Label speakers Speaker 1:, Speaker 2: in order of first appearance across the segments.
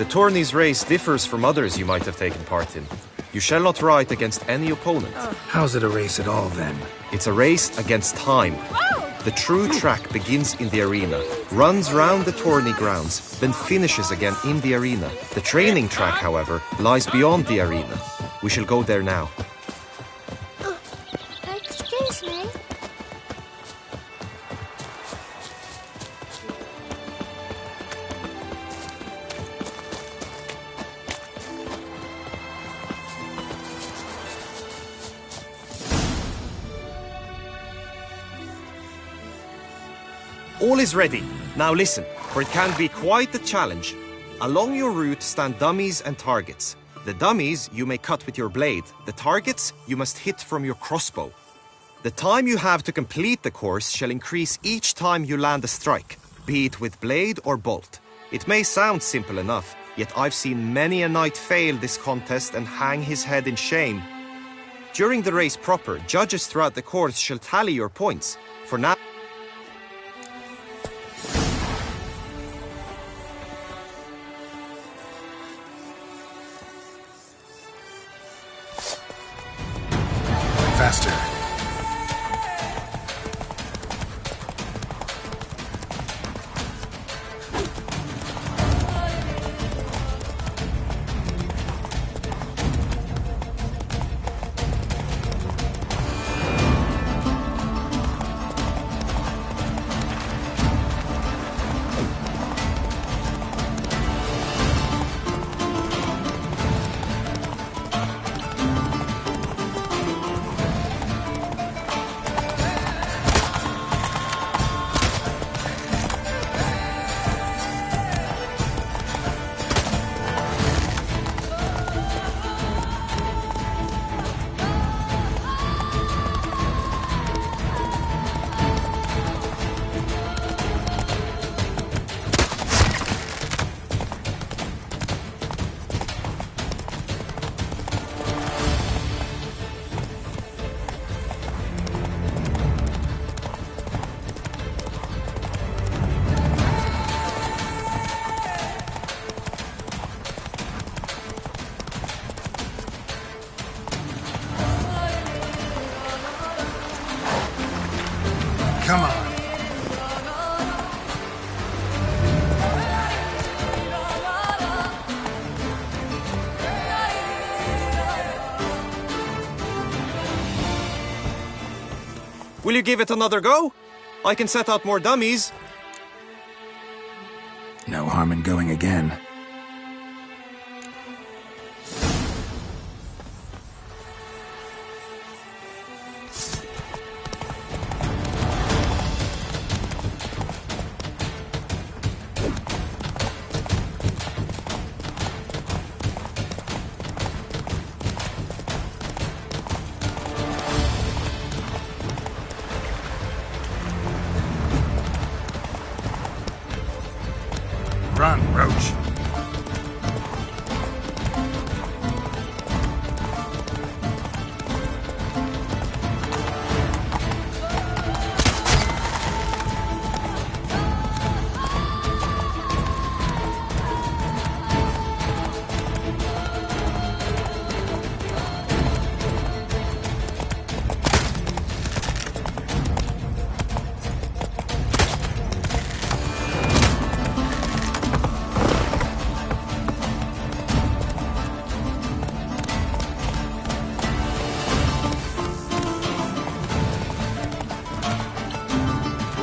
Speaker 1: The tourney's race differs from others you might have taken part in. You shall not ride against any opponent.
Speaker 2: How's it a race at all, then?
Speaker 1: It's a race against time. The true track begins in the arena, runs round the tourney grounds, then finishes again in the arena. The training track, however, lies beyond the arena. We shall go there now.
Speaker 3: Excuse me?
Speaker 1: All is ready. Now listen, for it can be quite a challenge. Along your route stand dummies and targets. The dummies you may cut with your blade. The targets you must hit from your crossbow. The time you have to complete the course shall increase each time you land a strike, be it with blade or bolt. It may sound simple enough, yet I've seen many a knight fail this contest and hang his head in shame. During the race proper, judges throughout the course shall tally your points. For now...
Speaker 2: Faster. Come on.
Speaker 1: Will you give it another go? I can set out more dummies.
Speaker 2: No harm in going again. Run, Roach.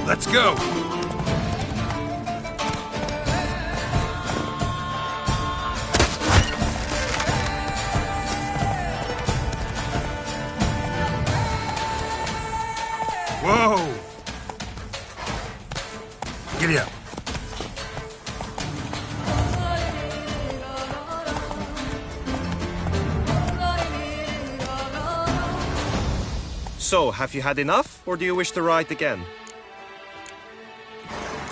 Speaker 2: Let's go! Whoa! Giddy up.
Speaker 1: So, have you had enough, or do you wish to ride again?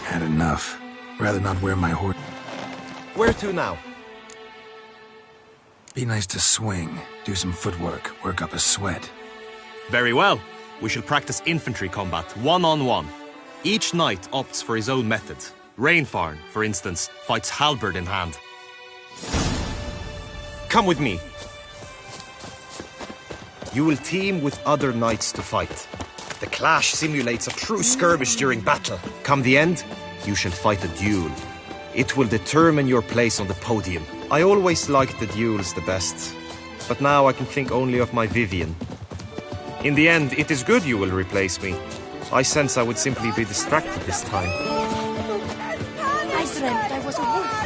Speaker 2: Had enough. Rather not wear my horse.
Speaker 1: Where to now?
Speaker 2: Be nice to swing, do some footwork, work up a sweat.
Speaker 1: Very well. We shall practice infantry combat, one-on-one. Each knight opts for his own method. Rainfarn, for instance, fights halberd in hand. Come with me. You will team with other knights to fight. The clash simulates a true skirmish during battle. Come the end, you shall fight a duel. It will determine your place on the podium. I always liked the duels the best, but now I can think only of my Vivian. In the end, it is good you will replace me. I sense I would simply be distracted this time.
Speaker 3: I dreamt I was a wolf.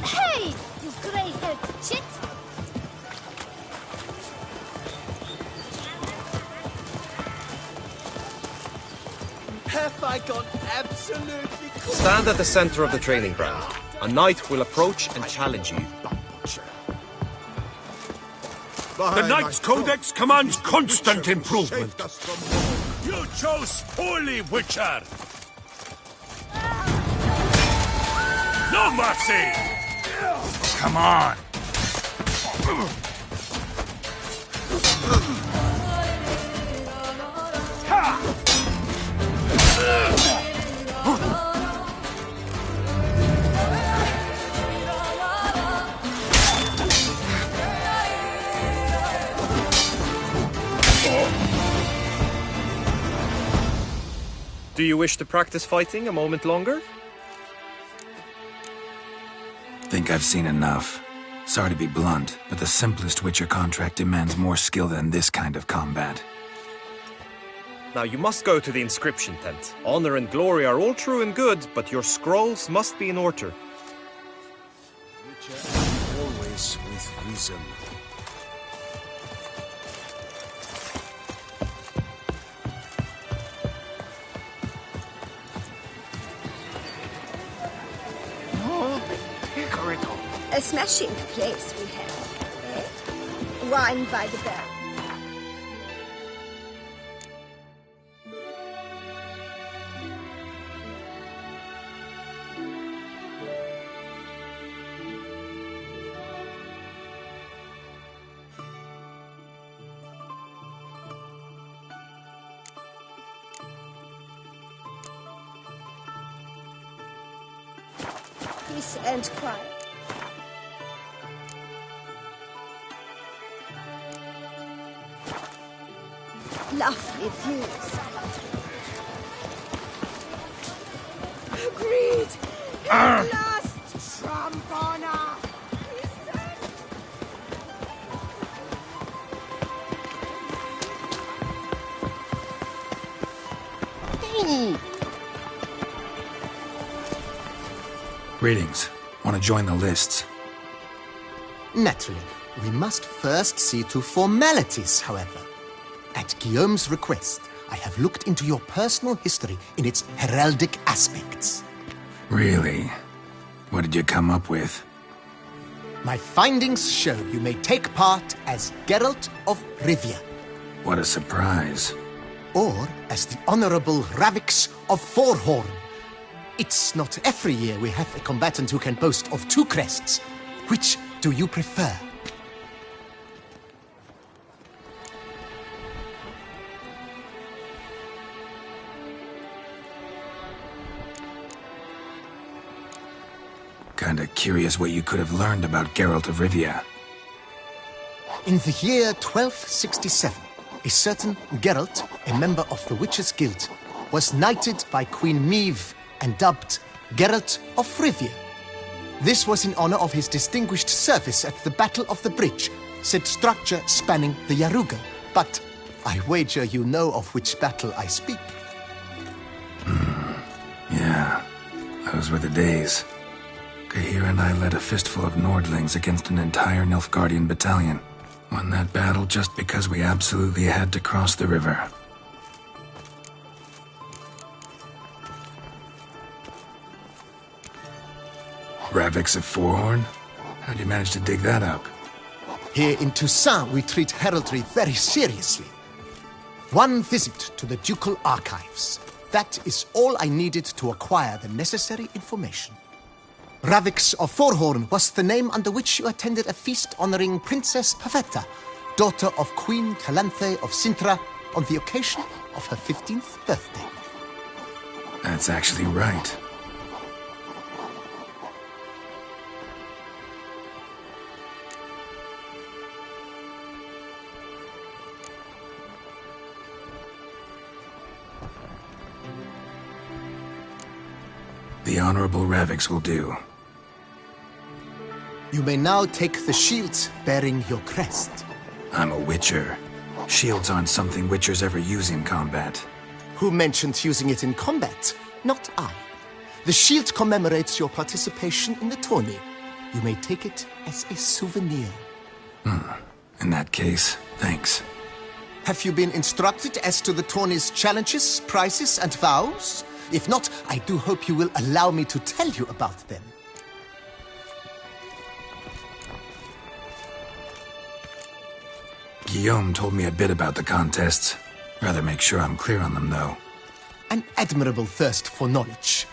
Speaker 3: Hey, you grey-haired chit!
Speaker 4: Have I gone absolutely cool?
Speaker 1: Stand at the center of the training ground. A knight will approach and challenge you.
Speaker 5: The Knight's Codex commands constant improvement. You chose poorly, Witcher! No mercy!
Speaker 2: Come on!
Speaker 1: Do you wish to practice fighting a moment longer?
Speaker 2: Think I've seen enough. Sorry to be blunt, but the simplest Witcher contract demands more skill than this kind of combat.
Speaker 1: Now you must go to the inscription tent. Honor and glory are all true and good, but your scrolls must be in order.
Speaker 4: Witcher always with reason.
Speaker 3: A smashing place we have, eh? Wine by the barrel. Peace and quiet. Lovely views. Agreed. At last, Trampana.
Speaker 2: Greetings. Want to join the lists?
Speaker 6: Naturally, we must first see to formalities, however. At Guillaume's request, I have looked into your personal history in its heraldic aspects.
Speaker 2: Really? What did you come up with?
Speaker 6: My findings show you may take part as Geralt of Rivia,
Speaker 2: What a surprise.
Speaker 6: or as the Honorable Ravix of Forhorn. It's not every year we have a combatant who can boast of two crests. Which do you prefer?
Speaker 2: Kinda curious what you could have learned about Geralt of Rivia.
Speaker 6: In the year 1267, a certain Geralt, a member of the Witches' Guild, was knighted by Queen Meve and dubbed Geralt of Rivia. This was in honor of his distinguished service at the Battle of the Bridge, said structure spanning the Yaruga. But I wager you know of which battle I speak.
Speaker 2: Yeah, those were the days. Kahir and I led a fistful of Nordlings against an entire Nilfgaardian battalion. Won that battle just because we absolutely had to cross the river. Ravix of Forhorn? How'd you manage to dig that up?
Speaker 6: Here in Toussaint, we treat heraldry very seriously. One visit to the Ducal Archives. That is all I needed to acquire the necessary information. Ravix of Forhorn was the name under which you attended a feast honoring Princess Pavetta, daughter of Queen Calanthe of Sintra, on the occasion of her 15th birthday.
Speaker 2: That's actually right. The Honorable Ravix will do.
Speaker 6: You may now take the shield bearing your crest.
Speaker 2: I'm a Witcher. Shields aren't something Witchers ever use in combat.
Speaker 6: Who mentioned using it in combat? Not I. The shield commemorates your participation in the tourney. You may take it as a souvenir.
Speaker 2: In that case, thanks.
Speaker 6: Have you been instructed as to the tourney's challenges, prizes, and vows? If not, I do hope you will allow me to tell you about them.
Speaker 2: Guillaume told me a bit about the contests. Rather make sure I'm clear on them, though.
Speaker 6: An admirable thirst for knowledge.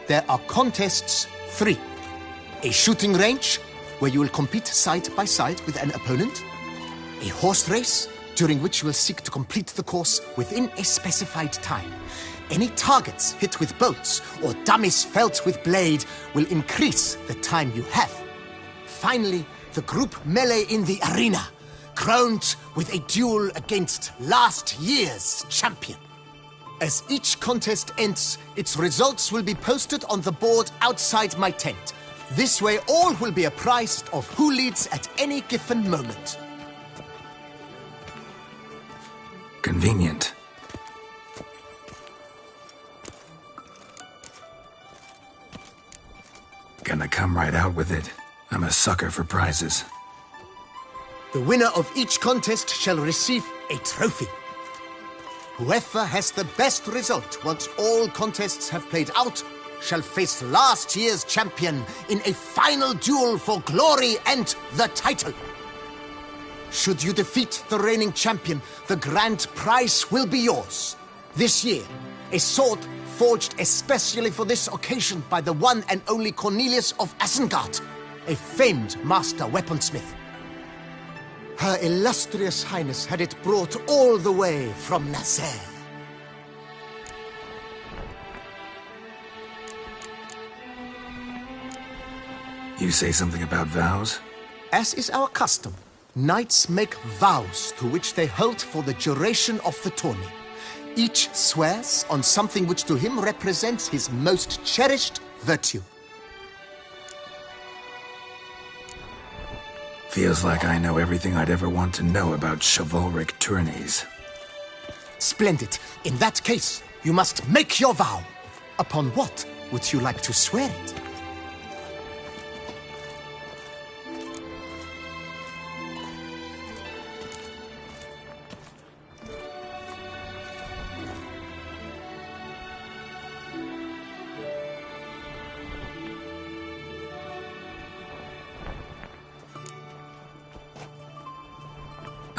Speaker 6: There are contests 3. A shooting range, where you will compete side by side with an opponent. A horse race, during which you will seek to complete the course within a specified time. Any targets hit with bolts or dummies felt with blade will increase the time you have. Finally, the group melee in the arena, crowned with a duel against last year's champion. As each contest ends, its results will be posted on the board outside my tent. This way, all will be apprised of who leads at any given moment.
Speaker 2: Convenient. Gonna come right out with it. I'm a sucker for prizes.
Speaker 6: The winner of each contest shall receive a trophy. Whoever has the best result once all contests have played out shall face last year's champion in a final duel for glory and the title. Should you defeat the reigning champion, the grand prize will be yours. This year, a sword forged especially for this occasion by the one and only Cornelius of Isengard, a famed master weaponsmith. Her illustrious highness had it brought all the way from Nazaire.
Speaker 2: You say something about vows?
Speaker 6: As is our custom, knights make vows to which they hold for the duration of the tourney. Each swears on something which to him represents his most cherished virtue.
Speaker 2: Feels like I know everything I'd ever want to know about chivalric tourneys.
Speaker 6: Splendid. In that case, you must make your vow. Upon what would you like to swear it?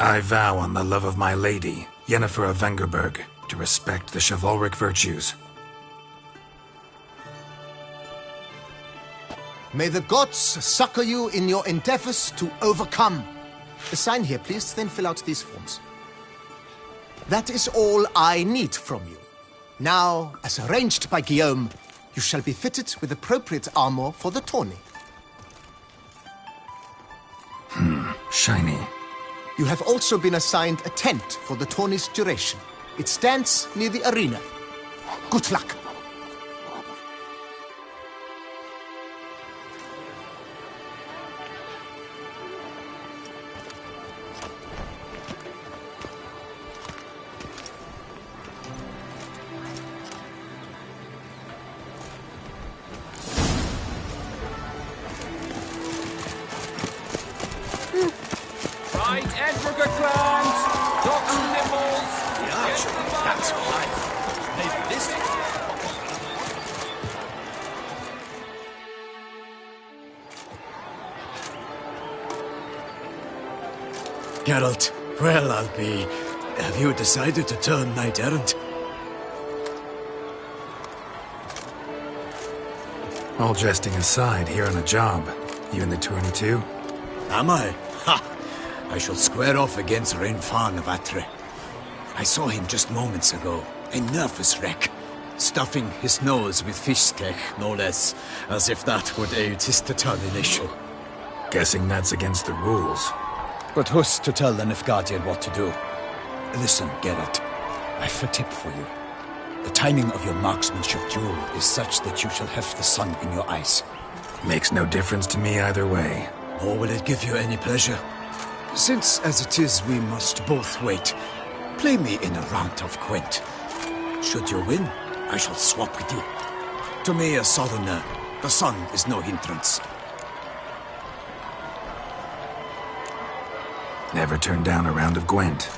Speaker 2: I vow on the love of my lady, Yennefer of Vengerberg, to respect the chivalric virtues.
Speaker 6: May the gods succor you in your endeavors to overcome. Sign here, please, then fill out these forms. That is all I need from you. Now, as arranged by Guillaume, you shall be fitted with appropriate armor for the tourney.
Speaker 2: Shiny.
Speaker 6: You have also been assigned a tent for the tourney's duration. It stands near the arena. Good luck.
Speaker 4: Geralt, well, I'll be... Have you decided to turn knight-errant?
Speaker 2: All jesting aside, here on a job. You in the tourney too?
Speaker 4: Am I? Ha! I shall square off against Rainfan of Atre. I saw him just moments ago, a nervous wreck, stuffing his nose with fish steak, no less, as if that would aid his determination.
Speaker 2: Guessing that's against the rules.
Speaker 4: But who's to tell the Nilfgaardian what to do? Listen, Geralt, I've a tip for you. The timing of your marksmanship duel is such that you shall have the sun in your eyes.
Speaker 2: Makes no difference to me either way.
Speaker 4: Or will it give you any pleasure? Since, as it is, we must both wait, play me in a round of Gwent. Should you win, I shall swap with you. To me, a southerner, the sun is no hindrance.
Speaker 2: Never turn down a round of Gwent.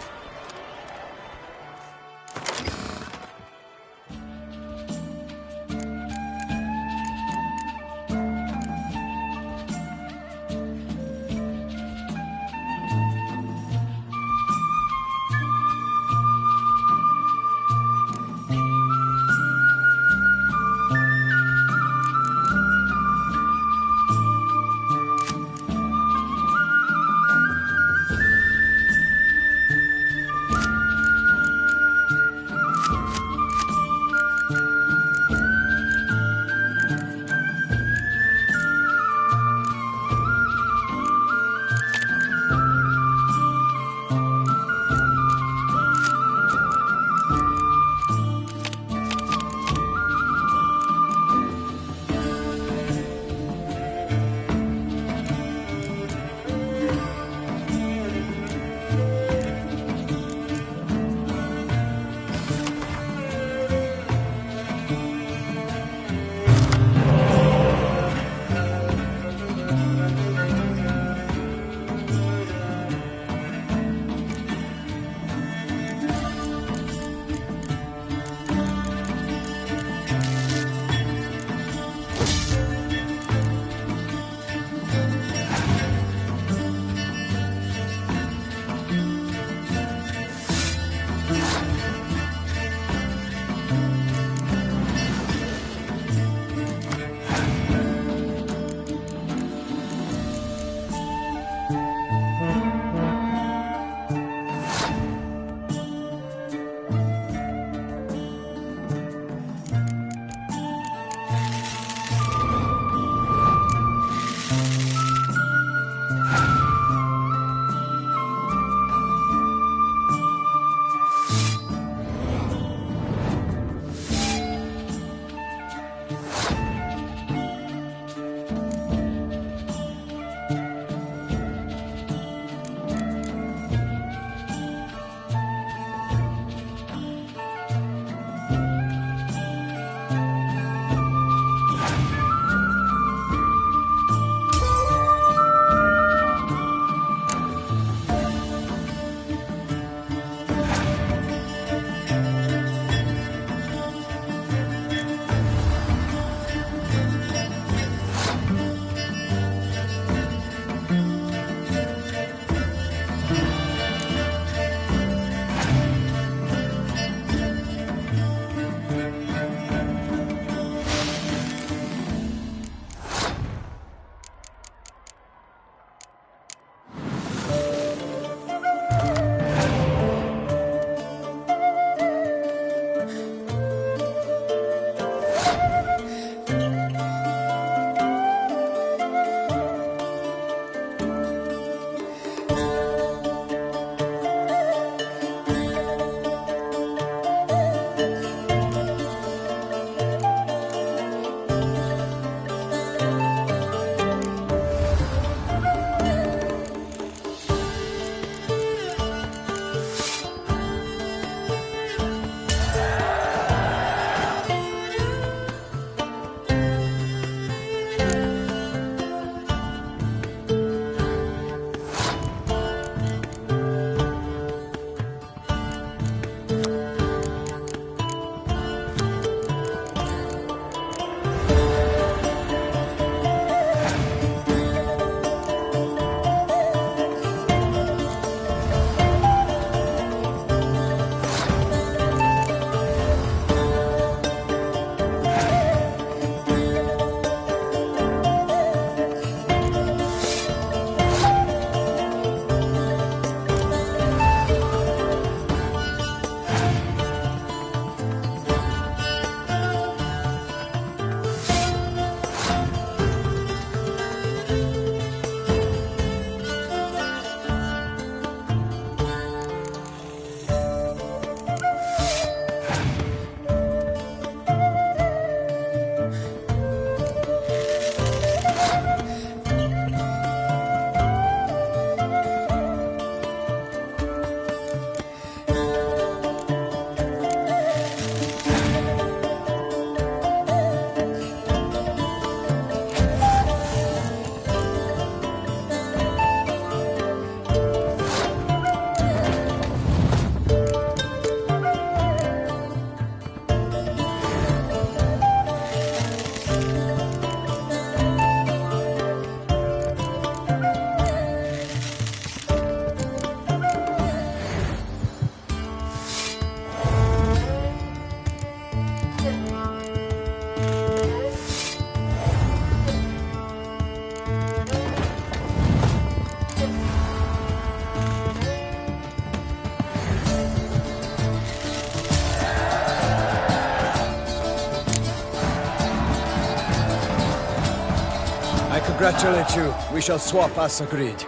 Speaker 4: I congratulate you. We shall swap as agreed.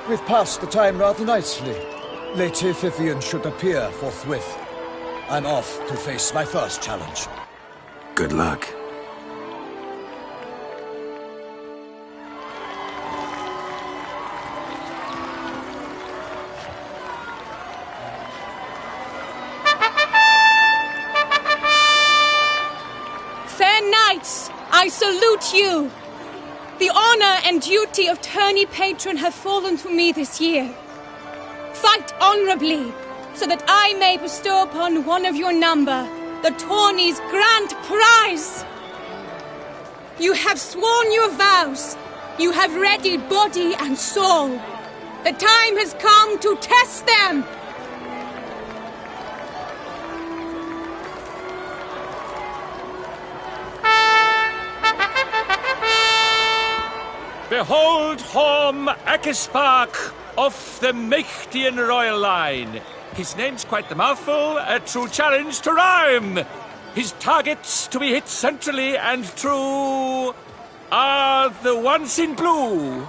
Speaker 4: We've passed the time rather nicely. Lady Vivian should appear forthwith. I'm off to face my first challenge.
Speaker 2: Good luck.
Speaker 7: Fair knights, I salute you. The honor and duty of tourney patron have fallen to me this year. Fight honorably, so that I may bestow upon one of your number the tourney's grand prize. You have sworn your vows. You have readied body and soul. The time has come to test them.
Speaker 5: Behold Horm Akespark of the Mechtian royal line. His name's quite the mouthful, a true challenge to rhyme. His targets to be hit centrally and true are the ones in blue.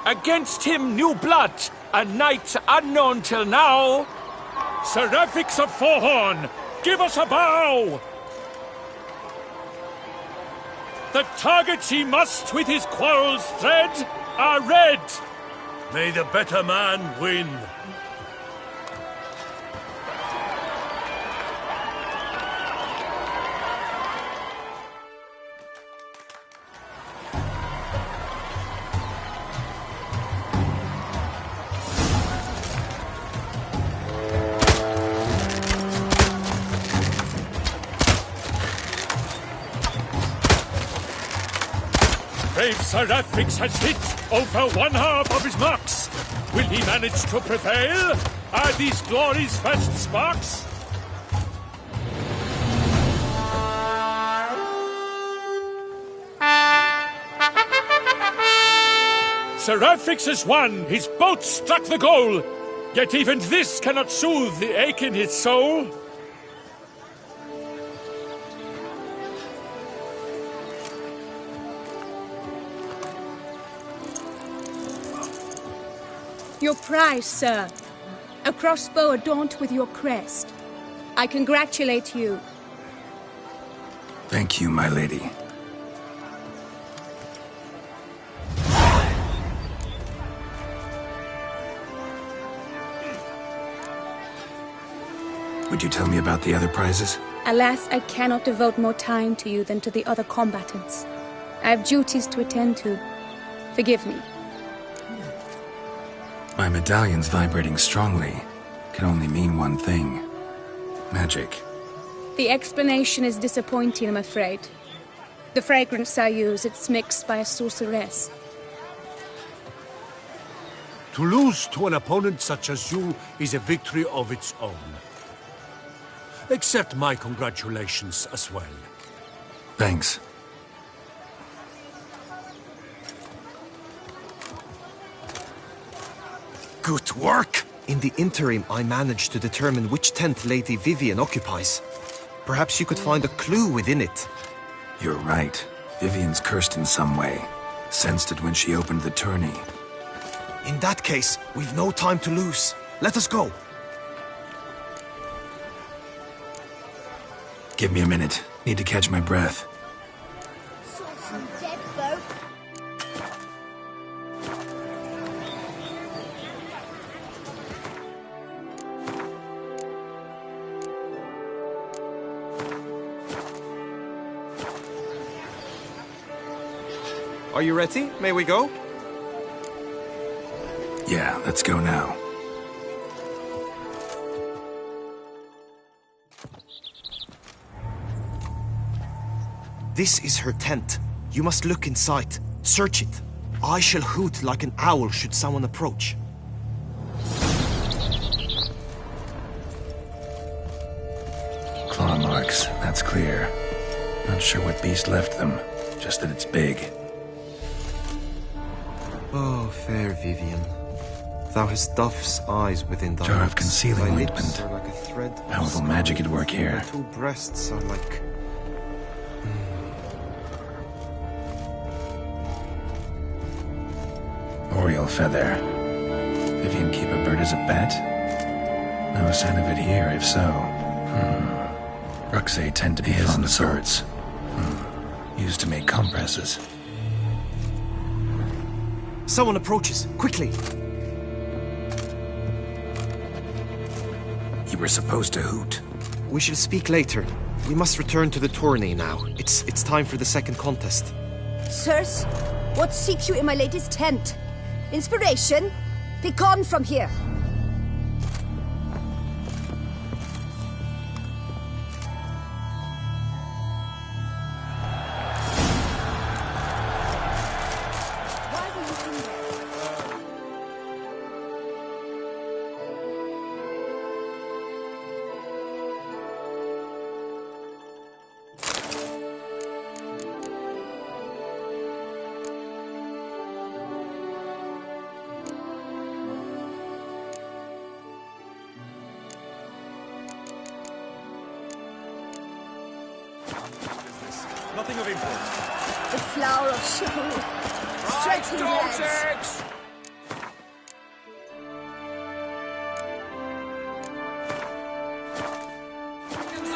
Speaker 5: Against him new blood, a knight unknown till now. Seraphix of Forehorn, give us a bow! The targets he must with his quarrels thread are red. May the better man win. Brave Seraphix has hit over one half of his marks. Will he manage to prevail? Are these glory's first sparks? Seraphix has won. His boat struck the goal. Yet even this cannot soothe the ache in his soul.
Speaker 7: Your prize, sir. A crossbow adorned with your crest. I congratulate you.
Speaker 2: Thank you, my lady. Would you tell me about the other prizes?
Speaker 7: Alas, I cannot devote more time to you than to the other combatants. I have duties to attend to. Forgive me.
Speaker 2: My medallion's vibrating strongly. Can only mean one thing. Magic.
Speaker 7: The explanation is disappointing, I'm afraid. The fragrance I use, it's mixed by a sorceress.
Speaker 5: To lose to an opponent such as you is a victory of its own. Accept my congratulations as well.
Speaker 2: Thanks.
Speaker 1: Good work! In the interim, I managed to determine which tent Lady Vivian occupies. Perhaps you could find a clue within it.
Speaker 2: You're right. Vivian's cursed in some way. Sensed it when she opened the tourney.
Speaker 1: In that case, we've no time to lose. Let us go.
Speaker 2: Give me a minute. Need to catch my breath.
Speaker 3: Saw some dead folk.
Speaker 1: Are you ready? May we go?
Speaker 2: Yeah, let's go now.
Speaker 1: This is her tent. You must look inside. Search it. I shall hoot like an owl should someone approach.
Speaker 2: Claw marks, that's clear. Not sure what beast left them, just that it's big.
Speaker 1: Oh, fair Vivian. Thou hast dove's eyes within thy
Speaker 2: Jar of
Speaker 1: lips.
Speaker 2: concealing
Speaker 1: Thy lips
Speaker 2: ointment.
Speaker 1: are like a thread of
Speaker 2: Powerful
Speaker 1: sky.
Speaker 2: magic at work here.
Speaker 1: Thy two breasts are like...
Speaker 2: Oriole feather. Vivian keep a bird as a pet? No sign of it here, if so. Ruxay tend to be fond of birds. Used to make compresses.
Speaker 1: Someone approaches. Quickly!
Speaker 2: You were supposed to hoot.
Speaker 1: We shall speak later. We must return to the tourney now. It's time for the second contest.
Speaker 3: Sirs, what seek you in my lady's tent? Inspiration? Begone from here! Why were you in there?
Speaker 5: Nothing of import.
Speaker 3: The flower of chivalry. Striking lads.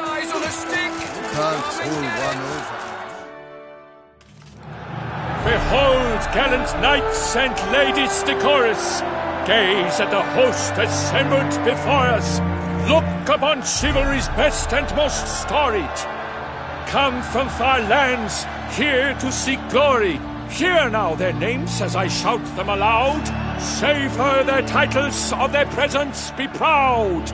Speaker 5: Eyes on a stick.
Speaker 6: Can't pull one over.
Speaker 5: Behold, gallant knights and ladies decorous. Gaze at the host assembled before us. Look upon chivalry's best and most storied. Come from far lands, here to seek glory. Hear now their names as I shout them aloud. Savor their titles, of their presence be proud.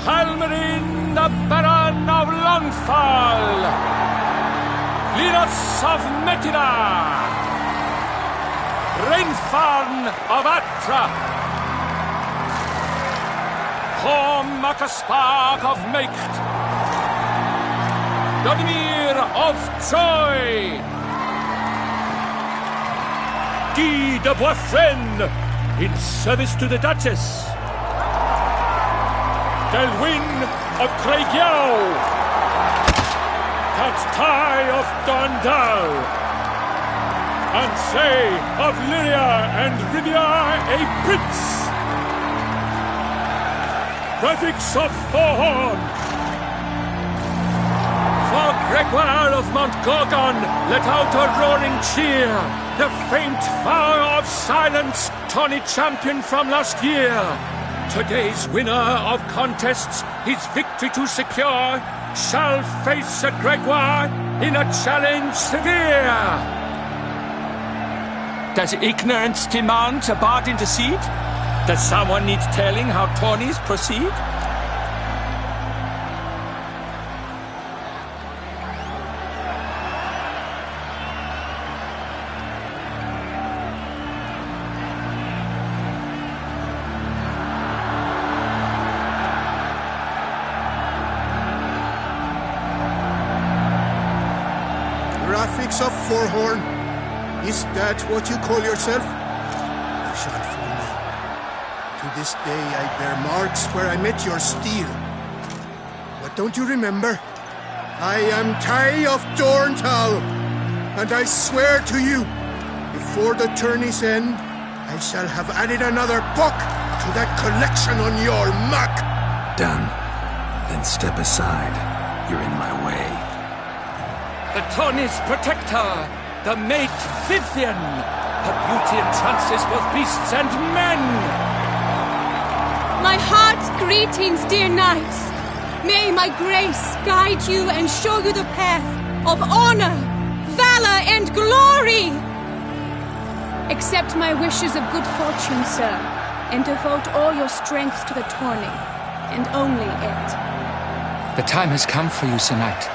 Speaker 5: Halmarin, the Baron of Longfall. Linus of Metina. Reinfarn of Atra. Hun-PS5 of Meicht. Donimir of Troy. Guy de Boisfren, in service to the Duchess. Delwyn of Craigiau. Count Tai of Dondal. Ansay of Lyria and Rivia a prince. Prefix of Thorhorn. For Gregoire of Montgorgon, let out a roaring cheer. The faint vow of silence, tawny champion from last year. Today's winner of contests, his victory to secure, shall face a Gregoire in a challenge severe. Does ignorance demand a bard intercede? Does someone need telling how tourneys proceed?
Speaker 8: Graphics of Forhorn. Is that what you call yourself? You shall fool me. To this day I bear marks where I met your steel. But don't you remember? I am Tai of Dorntal, and I swear to you, before the tourney's end, I shall have added another book to that collection on your map.
Speaker 2: Done. Then step aside. You're in my way.
Speaker 5: The tourney's protector, the mate Vivian. Her beauty entrances both beasts and men.
Speaker 7: My heart's greetings, dear knights. May my grace guide you and show you the path of honor, valor, and glory. Accept my wishes of good fortune, sir, and devote all your strength to the tourney, and only it.
Speaker 5: The time has come for you, Sir Knight.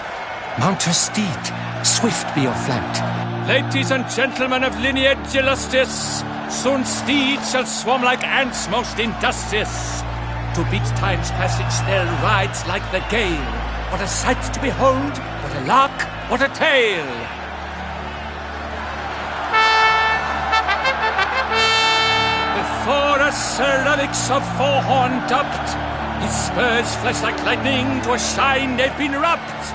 Speaker 5: Mount your steed. Swift be your flight. Ladies and gentlemen of lineage illustrious, soon steeds shall swarm like ants most industrious. To beat time's passage they'll ride like the gale. What a sight to behold, what a lark, what a tale. Before us Sir Alex of Forhorn dubbed, his spurs flash like lightning, to a shine they've been wrapped.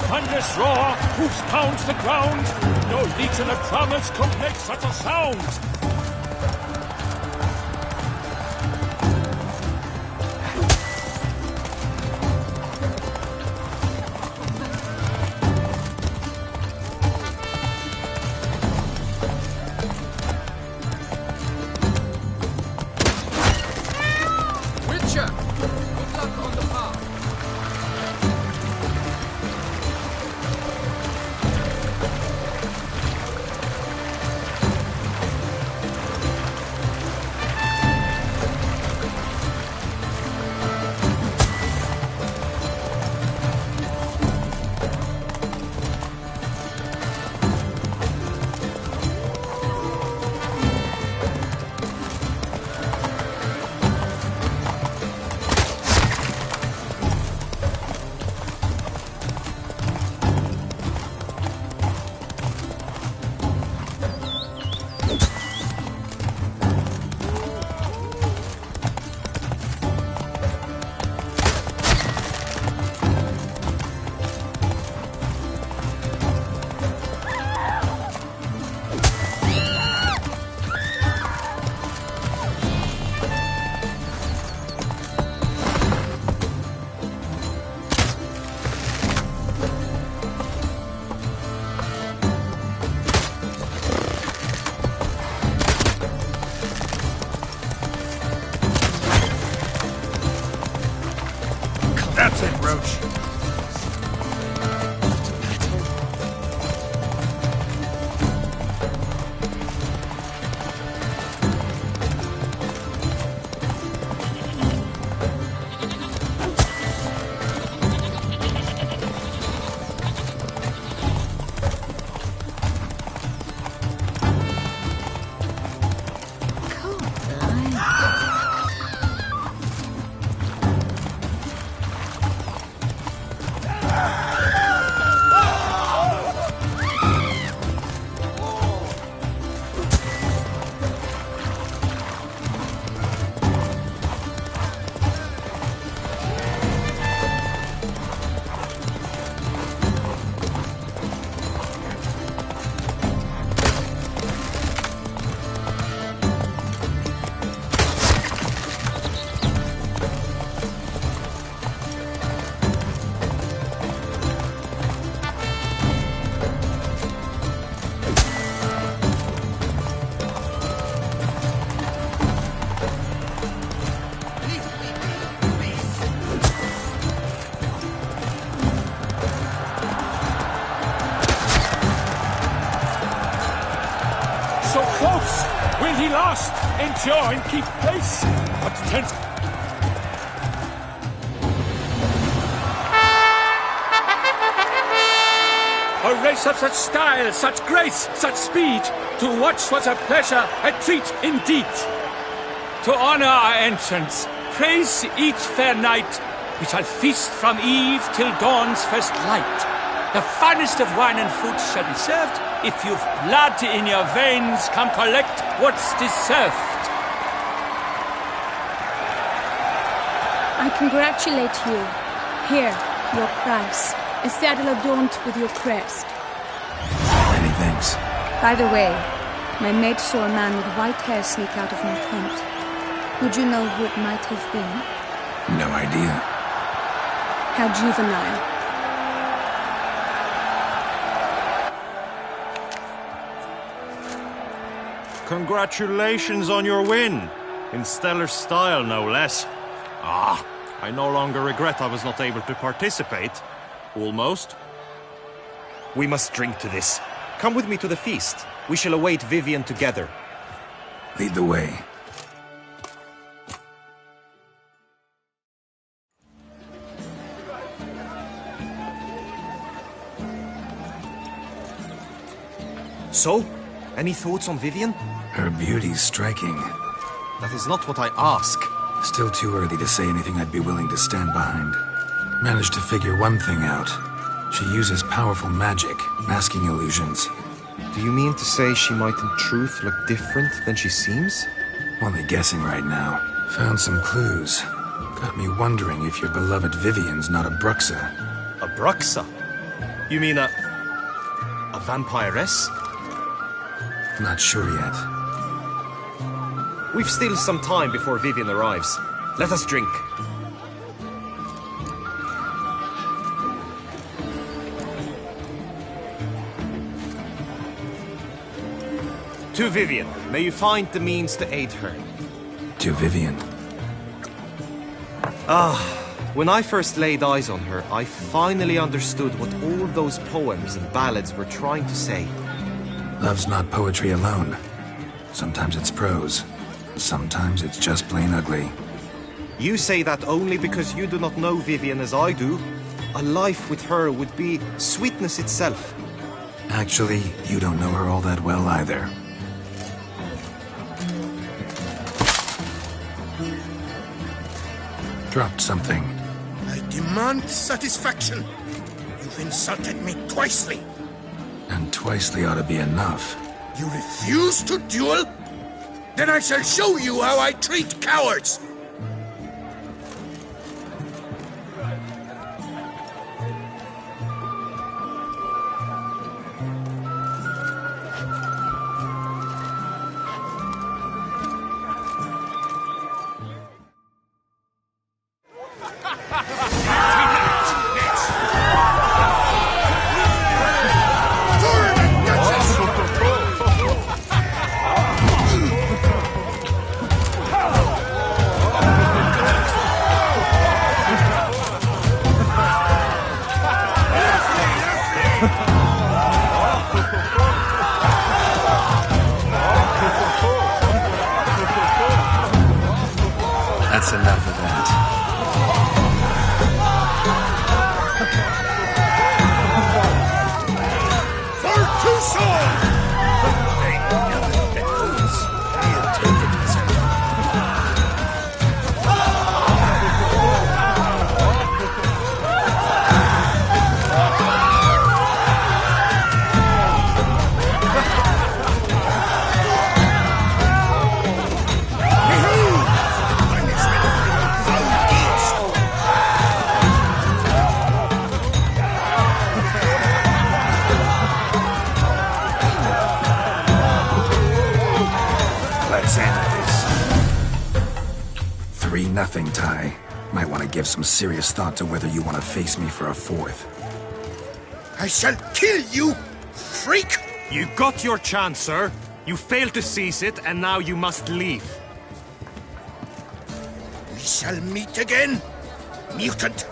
Speaker 5: thunderous roar, hoofs pounds the ground. No legion of drummers could make such a sound.
Speaker 2: That's it, Roach.
Speaker 5: So close! Will he last? Endure and keep pace? But tense. A race of such style, such grace, such speed. To watch was a pleasure, a treat indeed. To honor our entrance, praise each fair night. We shall feast from eve till dawn's first light. The finest of wine and food shall be served. If you've blood in your veins, come collect what's deserved.
Speaker 7: I congratulate you. Here, your price. A saddle adorned with your crest.
Speaker 2: Many thanks.
Speaker 7: By the way, my maid saw a man with white hair sneak out of my tent. Would you know who it might have been?
Speaker 2: No idea.
Speaker 7: How juvenile.
Speaker 1: Congratulations on your win. In stellar style, no less. Ah, I no longer regret I was not able to participate. Almost. We must drink to this. Come with me to the feast. We shall await Vivian together.
Speaker 2: Lead the way.
Speaker 1: So, any thoughts on Vivian?
Speaker 2: Her beauty's striking.
Speaker 1: That is not what I ask.
Speaker 2: Still too early to say anything I'd be willing to stand behind. Managed to figure one thing out. She uses powerful magic, masking illusions.
Speaker 1: Do you mean to say she might in truth look different than she seems?
Speaker 2: Only guessing right now. Found some clues. Got me wondering if your beloved Vivian's not a Bruxa.
Speaker 1: A Bruxa? You mean a vampiress?
Speaker 2: Not sure yet.
Speaker 1: We've still some time before Vivian arrives. Let us drink. To Vivian, may you find the means to aid her.
Speaker 2: To Vivian.
Speaker 1: When I first laid eyes on her, I finally understood what all those poems and ballads were trying to say.
Speaker 2: Love's not poetry alone. Sometimes it's prose. Sometimes it's just plain ugly.
Speaker 1: You say that only because you do not know Vivian as I do. A life with her would be sweetness itself.
Speaker 2: Actually, you don't know her all that well either. Dropped something.
Speaker 8: I demand satisfaction. You've insulted me twicely.
Speaker 2: And twicely ought to be enough.
Speaker 8: You refuse to duel? Then I shall show you how I treat cowards!
Speaker 2: That's enough of that.
Speaker 8: For Tucson! They never let fools. He'll take it himself.
Speaker 2: Let's end this. 3-0, Ty. Might want to give some serious thought to whether you want to face me for a fourth.
Speaker 8: I shall kill you, freak!
Speaker 1: You got your chance, sir. You failed to seize it, and now you must leave.
Speaker 8: We shall meet again, mutant!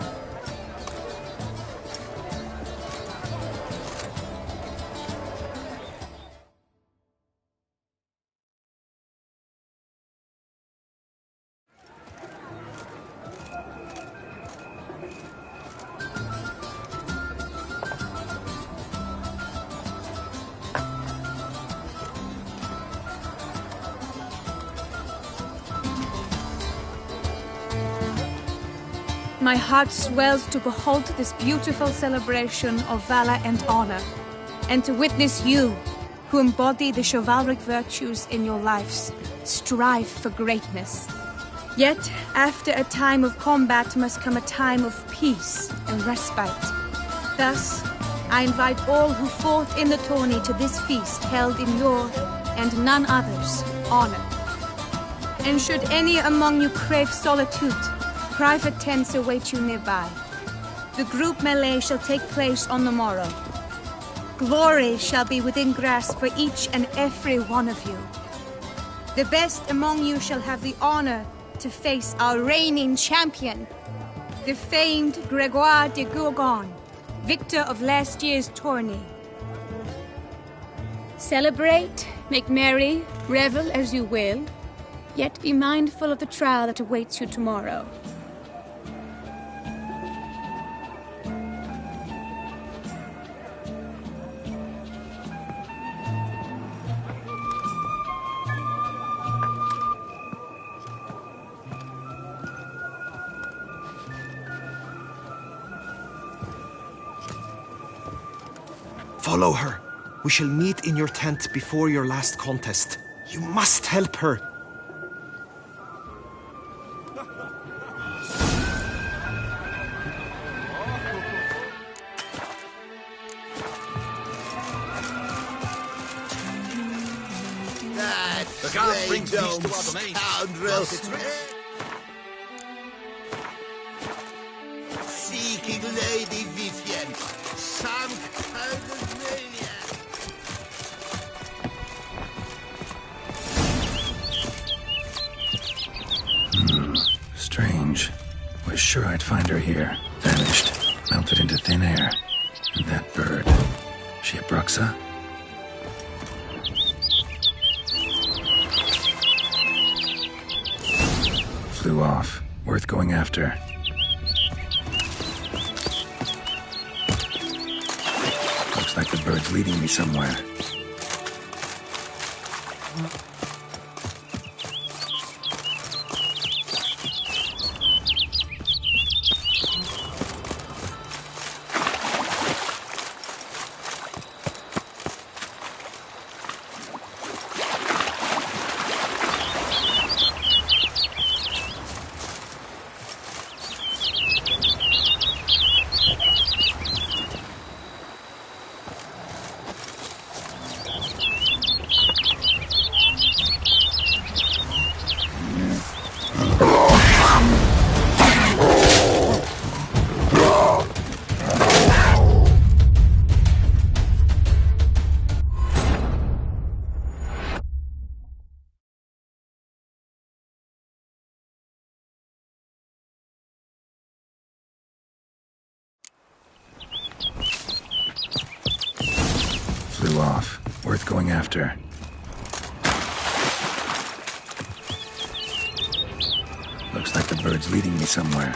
Speaker 7: My heart swells to behold this beautiful celebration of valor and honor, and to witness you, who embody the chivalric virtues in your lives, strive for greatness. Yet, after a time of combat must come a time of peace and respite. Thus, I invite all who fought in the tourney to this feast held in your, and none other's, honor. And should any among you crave solitude, private tents await you nearby. The group melee shall take place on the morrow. Glory shall be within grasp for each and every one of you. The best among you shall have the honor to face our reigning champion, the famed Gregoire de Gourgon, victor of last year's tourney. Celebrate, make merry, revel as you will, yet be mindful of the trial that awaits you tomorrow.
Speaker 1: Follow her. We shall meet in your tent before your last contest. You must help her.
Speaker 9: gods bring peace to our domain.
Speaker 10: Scoundrel! Seeking Lady Vivienne, some kind of maniac!
Speaker 2: Strange. Was sure I'd find her here. Vanished. Melted into thin air. And that bird. She a Bruxa? Flew off. Worth going after. Looks like the bird's leading me somewhere. Flew off. Worth going after. Looks like the bird's leading me somewhere.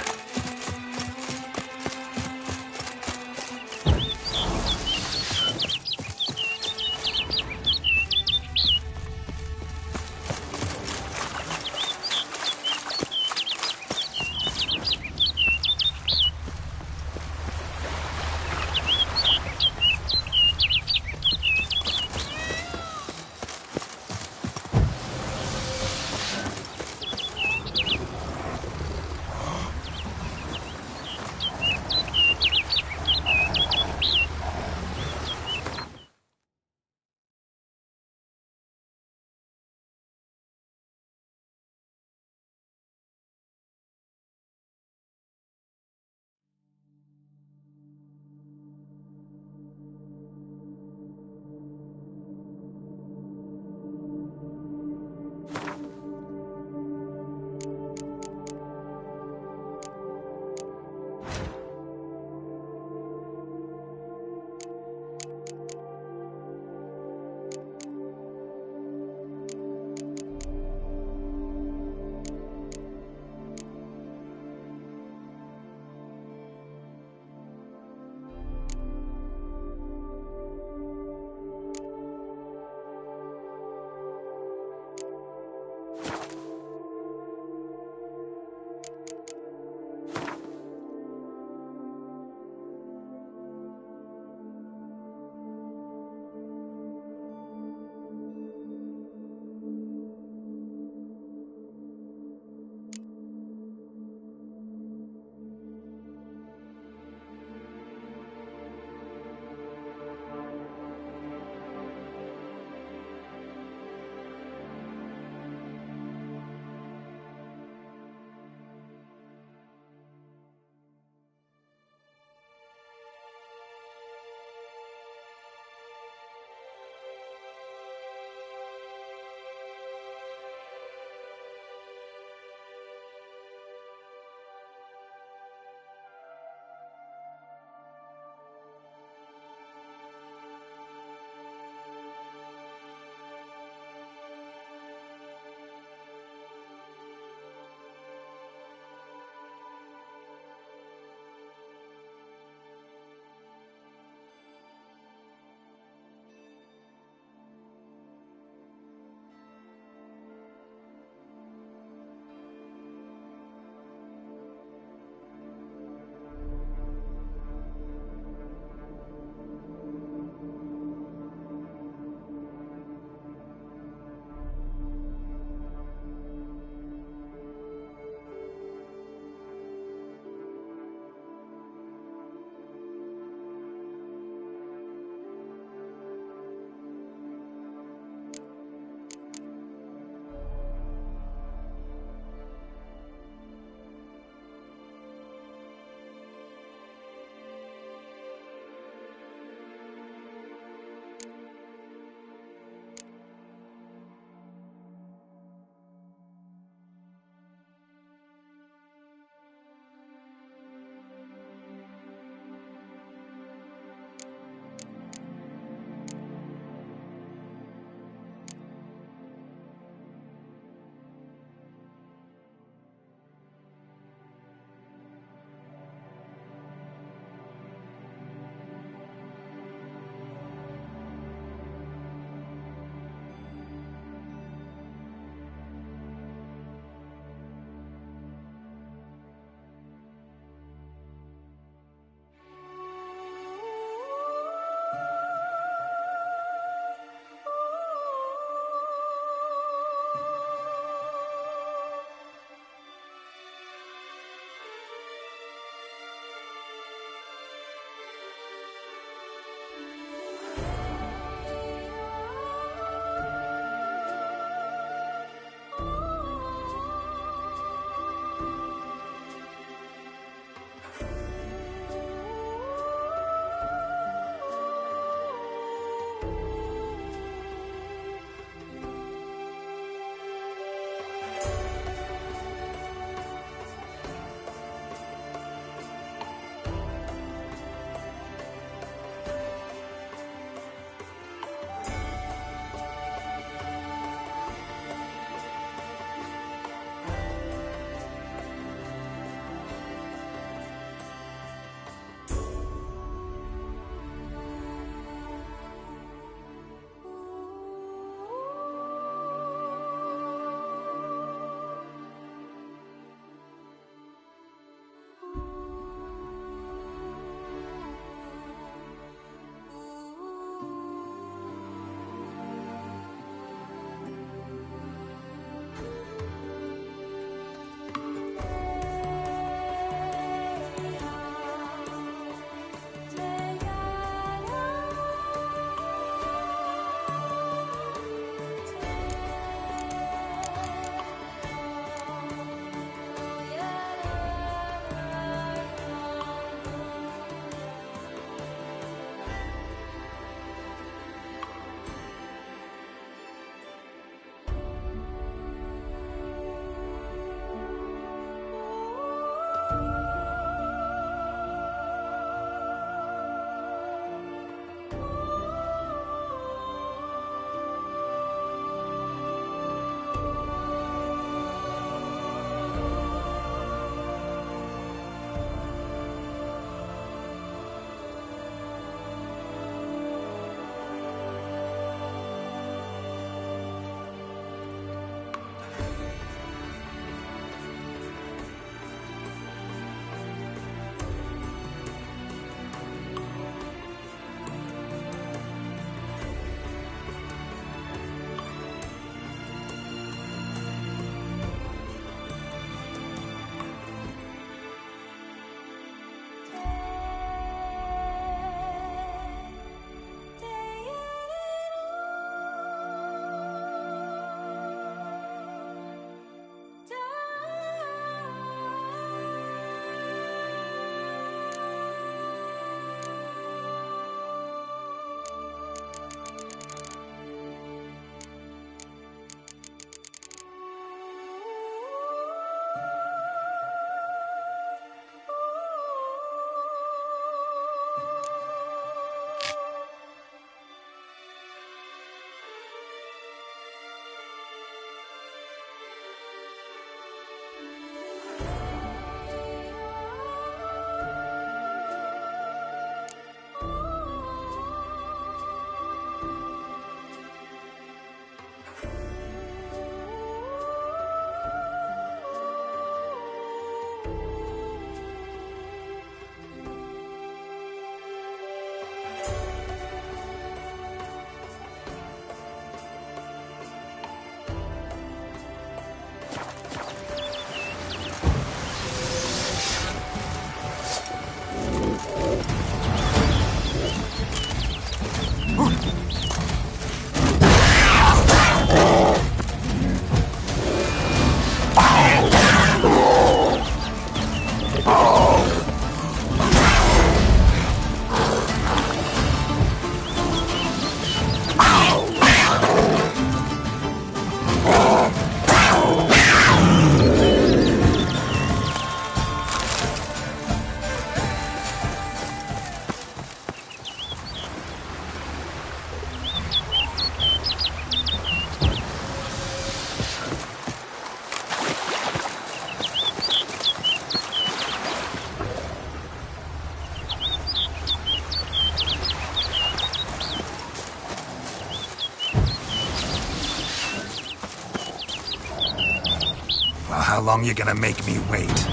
Speaker 2: Well, how long you gonna make me wait?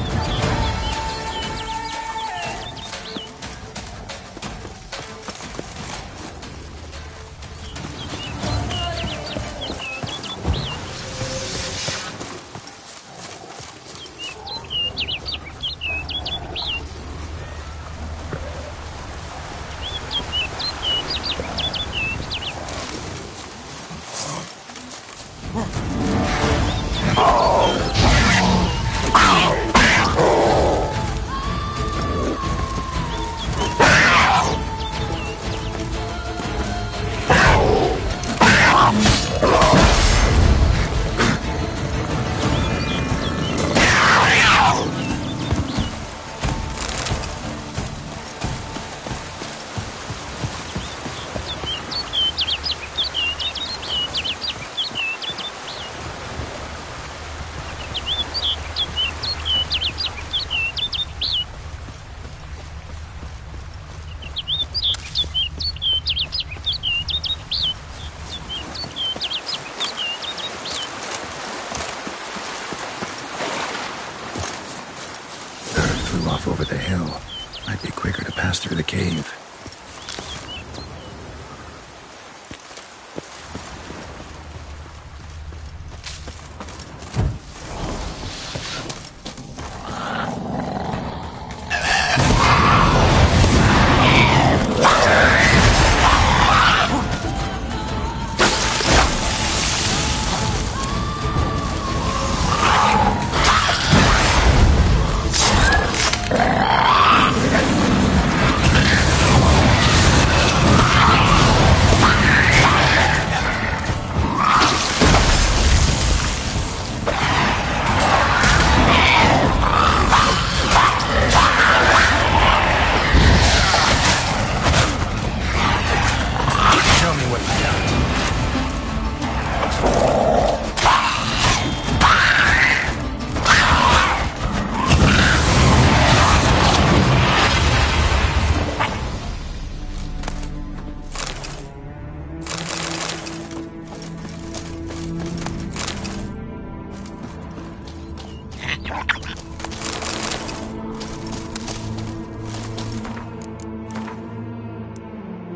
Speaker 2: Over the hill. Might be quicker to pass through the cave.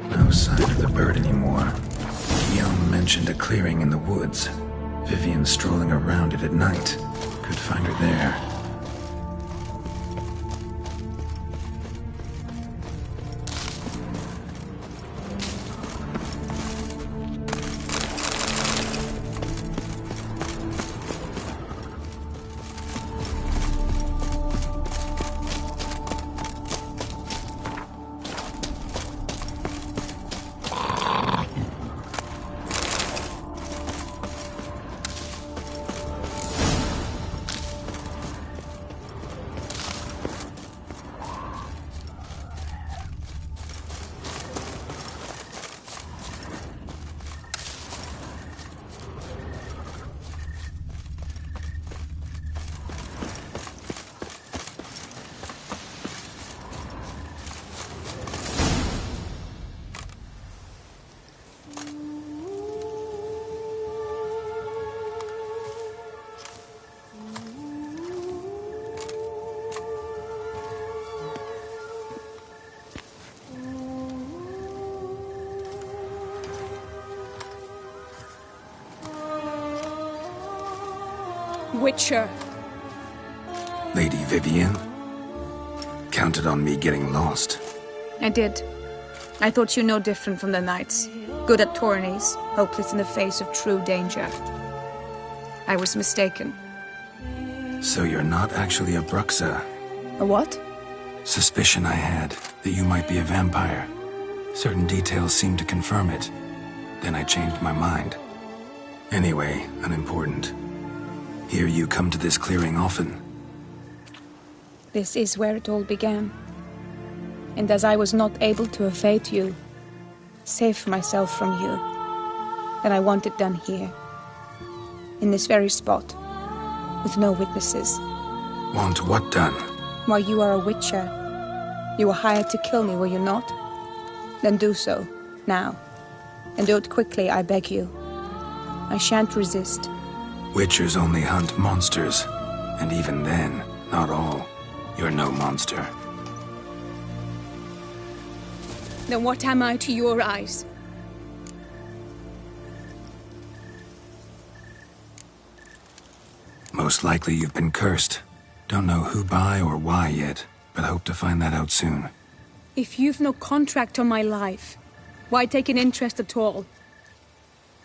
Speaker 2: No sign of the bird anymore. Guillaume mentioned a clearing in the woods. Vivian strolling around it at night. Could find her there.
Speaker 7: Witcher.
Speaker 2: Lady Vivian? Counted on me getting lost.
Speaker 7: I did. I thought you no different from the knights. Good at tourneys, hopeless in the face of true danger. I was mistaken.
Speaker 2: So you're not actually a Bruxa?
Speaker 7: A what?
Speaker 2: Suspicion I had, that you might be a vampire. Certain details seemed to confirm it. Then I changed my mind. Anyway, unimportant. Hear you come to this clearing often.
Speaker 7: This is where it all began. And as I was not able to evade you, save myself from you, then I want it done here. In this very spot. With no witnesses.
Speaker 2: Want what done?
Speaker 7: Why, you are a witcher. You were hired to kill me, were you not? Then do so, now. And do it quickly, I beg you. I shan't resist.
Speaker 2: Witchers only hunt monsters. And even then, not all. You're no monster.
Speaker 7: Then what am I to your eyes?
Speaker 2: Most likely you've been cursed. Don't know who by or why yet, but hope to find that out soon.
Speaker 7: If you've no contract on my life, why take an interest at all?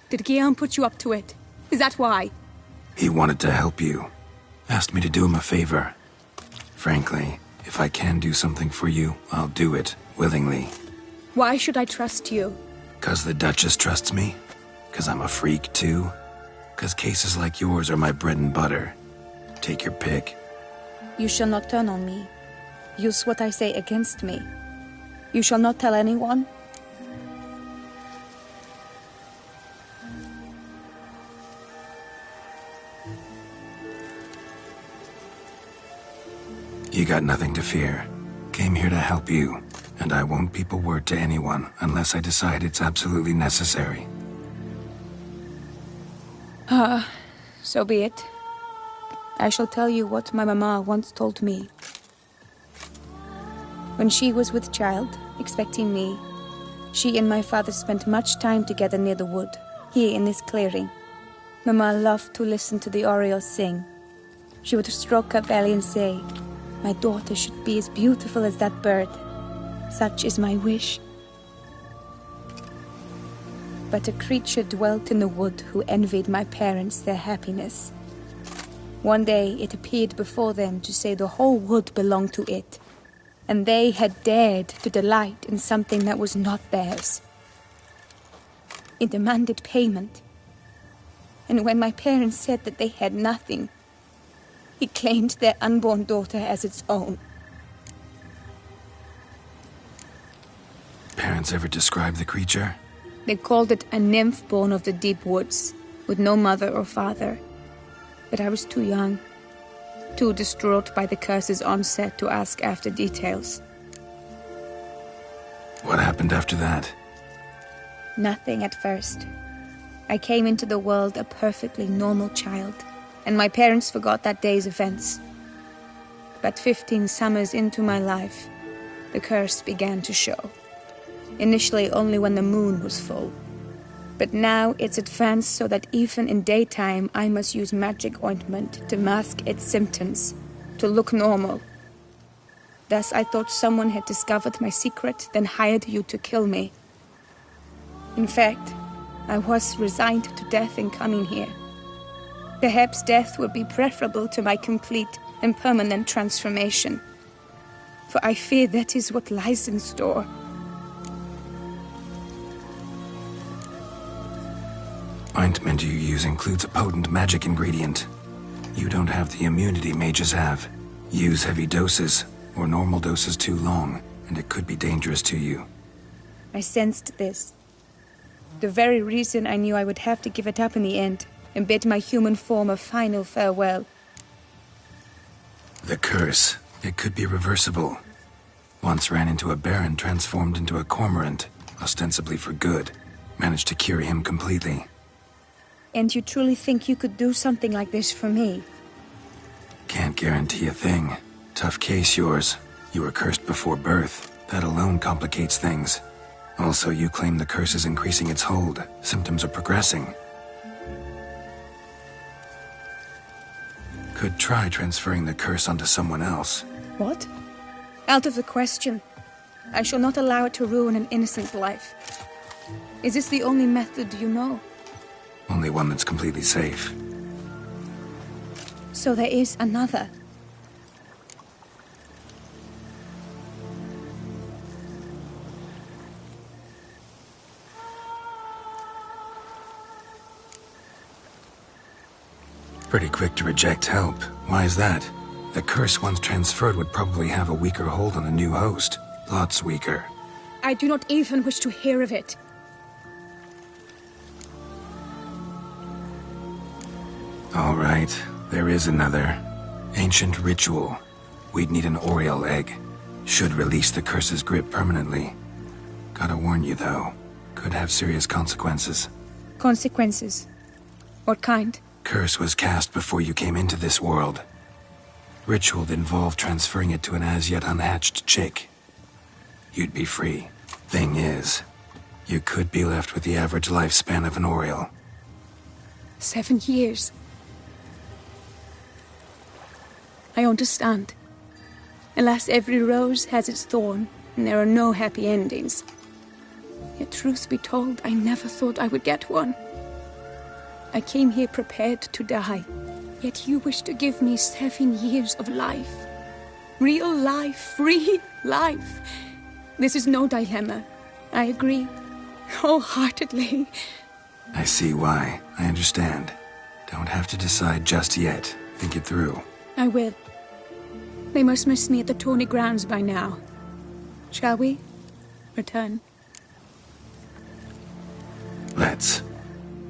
Speaker 7: Did Guillaume put you up to it? Is that why?
Speaker 2: He wanted to help you. Asked me to do him a favor. Frankly, if I can do something for you, I'll do it, willingly.
Speaker 7: Why should I trust you?
Speaker 2: 'Cause the Duchess trusts me? 'Cause I'm a freak, too? 'Cause cases like yours are my bread and butter? Take your pick.
Speaker 11: You shall not turn on me. Use what I say against me. You shall not tell anyone?
Speaker 2: You got nothing to fear. Came here to help you, and I won't peep a word to anyone unless I decide it's absolutely necessary.
Speaker 11: So be it. I shall tell you what my mama once told me. When she was with child, expecting me, she and my father spent much time together near the wood, here in this clearing. Mama loved to listen to the orioles sing. She would stroke her belly and say, "My daughter should be as beautiful as that bird. Such is my wish." But a creature dwelt in the wood who envied my parents their happiness. One day it appeared before them to say the whole wood belonged to it, and they had dared to delight in something that was not theirs. It demanded payment, and when my parents said that they had nothing, it claimed their unborn daughter as its own.
Speaker 2: Parents ever describe the creature?
Speaker 11: They called it a nymph born of the deep woods, with no mother or father. But I was too young, too distraught by the curse's onset to ask after details.
Speaker 2: What happened after that?
Speaker 11: Nothing at first. I came into the world a perfectly normal child, and my parents forgot that day's events. But 15 summers into my life, the curse began to show. Initially only when the moon was full. But now it's advanced so that even in daytime I must use magic ointment to mask its symptoms, to look normal. Thus I thought someone had discovered my secret, then hired you to kill me. In fact, I was resigned to death in coming here. Perhaps death would be preferable to my complete and permanent transformation. For I fear that is what lies in store.
Speaker 2: Ointment you use includes a potent magic ingredient. You don't have the immunity mages have. Use heavy doses, or normal doses too long, and it could be dangerous to you.
Speaker 11: I sensed this. The very reason I knew I would have to give it up in the end, and bid my human form a final farewell.
Speaker 2: The curse, it could be reversible. Once ran into a baron transformed into a cormorant, ostensibly for good. Managed to cure him completely.
Speaker 11: And you truly think you could do something like this for me?
Speaker 2: Can't guarantee a thing. Tough case, yours. You were cursed before birth. That alone complicates things. Also, you claim the curse is increasing its hold. Symptoms are progressing. Could try transferring the curse onto someone else.
Speaker 11: What? Out of the question. I shall not allow it to ruin an innocent life. Is this the only method you know?
Speaker 2: Only one that's completely safe.
Speaker 11: So there is another.
Speaker 2: Pretty quick to reject help. Why is that? The curse once transferred would probably have a weaker hold on the new host. Lots weaker.
Speaker 7: I do not even wish to hear of it.
Speaker 2: All right, there is another. Ancient ritual. We'd need an Oriole egg. Should release the curse's grip permanently. Gotta warn you, though. Could have serious consequences.
Speaker 11: Consequences? What kind?
Speaker 2: Curse was cast before you came into this world. Ritual that involved transferring it to an as-yet unhatched chick. You'd be free. Thing is, you could be left with the average lifespan of an Oriole.
Speaker 11: 7 years. I understand. Alas, every rose has its thorn, and there are no happy endings. Yet, truth be told, I never thought I would get one. I came here prepared to die, yet you wish to give me 7 years of life. Real life, free life. This is no dilemma. I agree, wholeheartedly.
Speaker 2: I see why. I understand. Don't have to decide just yet. Think it through.
Speaker 11: I will. They must miss me at the tourney grounds by now. Shall we return?
Speaker 2: Let's.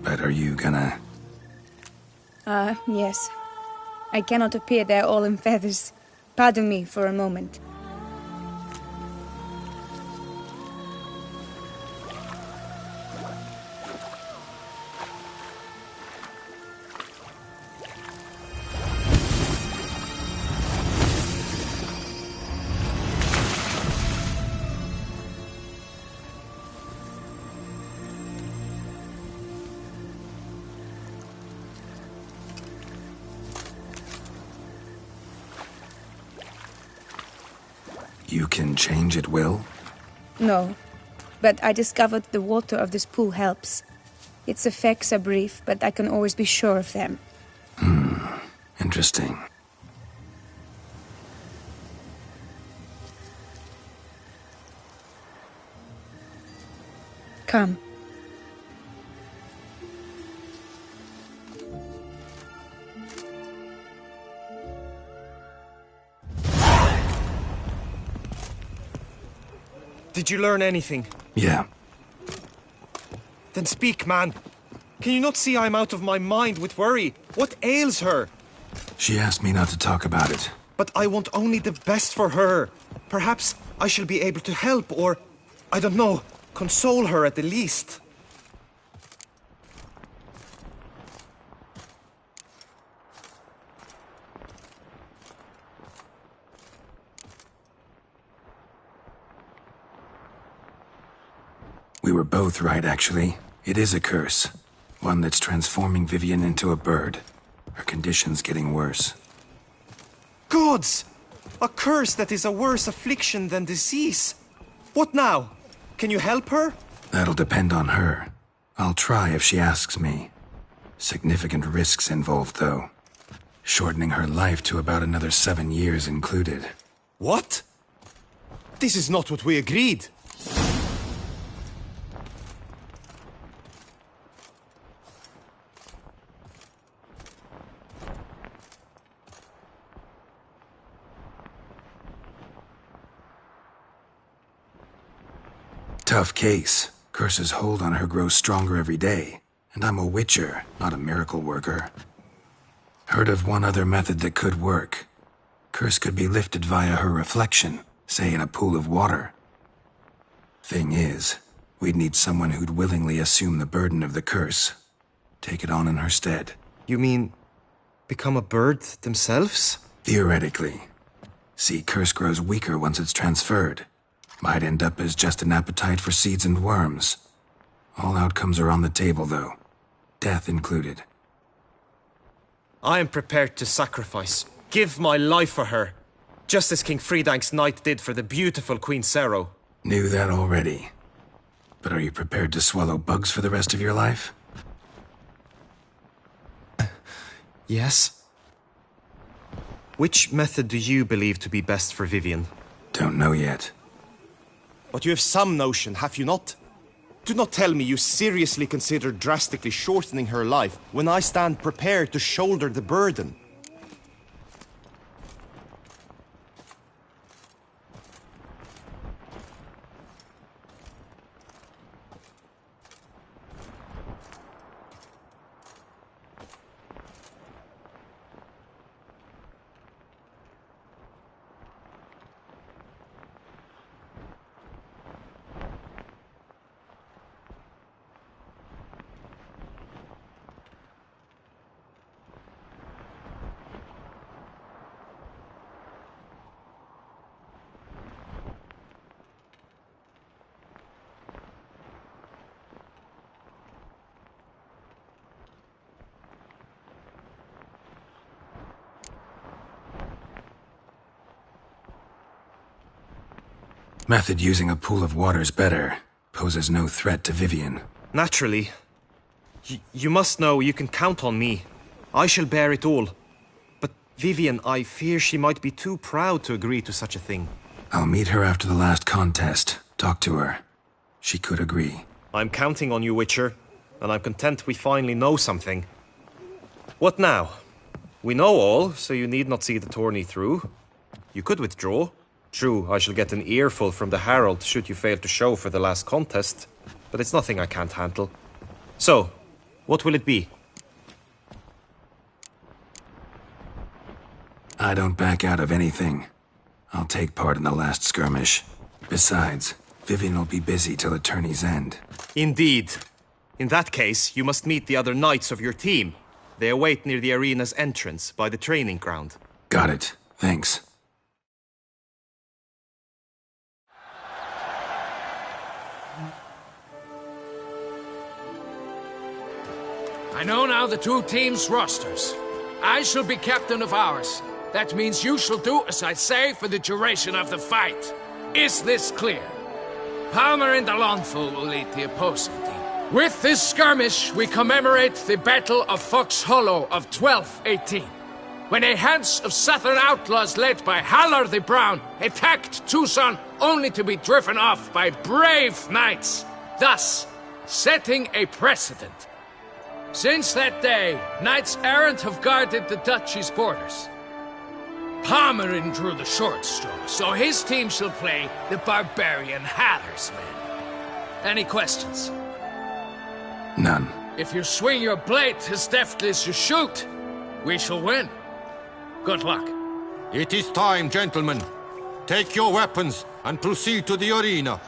Speaker 2: But are you gonna...
Speaker 11: Yes. I cannot appear there all in feathers. Pardon me for a moment.
Speaker 2: You can change at will?
Speaker 11: No, but I discovered the water of this pool helps. Its effects are brief, but I can always be sure of them.
Speaker 2: Interesting.
Speaker 11: Come.
Speaker 1: Did you learn anything?
Speaker 2: Yeah.
Speaker 1: Then speak, man. Can you not see I'm out of my mind with worry? What ails her?
Speaker 2: She asked me not to talk about it.
Speaker 1: But I want only the best for her. Perhaps I shall be able to help or, I don't know, console her at the least.
Speaker 2: We were both right, actually. It is a curse. One that's transforming Vivian into a bird. Her condition's getting worse.
Speaker 1: Gods! A curse that is a worse affliction than disease. What now? Can you help her?
Speaker 2: That'll depend on her. I'll try if she asks me. Significant risks involved, though. Shortening her life to about another 7 years included.
Speaker 1: What? This is not what we agreed.
Speaker 2: Tough case. Curse's hold on her grows stronger every day. And I'm a witcher, not a miracle worker. Heard of one other method that could work. Curse could be lifted via her reflection, say in a pool of water. Thing is, we'd need someone who'd willingly assume the burden of the curse. Take it on in her stead.
Speaker 1: You mean, become a bird themselves?
Speaker 2: Theoretically. See, curse grows weaker once it's transferred. Might end up as just an appetite for seeds and worms. All outcomes are on the table, though. Death included.
Speaker 1: I am prepared to sacrifice. Give my life for her. Just as King Fridank's knight did for the beautiful Queen Sero.
Speaker 2: Knew that already. But are you prepared to swallow bugs for the rest of your life?
Speaker 1: Yes. Which method do you believe to be best for Vivian?
Speaker 2: Don't know yet.
Speaker 1: But you have some notion, have you not? Do not tell me you seriously consider drastically shortening her life when I stand prepared to shoulder the burden.
Speaker 2: Method using a pool of water's better. Poses no threat to Vivian.
Speaker 1: Naturally. You must know you can count on me. I shall bear it all. But Vivian, I fear she might be too proud to agree to such a thing.
Speaker 2: I'll meet her after the last contest. Talk to her. She could agree.
Speaker 1: I'm counting on you, Witcher. And I'm content we finally know something. What now? We know all, so you need not see the tourney through. You could withdraw. True, I shall get an earful from the Herald should you fail to show for the last contest. But it's nothing I can't handle. So, what will it be?
Speaker 2: I don't back out of anything. I'll take part in the last skirmish. Besides, Vivian will be busy till the tourney's end.
Speaker 1: Indeed. In that case, you must meet the other knights of your team. They await near the arena's entrance, by the training ground.
Speaker 2: Got it. Thanks.
Speaker 12: I know now the two teams' rosters. I shall be captain of ours. That means you shall do as I say for the duration of the fight. Is this clear? Palmer and Alonso will lead the opposing team. With this skirmish, we commemorate the Battle of Fox Hollow of 1218, when a hands of southern outlaws led by Haller the Brown attacked Tucson only to be driven off by brave knights, thus setting a precedent. Since that day, knights errant have guarded the duchy's borders. Palmerin drew the short straw, so his team shall play the barbarian Haller's men. Any questions?
Speaker 2: None.
Speaker 12: If you swing your blade as deftly as you shoot, we shall win. Good luck.
Speaker 13: It is time, gentlemen. Take your weapons and proceed to the arena.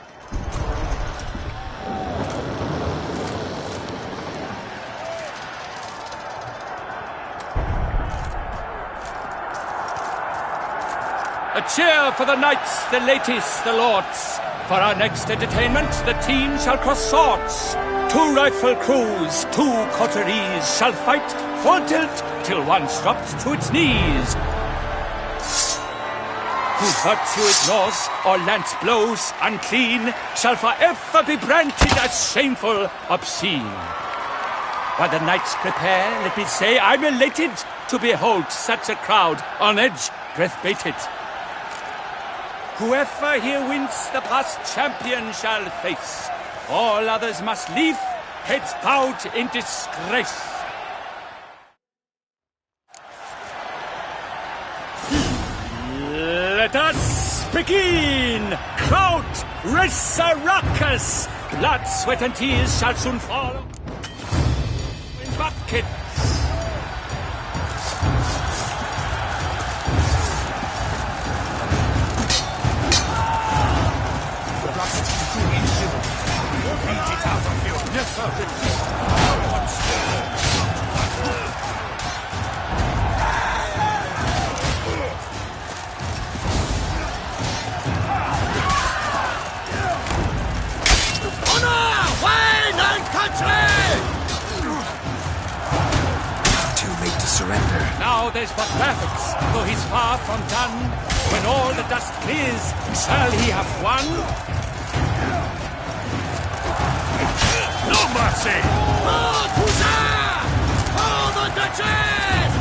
Speaker 5: A cheer for the knights, the ladies, the lords. For our next entertainment, the team shall cross swords. 2 rifle crews, 2 coteries shall fight full tilt till one's dropped to its knees. Who virtue ignores or lance blows unclean shall forever be branded as shameful, obscene. While the knights prepare, let me say I'm elated to behold such a crowd on edge, breath-baited. Whoever here wins the past champion shall face. All others must leave, heads bowed in disgrace. Let us begin! Crowd, raise a ruckus! Blood, sweat, and tears shall soon fall in buckets.
Speaker 2: Surrender.
Speaker 5: Now there's but Raffix, though he's far from done. When all the dust clears, shall he have won? No mercy!
Speaker 10: Oh, Toussaint! Oh, the Duchess!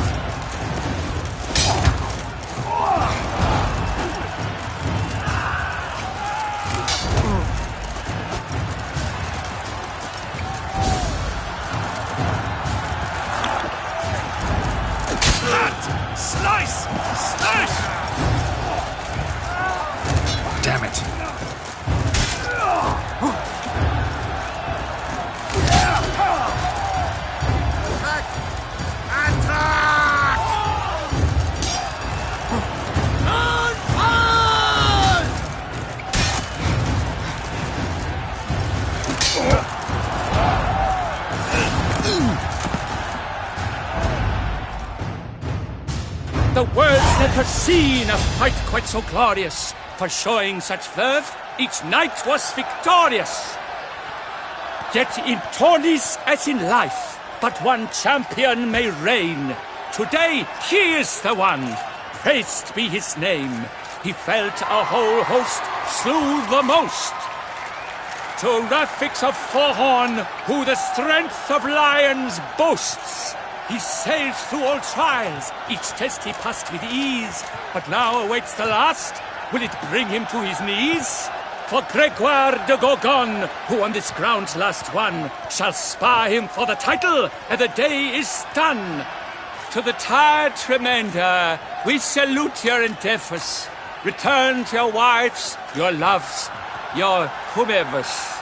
Speaker 5: Slice! Smash!
Speaker 2: Damn it.
Speaker 5: The world's never seen a fight quite so glorious. For showing such verve, each knight was victorious. Yet in tourneys as in life, but one champion may reign. Today, he is the one. Praised be his name. he felt a whole host slew the most. To Rafix of Forhorn, who the strength of lions boasts, he sailed through all trials, each test he passed with ease, but now awaits the last. Will it bring him to his knees? For Gregoire de Gorgon, who on this ground's last won, shall spar him for the title, and the day is done. To the tired remainder, we salute your endeavors. Return to your wives, your loves, your whomevers.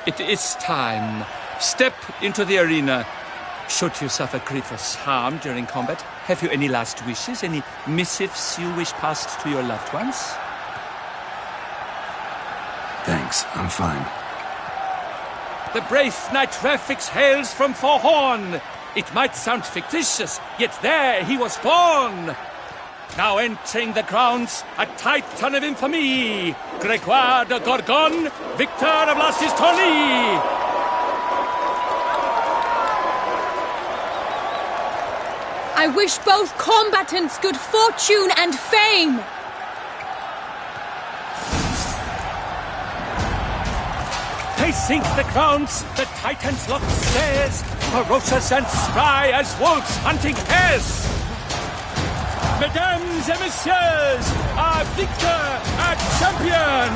Speaker 5: It is time. Step into the arena. Should you suffer grievous harm during combat, have you any last wishes, any missives you wish passed to your loved ones?
Speaker 2: Thanks, I'm fine.
Speaker 5: The brave knight Rafix hails from Forhorn. It might sound fictitious, yet there he was born. Now entering the grounds, a titan of infamy, Gregoire de Gorgon, victor of last his tourney.
Speaker 7: I wish both combatants good fortune and fame.
Speaker 5: Pacing the grounds, the titans locked stairs, ferocious and spry as wolves hunting hares. Mesdames et messieurs, our victor, our champion,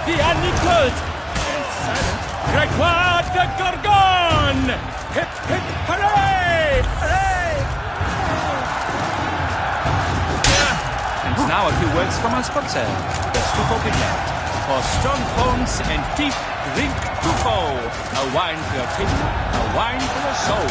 Speaker 5: the unequaled and silent Gregoire de Gorgon! Hip, hip, hooray! Hooray! And now a few words from our sponsor, the Stufo. For strong bones and deep, drink Tufo. A wine for your teeth, a wine for your soul.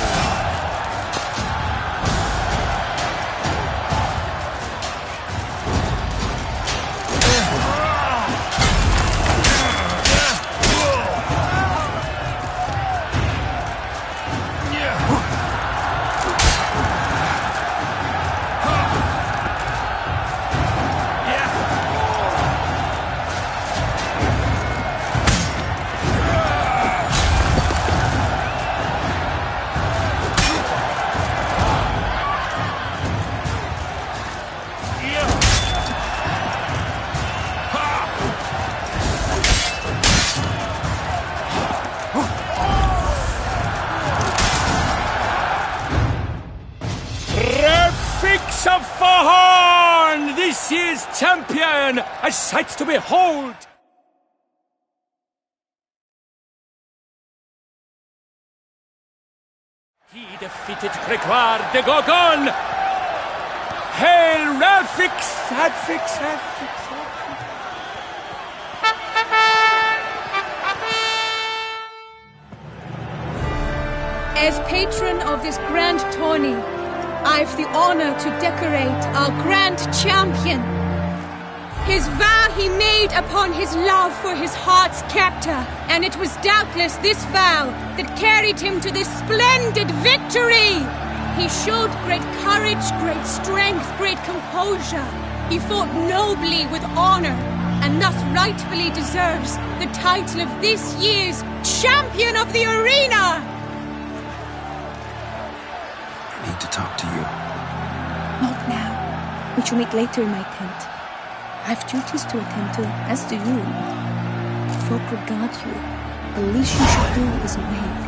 Speaker 5: Of Forhorn, this year's champion, a sight to behold. He defeated Gregoire de Gorgon. Hail Rafix, Rafix, Rafix, Rafix.
Speaker 7: As patron of this grand tourney, I've the honor to decorate our grand champion. His vow he made upon his love for his heart's captor, and it was doubtless this vow that carried him to this splendid victory. He showed great courage, great strength, great composure. He fought nobly with honor, and thus rightfully deserves the title of this year's Champion of the Arena.
Speaker 2: I need to talk to you.
Speaker 11: Not now. We shall meet later in my tent. I have duties to attend to, as do you. Folk regard you. The least you should do is wave.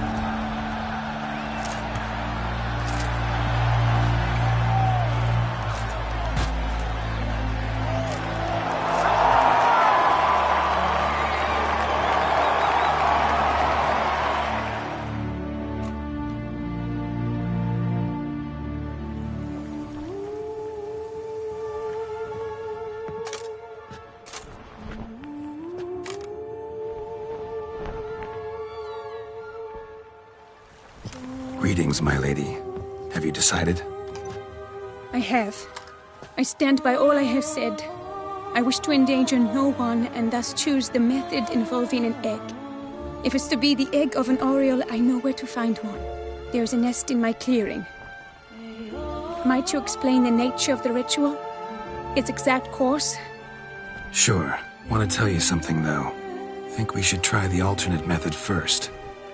Speaker 2: Greetings, my lady. Have you decided?
Speaker 7: I have. I stand by all I have said. I wish to endanger no one, and thus choose the method involving an egg. If it's to be the egg of an oriole, I know where to find one. There is a nest in my clearing. Am I to explain the nature of the ritual?
Speaker 11: its exact course?
Speaker 2: Sure. Want to tell you something, though. Think we should try the alternate method first.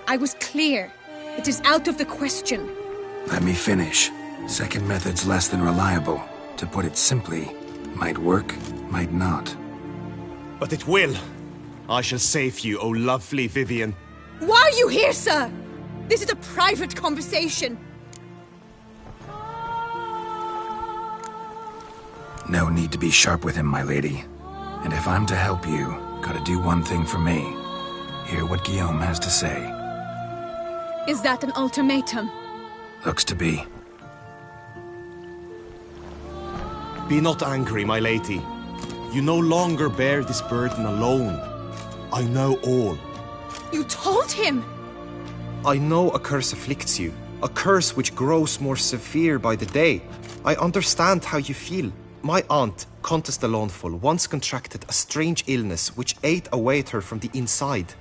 Speaker 11: I was clear. It is out of the question.
Speaker 2: Let me finish. Second method's less than reliable. To put it simply, might work, might not.
Speaker 1: But it will. I shall save you, O lovely Vivian.
Speaker 11: Why are you here, sir? This is a private conversation.
Speaker 2: No need to be sharp with him, my lady. And if I'm to help you, gotta do one thing for me. Hear what Guillaume has to say.
Speaker 11: Is that an ultimatum?
Speaker 2: Looks to be.
Speaker 1: Be not angry, my lady. You no longer bear this burden alone. I know all.
Speaker 11: You told him!
Speaker 1: I know a curse afflicts you. A curse which grows more severe by the day. I understand how you feel. My aunt, Countess de Lawnful, once contracted a strange illness which ate away at her from the inside.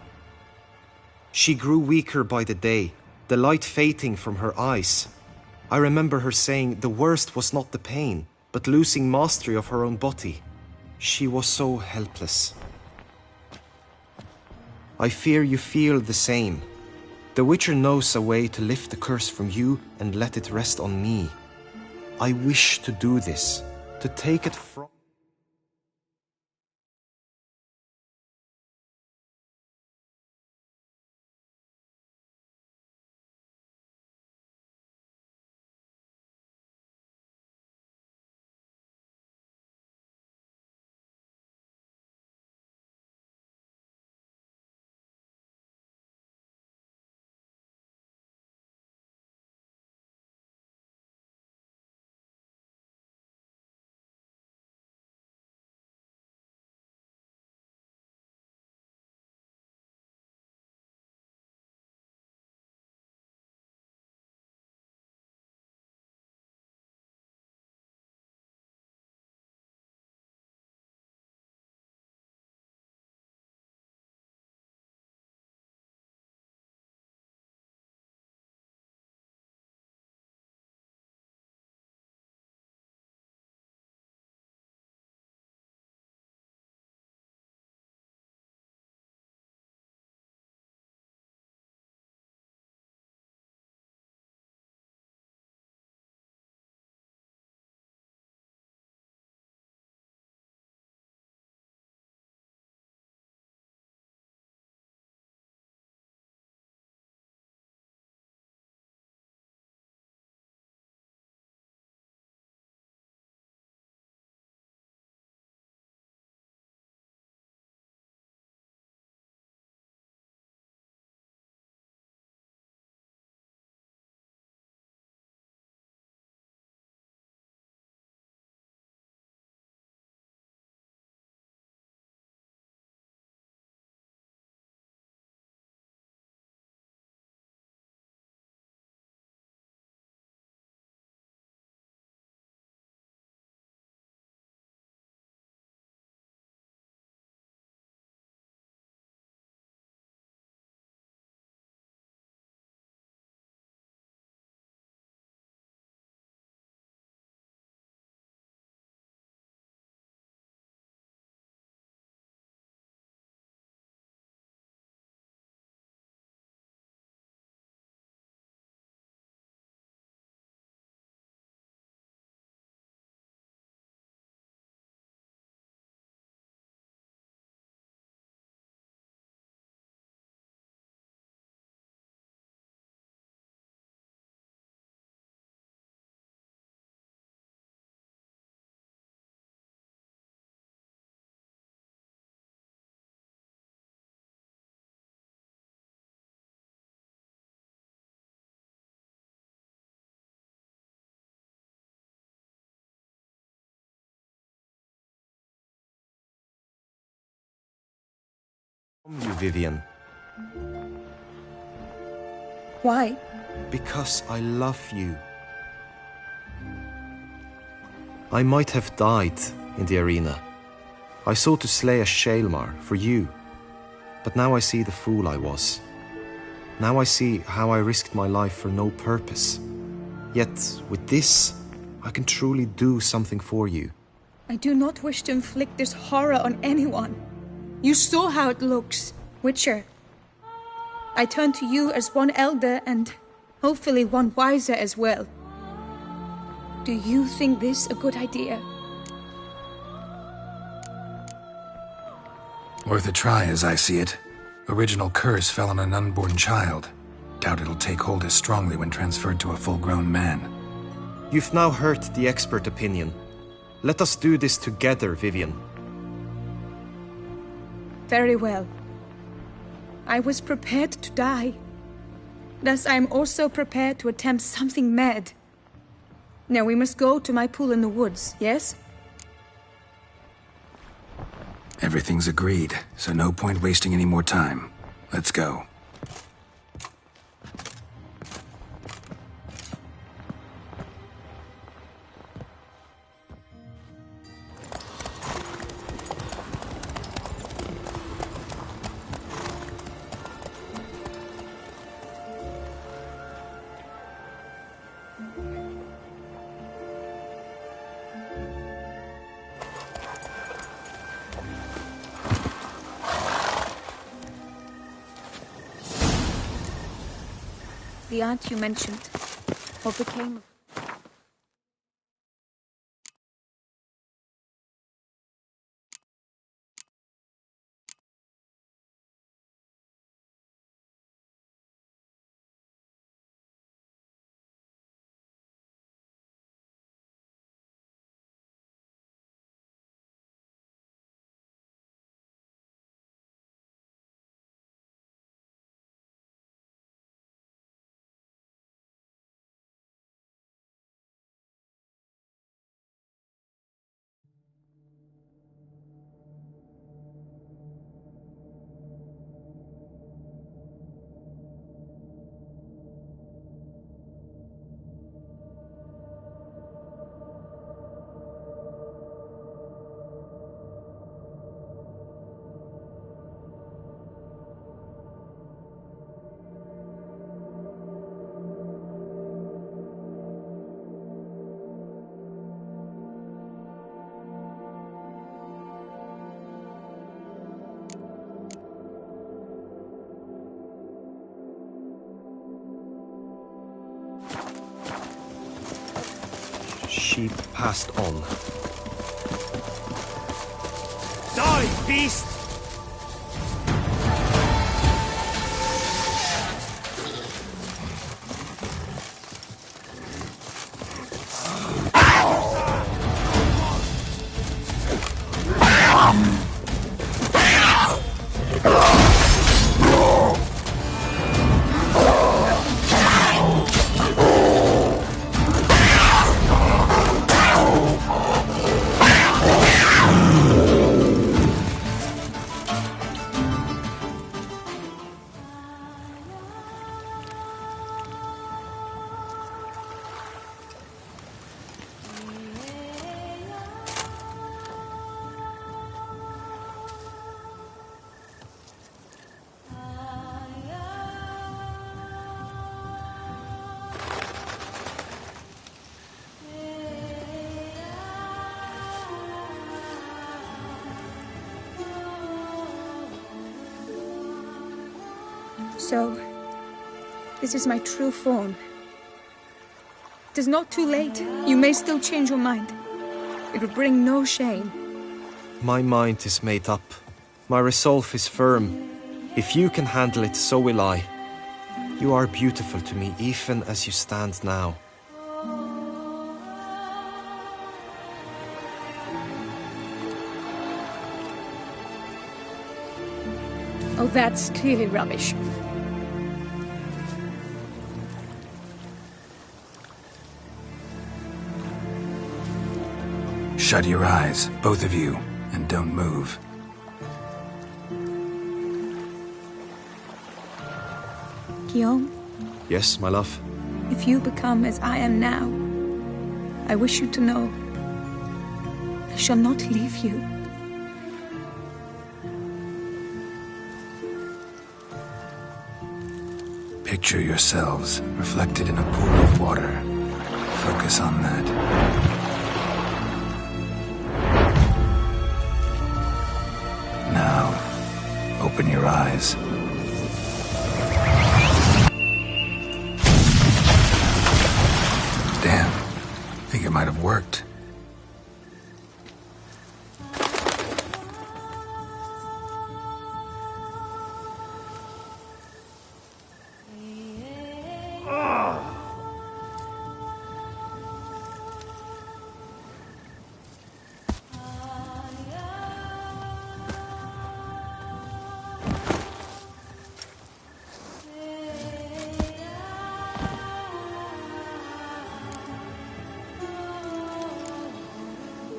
Speaker 1: She grew weaker by the day, the light fading from her eyes. I remember her saying the worst was not the pain, but losing mastery of her own body. She was so helpless. I fear you feel the same. The Witcher knows a way to lift the curse from you and let it rest on me. I wish to do this, to take it from... you, Vivian.
Speaker 11: Why?
Speaker 1: Because I love you. I might have died in the arena. I sought to slay a Shaelmar for you. But now I see the fool I was. Now I see how I risked my life for no purpose. Yet, with this, I can truly do something for you.
Speaker 11: I do not wish to inflict this horror on anyone. You saw how it looks, Witcher. I turn to you as one elder and hopefully one wiser as well. Do you think this a good idea?
Speaker 2: Worth a try, as I see it. Original curse fell on an unborn child. Doubt it'll take hold as strongly when transferred to a full-grown man.
Speaker 1: You've now heard the expert opinion. Let us do this together, Vivian.
Speaker 11: Very well. I was prepared to die. Thus I am also prepared to attempt something mad. Now we must go to my pool in the woods, yes?
Speaker 2: Everything's agreed, so no point wasting any more time. Let's go.
Speaker 11: The aunt you mentioned, what became of...
Speaker 1: She passed on.
Speaker 10: Die, beast!
Speaker 11: So, this is my true form. It is not too late. You may still change your mind. It will bring no shame.
Speaker 1: My mind is made up. My resolve is firm. If you can handle it, so will I. You are beautiful to me, even as you stand now.
Speaker 11: Oh, that's clearly rubbish.
Speaker 2: Shut your eyes, both of you, and don't move.
Speaker 11: Guillaume?
Speaker 1: Yes, my love?
Speaker 11: If you become as I am now, I wish you to know I shall not leave you.
Speaker 2: Picture yourselves reflected in a pool of water. Focus on that.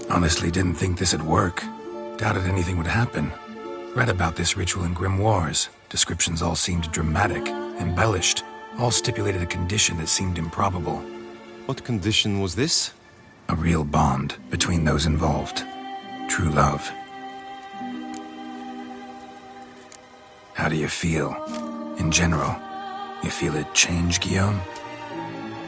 Speaker 2: Honestly, didn't think this'd work. Doubted anything would happen. Read about this ritual in grimoires. Descriptions all seemed dramatic, embellished. All stipulated a condition that seemed improbable.
Speaker 1: What condition was this?
Speaker 2: A real bond between those involved. True love. How do you feel? In general, you feel it change, Guillaume?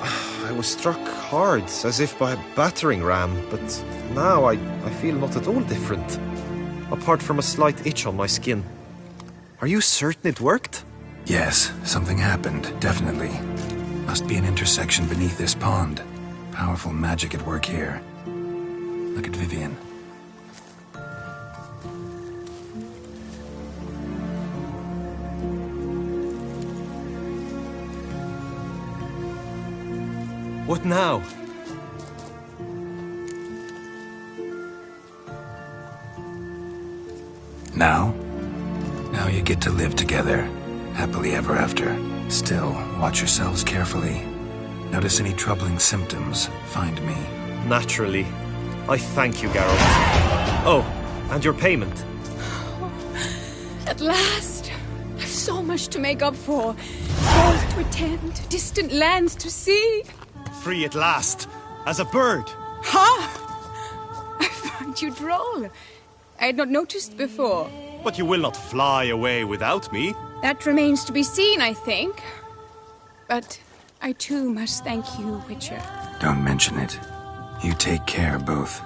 Speaker 1: I was struck hard, as if by a battering ram, but now I feel not at all different. Apart from a slight itch on my skin. Are you certain it worked?
Speaker 2: Yes, something happened, definitely. Must be an intersection beneath this pond. Powerful magic at work here. Look at Vivian.
Speaker 1: What now?
Speaker 2: Now? Now you get to live together. Happily ever after. Still, watch yourselves carefully. Notice any troubling symptoms, find me.
Speaker 1: Naturally. I thank you, Geralt. Oh, and your payment.
Speaker 7: At last! I've so much to make up for. Balls to attend, distant lands to see.
Speaker 10: Free at last, as a bird.
Speaker 7: Ha! I find you droll. I had not noticed before.
Speaker 10: But you will not fly away without me.
Speaker 7: That remains to be seen, I think. But I too must thank you, Witcher.
Speaker 2: Don't mention it. You take care, both.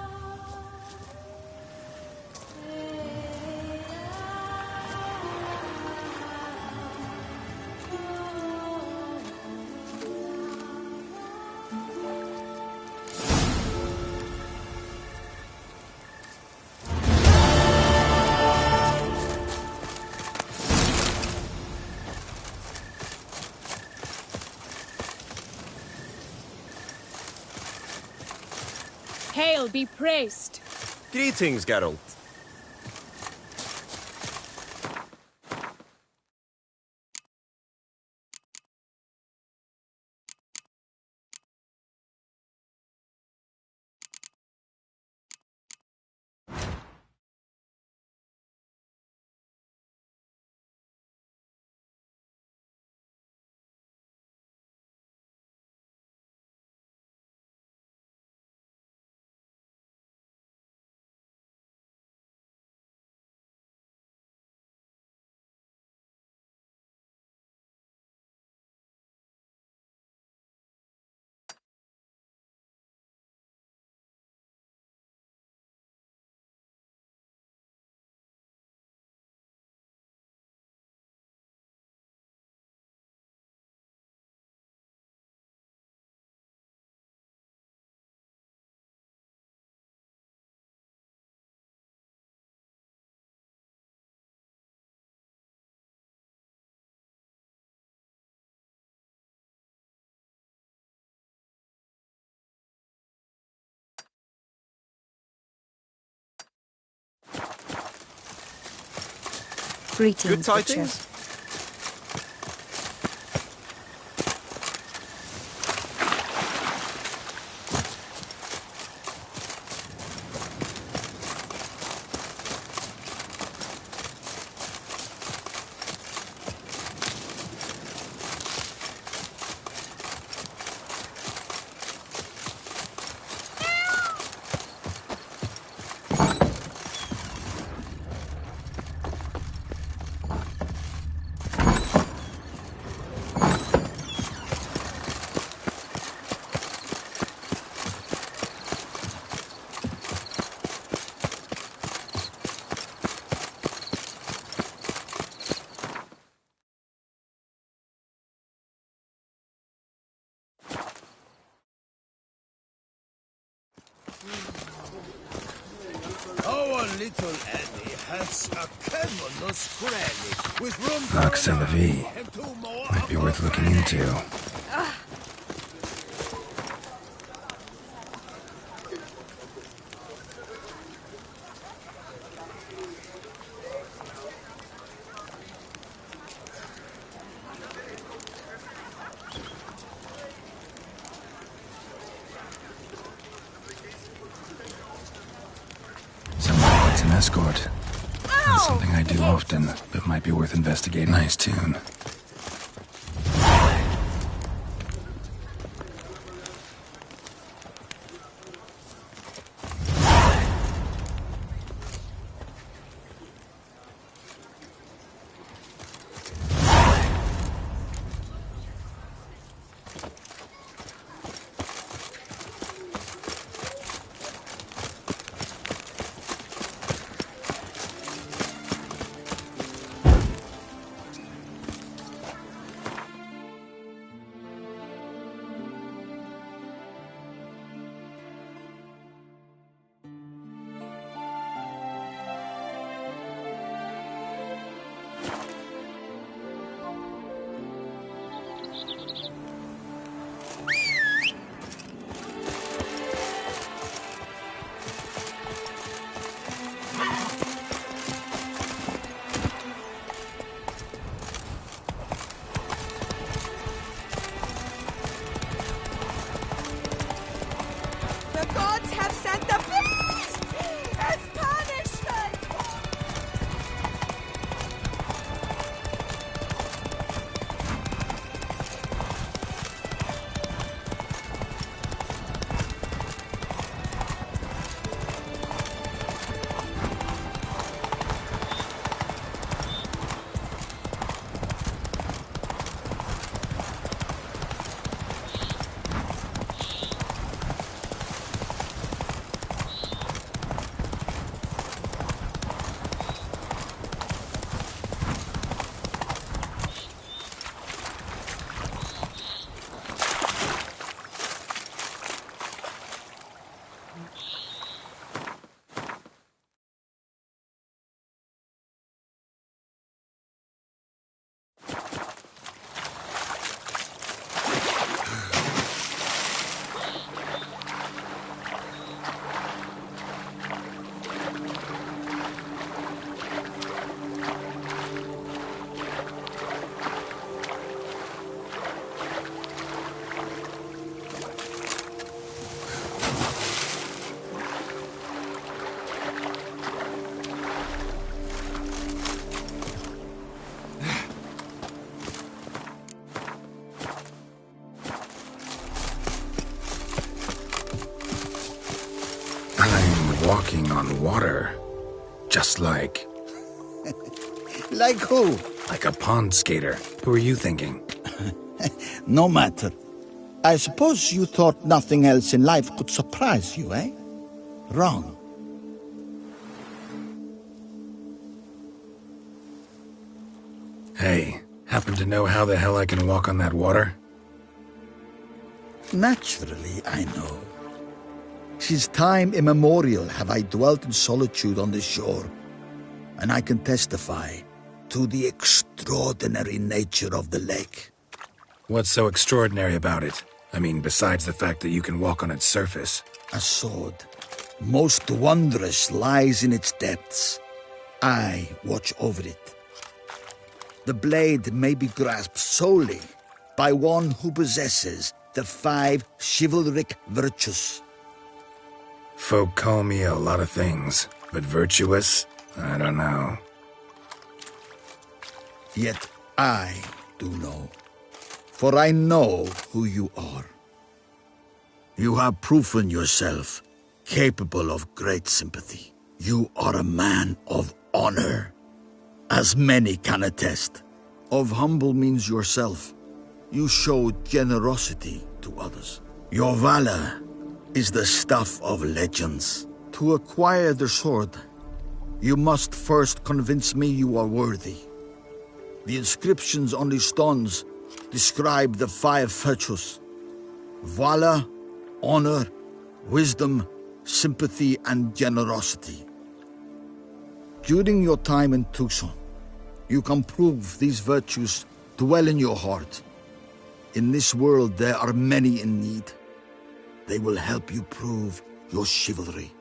Speaker 7: Hail be praised.
Speaker 1: Greetings, Geralt.
Speaker 11: Greetings,
Speaker 1: Good tidings?
Speaker 11: Witcher.
Speaker 10: Our little Annie has a cavernous cranny with room for
Speaker 2: Vox a la vie. Might be worth looking into. an escort. That's something I do often, but might be worth investigating. Nice tune. Walking on water. Just like...
Speaker 10: Like who?
Speaker 2: Like a pond skater. Who are you thinking?
Speaker 10: No matter. I suppose you thought nothing else in life could surprise you, eh? Wrong.
Speaker 2: Hey, happen to know how the hell I can walk on that water?
Speaker 10: Naturally, I know. Since time immemorial have I dwelt in solitude on this shore, and I can testify to the extraordinary nature of the lake.
Speaker 2: What's so extraordinary about it? I mean, besides the fact that you can walk on its surface.
Speaker 10: A sword, most wondrous, lies in its depths. I watch over it. The blade may be grasped solely by one who possesses the 5 chivalric virtues.
Speaker 2: Folk call me a lot of things, but virtuous? I don't know.
Speaker 10: Yet I do know, for I know who you are. You have proven yourself capable of great sympathy. You are a man of honor, as many can attest. Of humble means yourself. You show generosity to others. Your valor is the stuff of legends. To acquire the sword, you must first convince me you are worthy. The inscriptions on the stones describe the 5 virtues: valor, honor, wisdom, sympathy, and generosity. During your time in Tucson, you can prove these virtues dwell in your heart. In this world, there are many in need. They will help you prove your chivalry.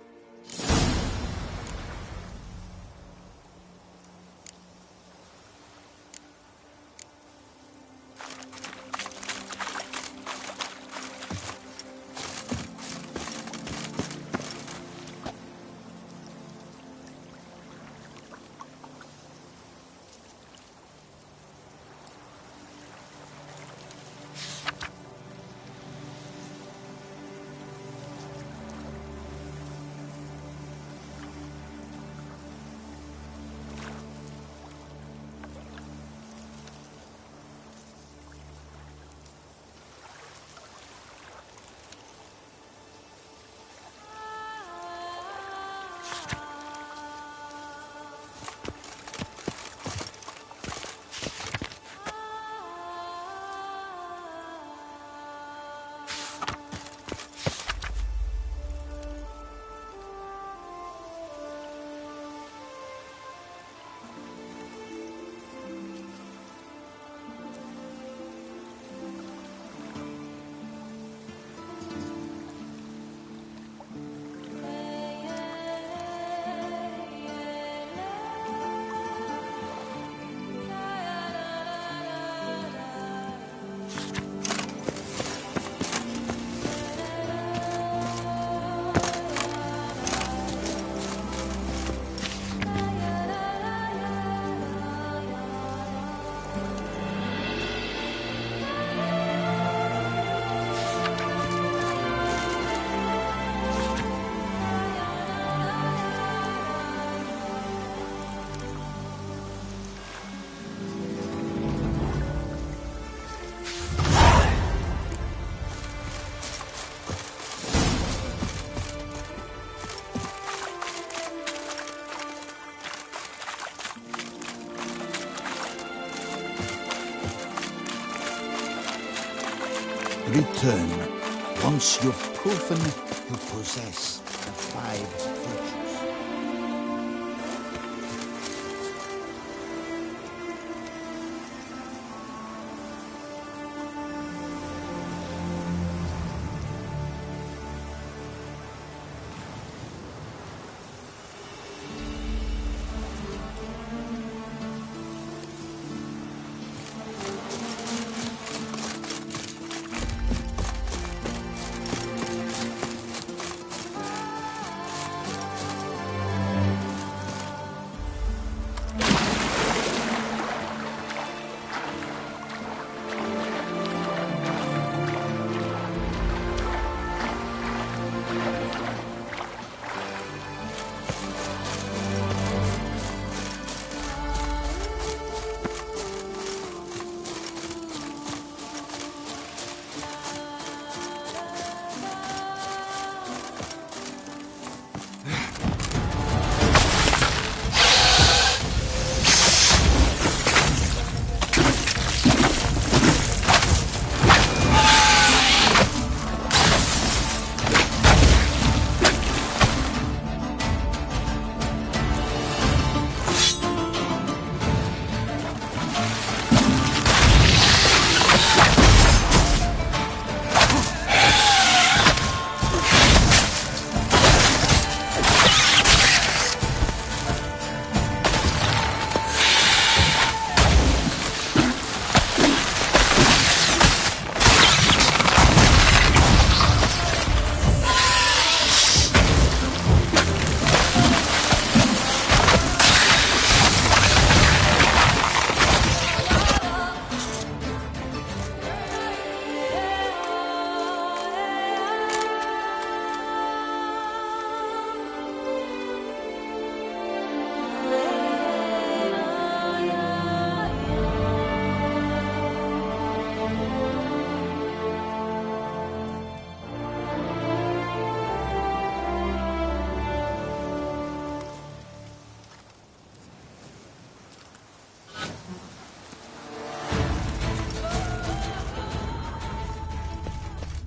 Speaker 10: return once you've proven you possess the 5 virtues.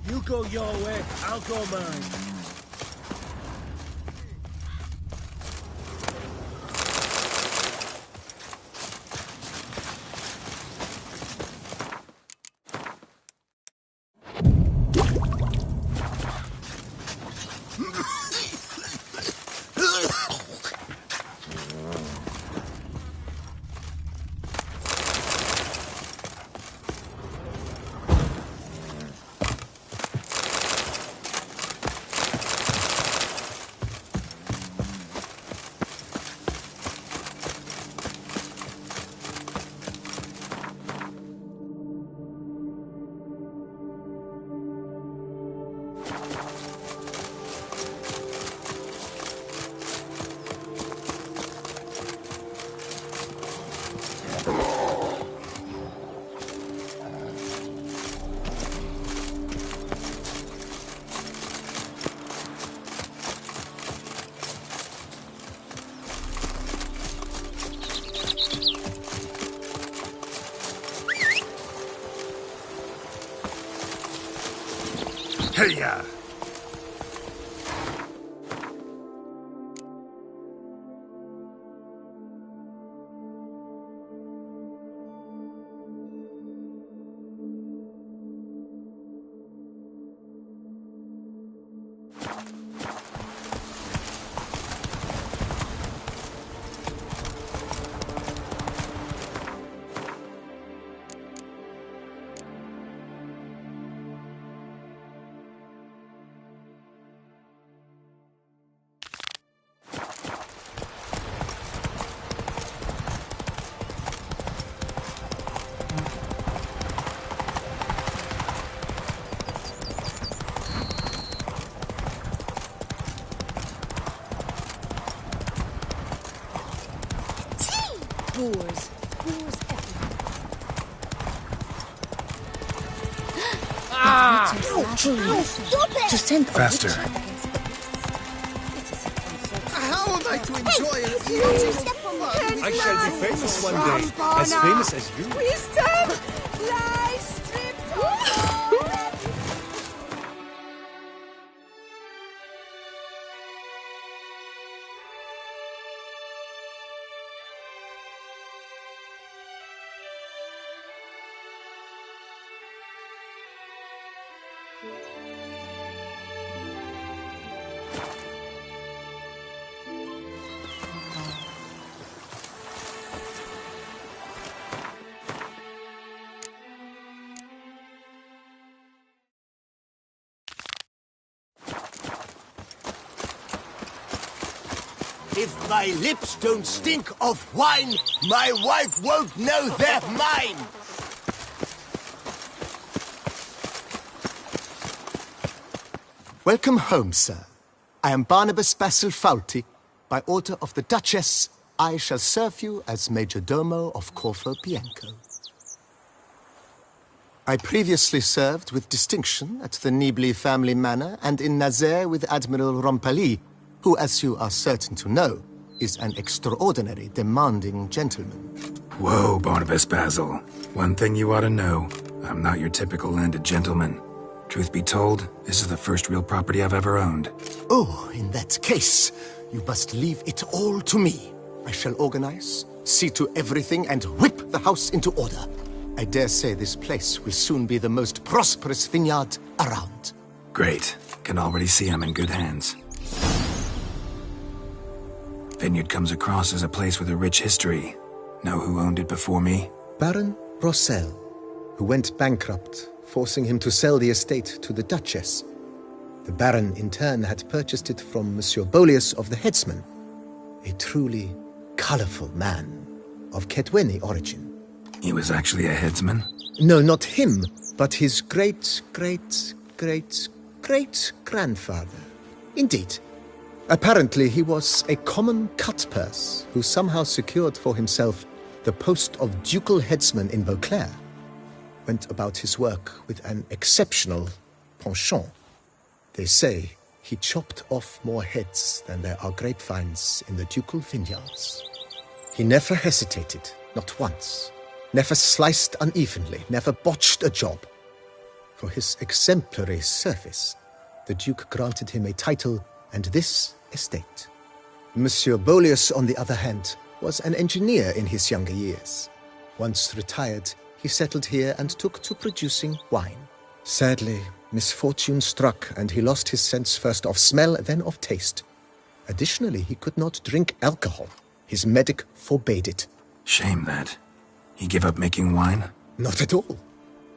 Speaker 9: You go your way, I'll go mine.
Speaker 2: Hey-ya!
Speaker 3: Boars. Boars everywhere. Stop it!
Speaker 11: To send
Speaker 2: Faster.
Speaker 8: How am I to enjoy it?
Speaker 1: I shall be famous one day, as famous as you.
Speaker 3: Wisdom! Lie stripped
Speaker 6: If my lips don't stink of wine, my wife won't know they're mine! Welcome home, sir. I am Barnabas Basil Faulty. By order of the Duchess, I shall serve you as Major Domo of Corvo Bianco. I previously served with distinction at the Nibli family manor and in Nazaire with Admiral Rompali, who, as you are certain to know, is an extraordinary demanding gentleman.
Speaker 2: Whoa, Barnabas Basil. One thing you ought to know. I'm not your typical landed gentleman. Truth be told, this is the first real property I've ever owned.
Speaker 6: Oh, in that case, you must leave it all to me. I shall organize, see to everything, and whip the house into order. I dare say this place will soon be the most prosperous vineyard around.
Speaker 2: Great. Can already see I'm in good hands. Vineyard comes across as a place with a rich history. Know who owned it before me?
Speaker 6: Baron Rossel, who went bankrupt, forcing him to sell the estate to the Duchess. The Baron, in turn, had purchased it from Monsieur Bolius of the Headsman, a truly colorful man of Ketweni origin.
Speaker 2: He was actually a headsman?
Speaker 6: No, not him, but his great-great-great-great-grandfather. Indeed. Apparently, he was a common cut-purse who somehow secured for himself the post of ducal headsman in Beauclair. Went about his work with an exceptional penchant. They say he chopped off more heads than there are grapevines in the ducal vineyards. He never hesitated, not once. Never sliced unevenly, never botched a job. For his exemplary service, the Duke granted him a title and this estate. Monsieur Bolius, on the other hand, was an engineer in his younger years. Once retired, he settled here and took to producing wine. Sadly, misfortune struck and he lost his sense first of smell, then of taste. Additionally, he could not drink alcohol. His medic forbade it.
Speaker 2: Shame that. He gave up making wine?
Speaker 6: Not at all.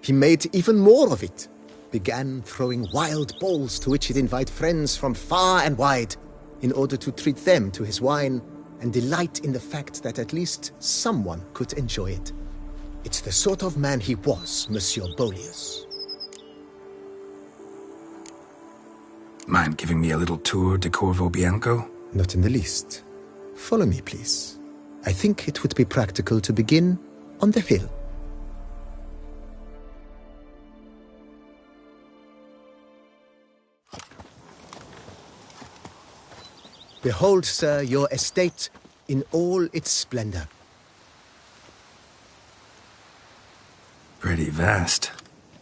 Speaker 6: He made even more of it. Began throwing wild balls to which he'd invite friends from far and wide in order to treat them to his wine and delight in the fact that at least someone could enjoy it. It's the sort of man he was, Monsieur Bolius.
Speaker 2: Mind giving me a little tour de Corvo Bianco?
Speaker 6: Not in the least. Follow me, please. I think it would be practical to begin on the hill. Behold, sir, your estate in all its splendor.
Speaker 2: Pretty vast.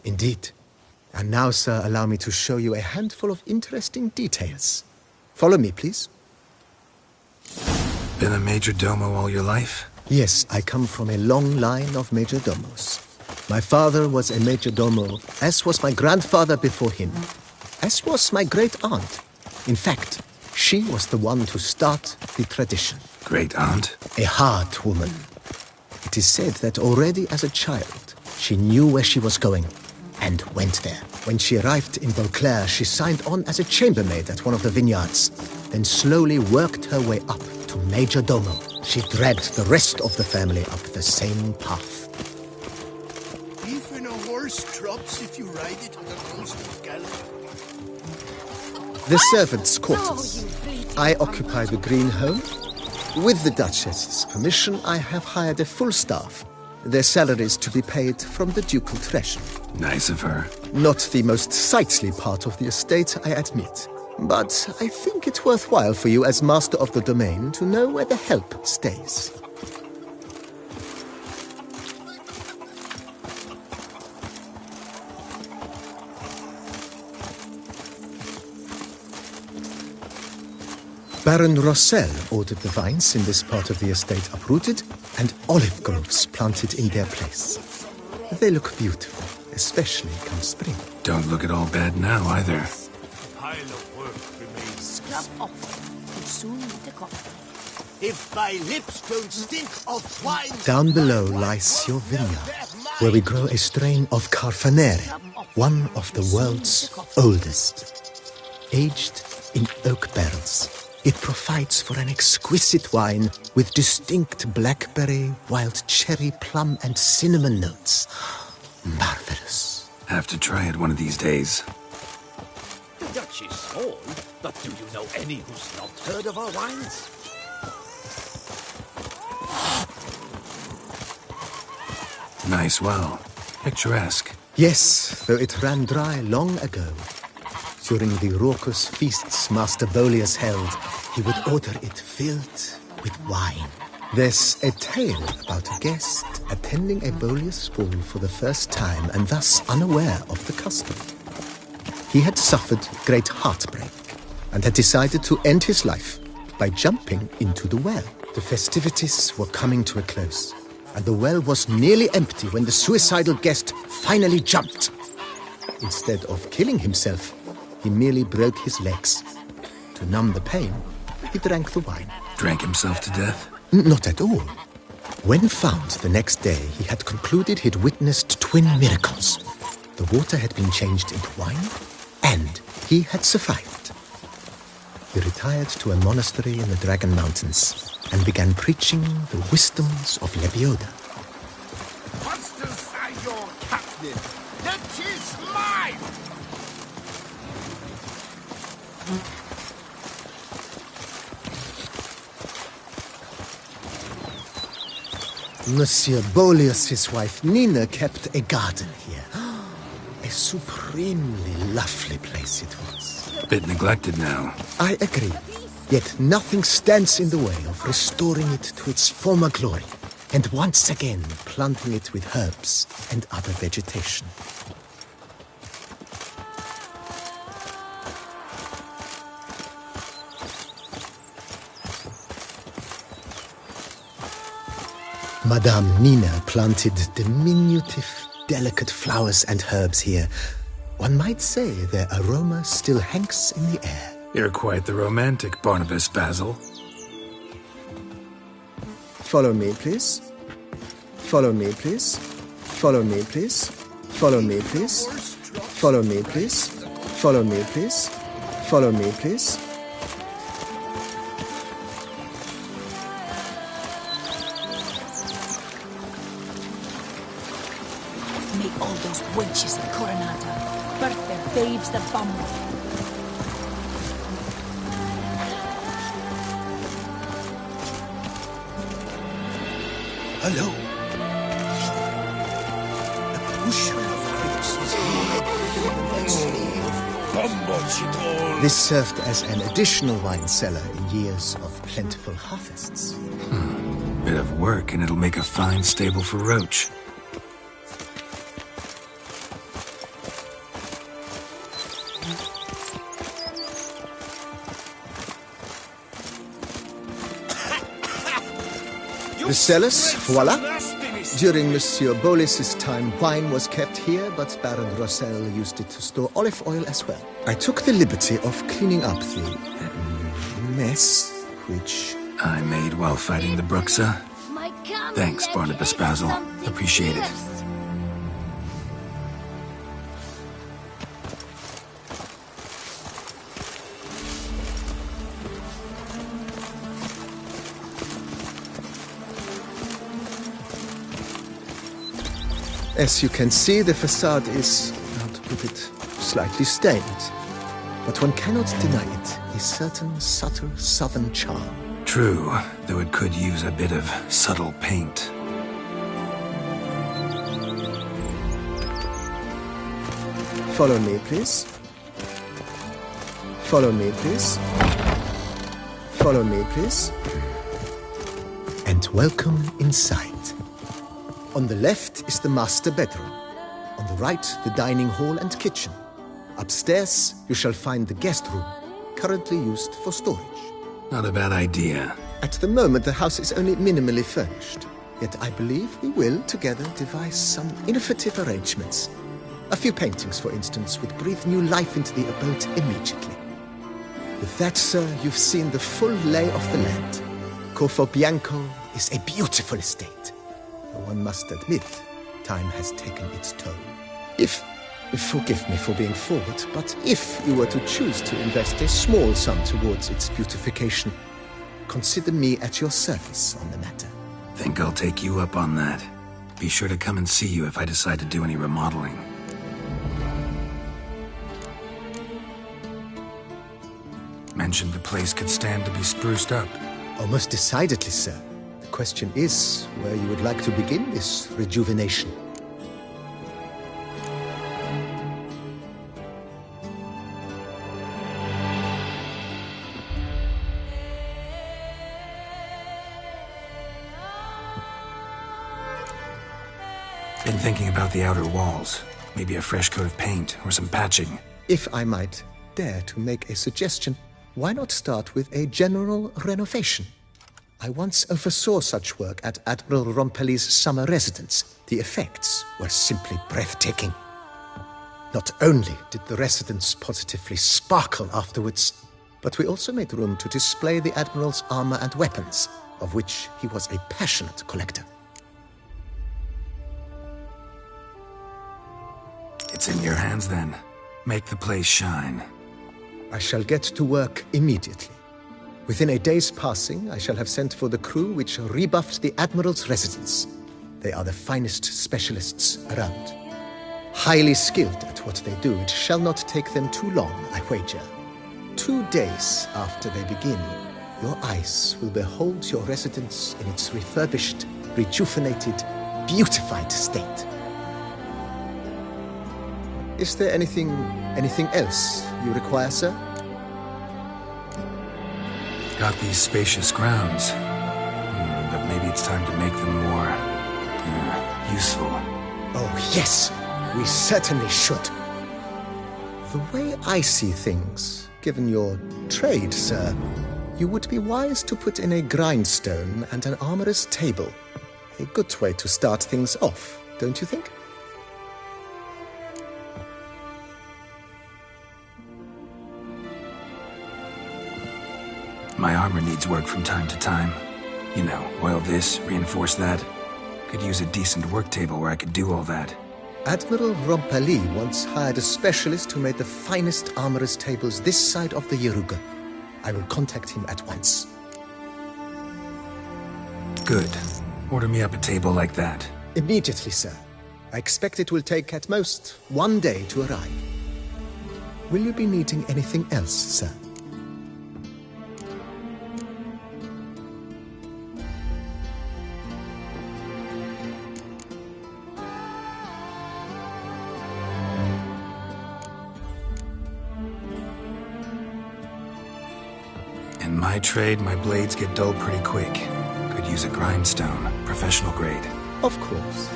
Speaker 6: Indeed. And now, sir, allow me to show you a handful of interesting details. Follow me, please.
Speaker 2: Been a major domo all your life?
Speaker 6: Yes, I come from a long line of major domos. My father was a major domo, as was my grandfather before him, as was my great-aunt. In fact, she was the one to start the tradition.
Speaker 2: Great-aunt?
Speaker 6: A hard woman. It is said that already as a child, she knew where she was going and went there. When she arrived in Beauclair, she signed on as a chambermaid at one of the vineyards, then slowly worked her way up to major domo. She dragged the rest of the family up the same path.
Speaker 8: Even a horse drops if you ride it on the constant gallop.
Speaker 6: The servants' quarters. I occupy the green home. With the Duchess's permission, I have hired a full staff. Their salaries to be paid from the ducal treasure.
Speaker 2: Nice of her.
Speaker 6: Not the most sightly part of the estate, I admit. But I think it worthwhile for you as master of the domain to know where the help stays. Baron Rossel ordered the vines in this part of the estate uprooted and olive groves planted in their place. They look beautiful, especially come spring.
Speaker 2: Don't look at all bad now, either.
Speaker 9: A pile of work remains.
Speaker 14: Scrub off. You'll soon need a coffee.
Speaker 9: If my lips don't stink of wine...
Speaker 6: Down below lies your vineyard, where we grow a strain of Carfanere, one of the world's oldest. Aged in oak barrels, it provides for an exquisite wine with distinct blackberry, wild cherry, plum, and cinnamon notes. Marvelous.
Speaker 2: Have to try it one of these days.
Speaker 9: The Dutch is small, but do you know any who's not heard of our wines?
Speaker 2: Nice well. Picturesque.
Speaker 6: Yes, though it ran dry long ago. During the raucous feasts Master Bolius held, he would order it filled with wine. There's a tale about a guest attending a Bolius ball for the first time and thus unaware of the custom. He had suffered great heartbreak and had decided to end his life by jumping into the well. The festivities were coming to a close, and the well was nearly empty when the suicidal guest finally jumped. Instead of killing himself, he merely broke his legs. To numb the pain, he drank the wine.
Speaker 2: Drank himself to death?
Speaker 6: Not at all. When found the next day, he had concluded he'd witnessed twin miracles. The water had been changed into wine, and he had survived. He retired to a monastery in the Dragon Mountains and began preaching the wisdoms of Lebioda.
Speaker 9: Monsters are your captive. That is mine!
Speaker 6: Monsieur Bolius's wife Nina kept a garden here. A supremely lovely place it was.
Speaker 2: Bit neglected now.
Speaker 6: I agree. Yet nothing stands in the way of restoring it to its former glory, and once again planting it with herbs and other vegetation. Madame Nina planted diminutive, delicate flowers and herbs here. One might say their aroma still hangs in the air.
Speaker 2: You're quite the romantic, Barnabas Basil.
Speaker 6: Follow me, please. Follow me, please. Follow me, please. Follow me, please. Follow me, please. Follow me, please. Follow me, please.
Speaker 14: May all those wenches in Coronata birth their babes the bum.
Speaker 6: Hello. A bushel of grapes. This served as an additional wine cellar in years of plentiful harvests.
Speaker 2: Bit of work and it'll make a fine stable for Roach.
Speaker 6: The cellars, voila. During Monsieur Bolis's time, wine was kept here, but Baron Rossel used it to store olive oil as well. I took the liberty of cleaning up the mess, which
Speaker 2: I made while fighting the Bruxa. Thanks, Barnabas Basil. Appreciate it.
Speaker 6: As you can see, the facade is, how to put it, slightly stained. But one cannot deny it, a certain subtle southern charm.
Speaker 2: True, though it could use a bit of subtle paint.
Speaker 6: Follow me, please. Follow me, please. Follow me, please. And welcome inside. On the left is the master bedroom. On the right, the dining hall and kitchen. Upstairs, you shall find the guest room, currently used for storage.
Speaker 2: Not a bad idea.
Speaker 6: At the moment, the house is only minimally furnished. Yet I believe we will, together, devise some innovative arrangements. A few paintings, for instance, would breathe new life into the abode immediately. With that, sir, you've seen the full lay of the land. Corvo Bianco is a beautiful estate. Though one must admit, time has taken its toll. Forgive me for being forward, but if you were to choose to invest a small sum towards its beautification, consider me at your service on the matter.
Speaker 2: Think I'll take you up on that. Be sure to come and see you if I decide to do any remodeling. Mentioned the place could stand to be spruced up.
Speaker 6: Oh, most decidedly, sir. The question is where you would like to begin this rejuvenation.
Speaker 2: Been thinking about the outer walls. Maybe a fresh coat of paint or some patching.
Speaker 6: If I might dare to make a suggestion, why not start with a general renovation? I once oversaw such work at Admiral Rompelli's summer residence. The effects were simply breathtaking. Not only did the residence positively sparkle afterwards, but we also made room to display the Admiral's armor and weapons, of which he was a passionate collector.
Speaker 2: It's in your hands then. Make the place shine.
Speaker 6: I shall get to work immediately. Within a day's passing, I shall have sent for the crew which rebuffed the Admiral's residence. They are the finest specialists around. Highly skilled at what they do, it shall not take them too long, I wager. 2 days after they begin, your eyes will behold your residence in its refurbished, rejuvenated, beautified state. Is there anything else you require, sir?
Speaker 2: Got these spacious grounds, but maybe it's time to make them more useful.
Speaker 6: Oh, yes, we certainly should. The way I see things, given your trade, sir, you would be wise to put in a grindstone and an armorer's table. A good way to start things off, don't you think?
Speaker 2: My armor needs work from time to time. You know, oil this, reinforce that. Could use a decent work table where I could do all that.
Speaker 6: Admiral Rompelli once hired a specialist who made the finest armorer's tables this side of the Yaruga. I will contact him at once.
Speaker 2: Good. Order me up a table like that.
Speaker 6: Immediately, sir. I expect it will take at most 1 day to arrive. Will you be needing anything else, sir?
Speaker 2: In my trade, my blades get dull pretty quick. Could use a grindstone, professional grade.
Speaker 6: Of course.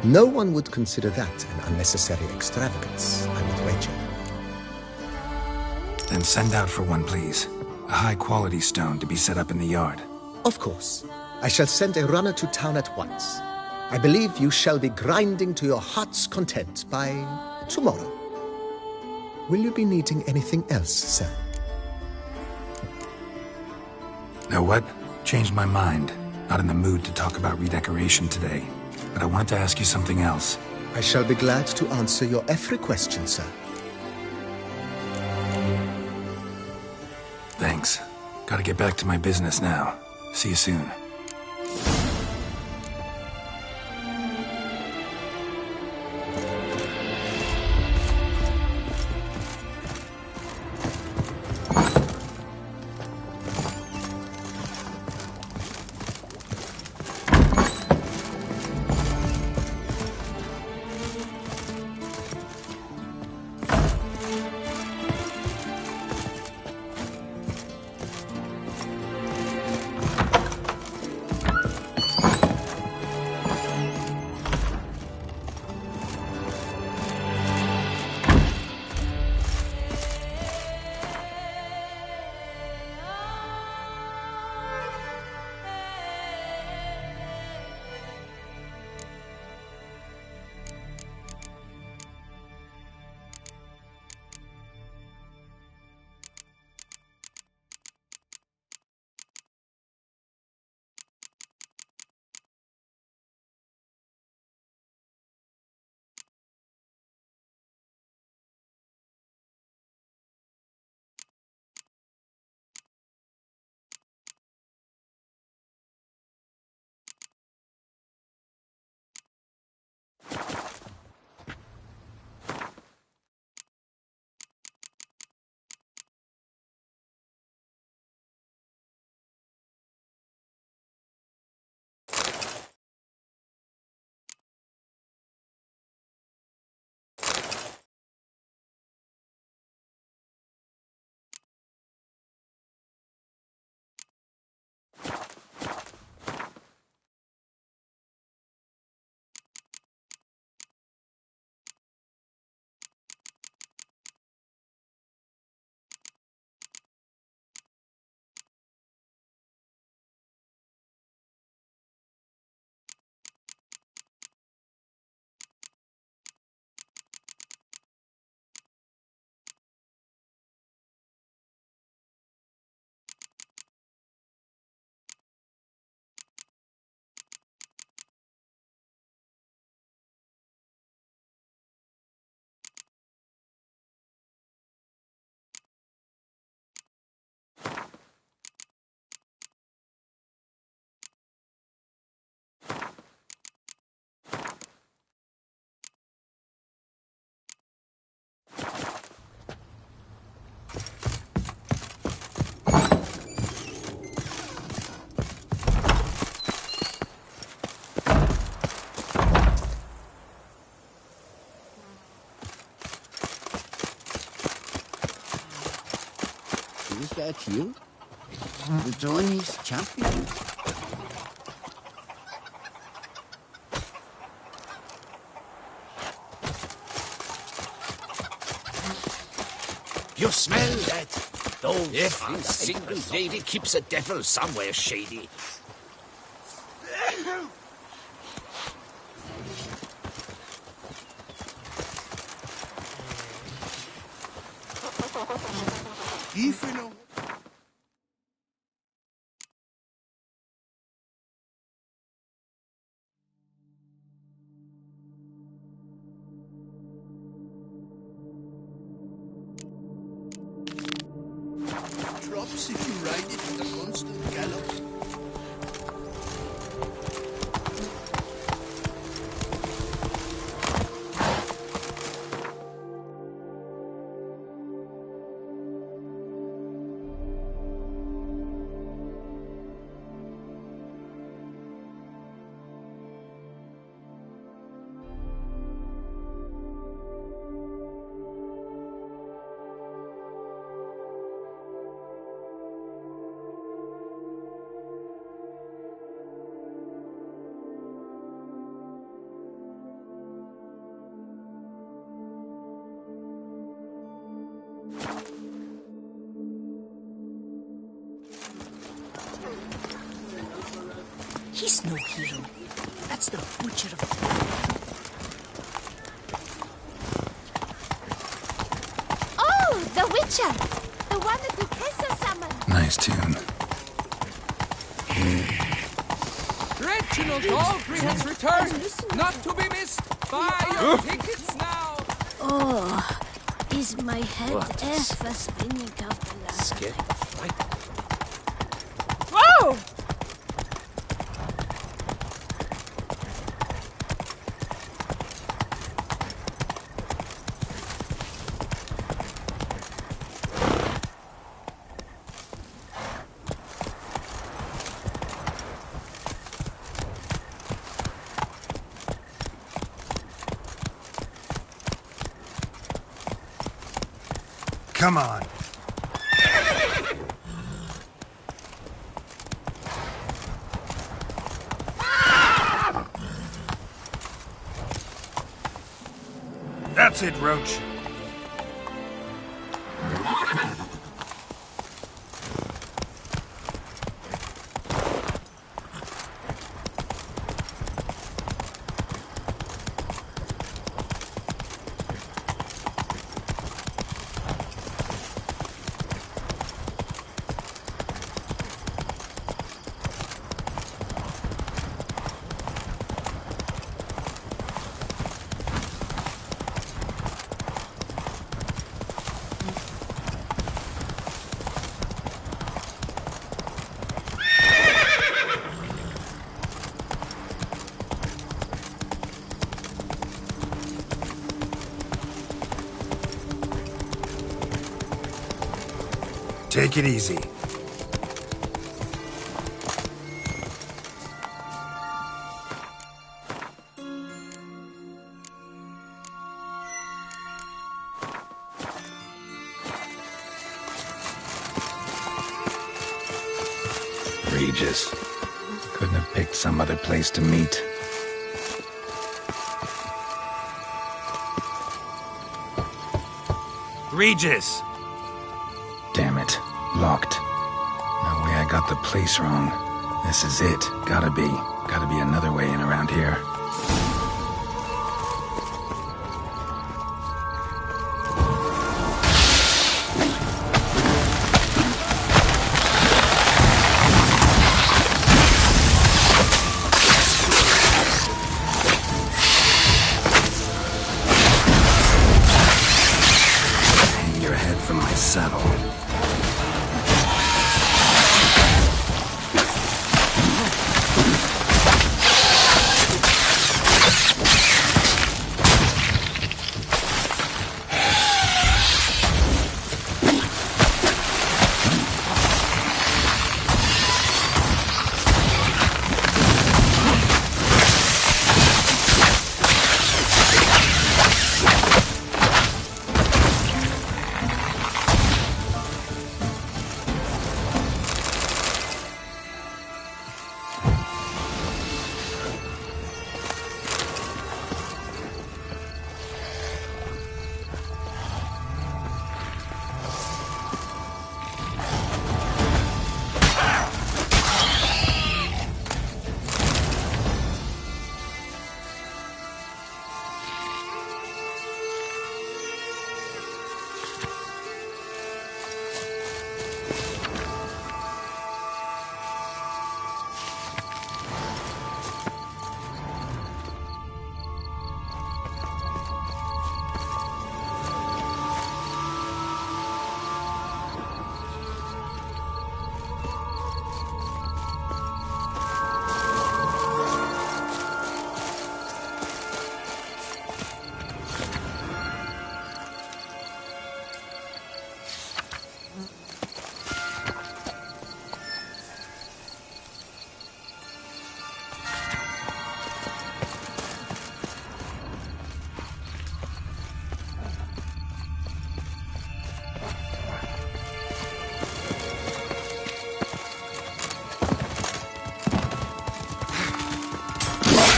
Speaker 6: No one would consider that an unnecessary extravagance, I would wager.
Speaker 2: Then send out for one, please. A high-quality stone to be set up in the yard.
Speaker 6: Of course. I shall send a runner to town at once. I believe you shall be grinding to your heart's content by tomorrow. Will you be needing anything else, sir?
Speaker 2: Know what? Changed my mind. Not in the mood to talk about redecoration today. But I wanted to ask you something else.
Speaker 6: I shall be glad to answer your every question, sir.
Speaker 2: Thanks. Gotta get back to my business now. See you soon.
Speaker 15: that you? The Tony's champion?
Speaker 9: You smell that? Every single lady keeps a devil somewhere shady.
Speaker 8: If you know. Drops if you ride it at a constant gallop.
Speaker 14: He's no hero. That's the butcher of...
Speaker 3: Oh, the Witcher! The one that Duquesa summoned!
Speaker 2: Nice tune.
Speaker 12: Reginald Aldry has returned, not to be missed. Buy your tickets now.
Speaker 3: Oh, is my head ever spinning up the ladder?
Speaker 9: Scary fight.
Speaker 7: Whoa!
Speaker 2: Come on. That's it, Roach. Take it easy. Regis. Couldn't have picked some other place to meet. Regis! Damn it. Locked. No way I got the place wrong. This is it. Gotta be another way in around here. Hang your head from my saddle.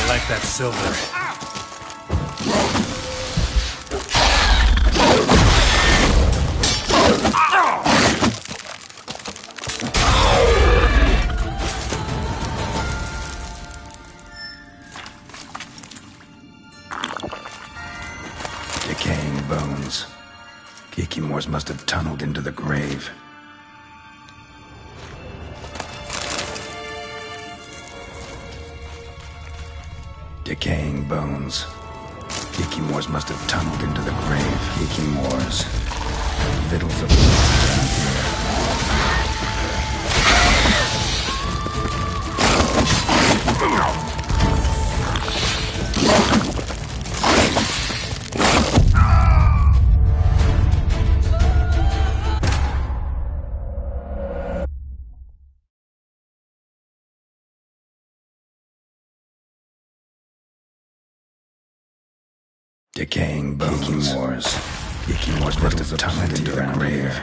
Speaker 16: I like that silver.
Speaker 2: Decaying bones. Kikimores must have tunneled into the grave. Decaying bones. Kikimores must have tunneled into the grave. Kikimores. Vittles of around here. Decaying bones. Kikimores must have tunneled into the grave.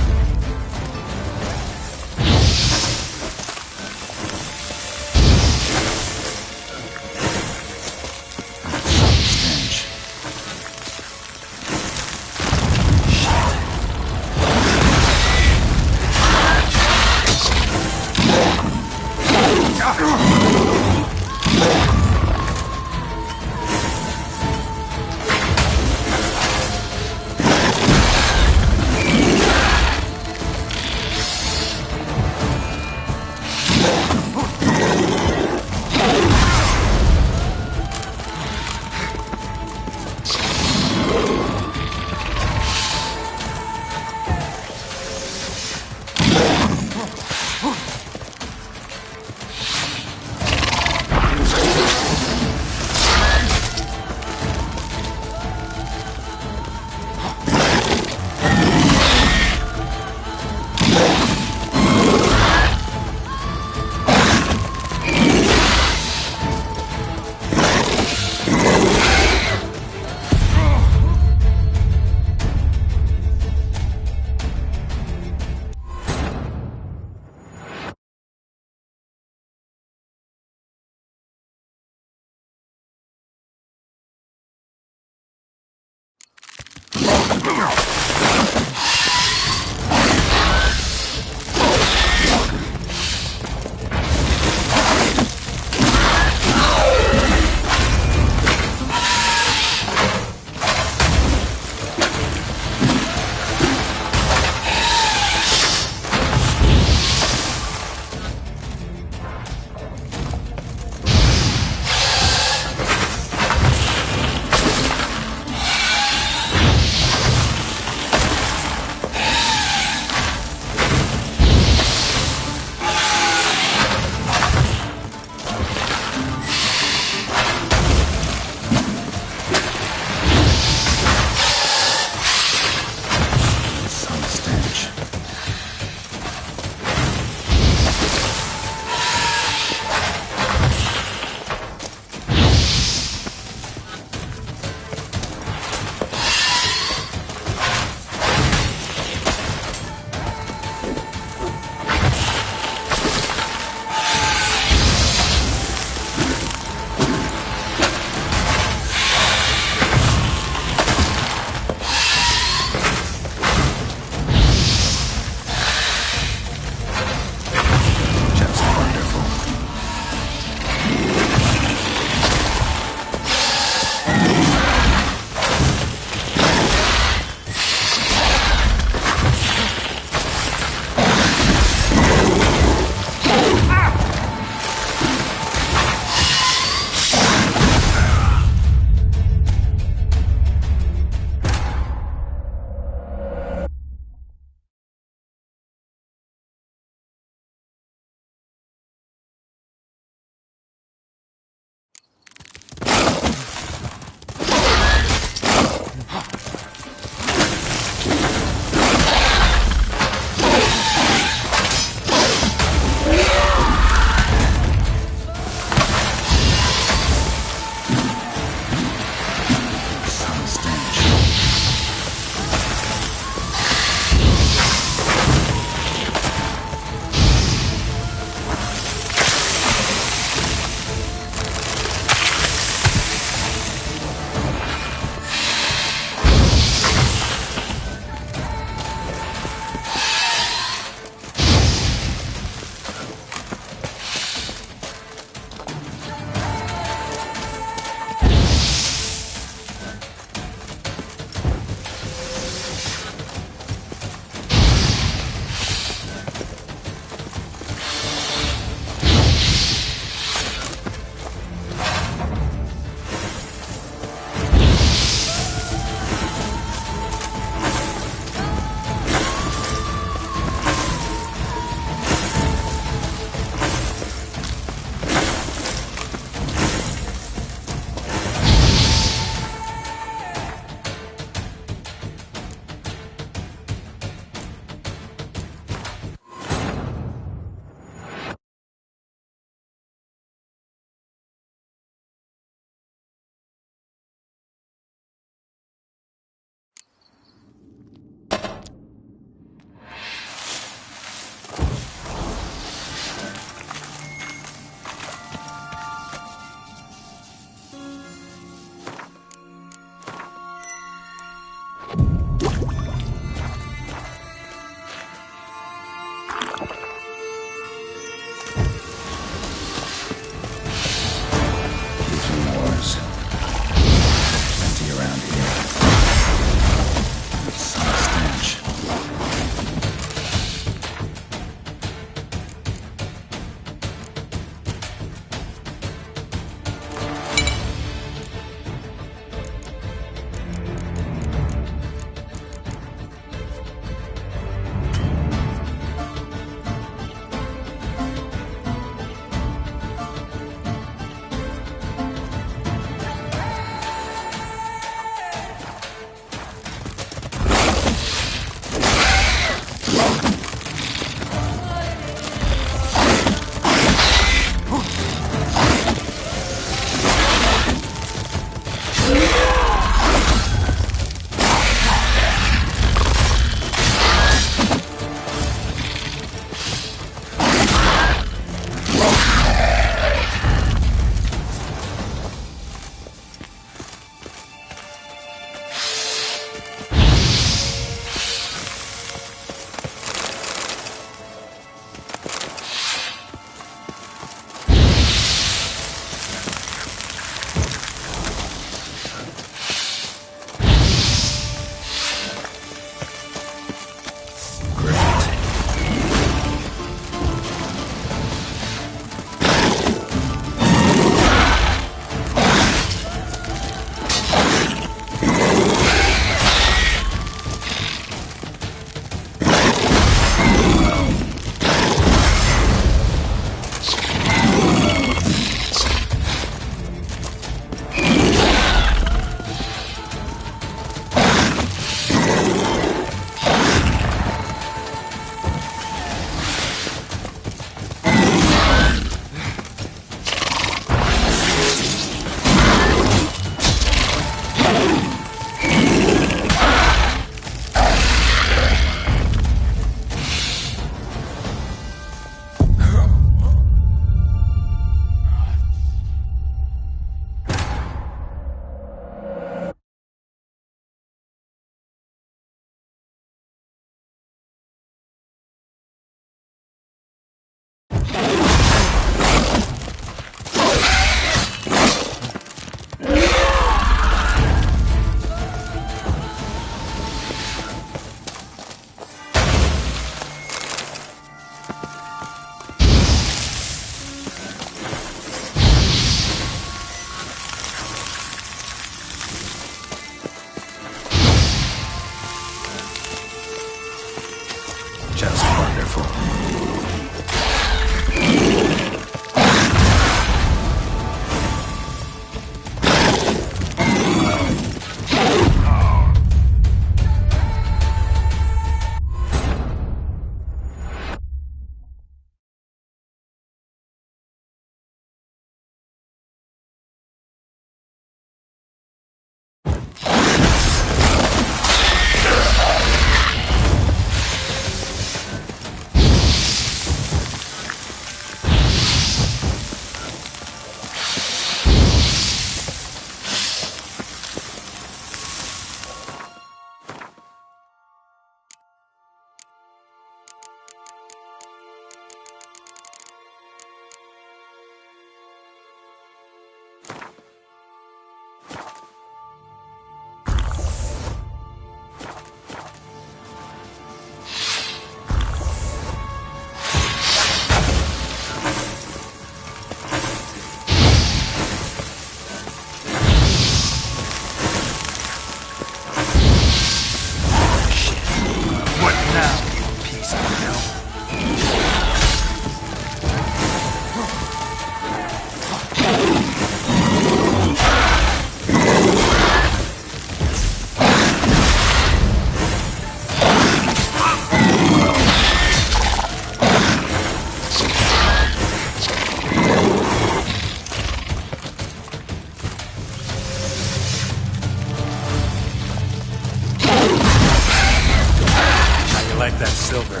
Speaker 2: that silver.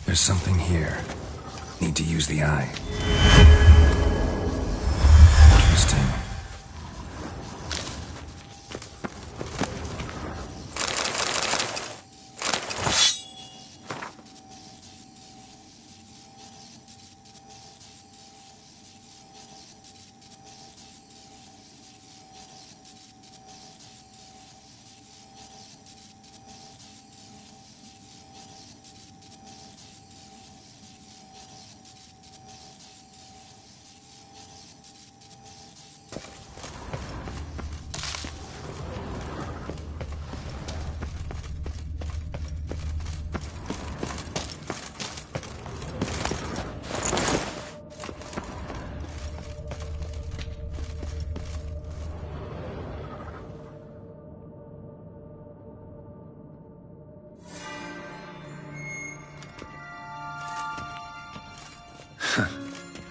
Speaker 2: There's something here. Need to use the eye. Interesting.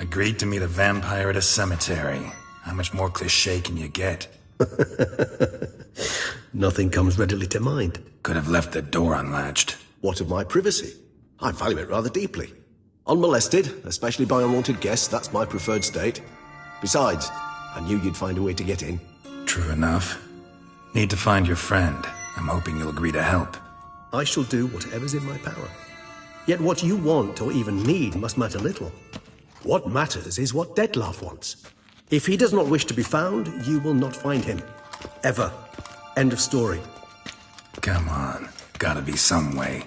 Speaker 2: Agreed to meet a vampire at a cemetery. How much more cliché can you get?
Speaker 16: Nothing comes readily to mind.
Speaker 2: Could have left the door unlatched.
Speaker 16: What of my privacy? I value it rather deeply. Unmolested, especially by unwanted guests, that's my preferred state. Besides, I knew you'd find a way to get in.
Speaker 2: True enough. Need to find your friend. I'm hoping you'll agree to help.
Speaker 16: I shall do whatever's in my power. Yet what you want or even need must matter little. What matters is what Dettlaff wants. If he does not wish to be found, you will not find him. Ever. End of story.
Speaker 2: Come on. Gotta be some way.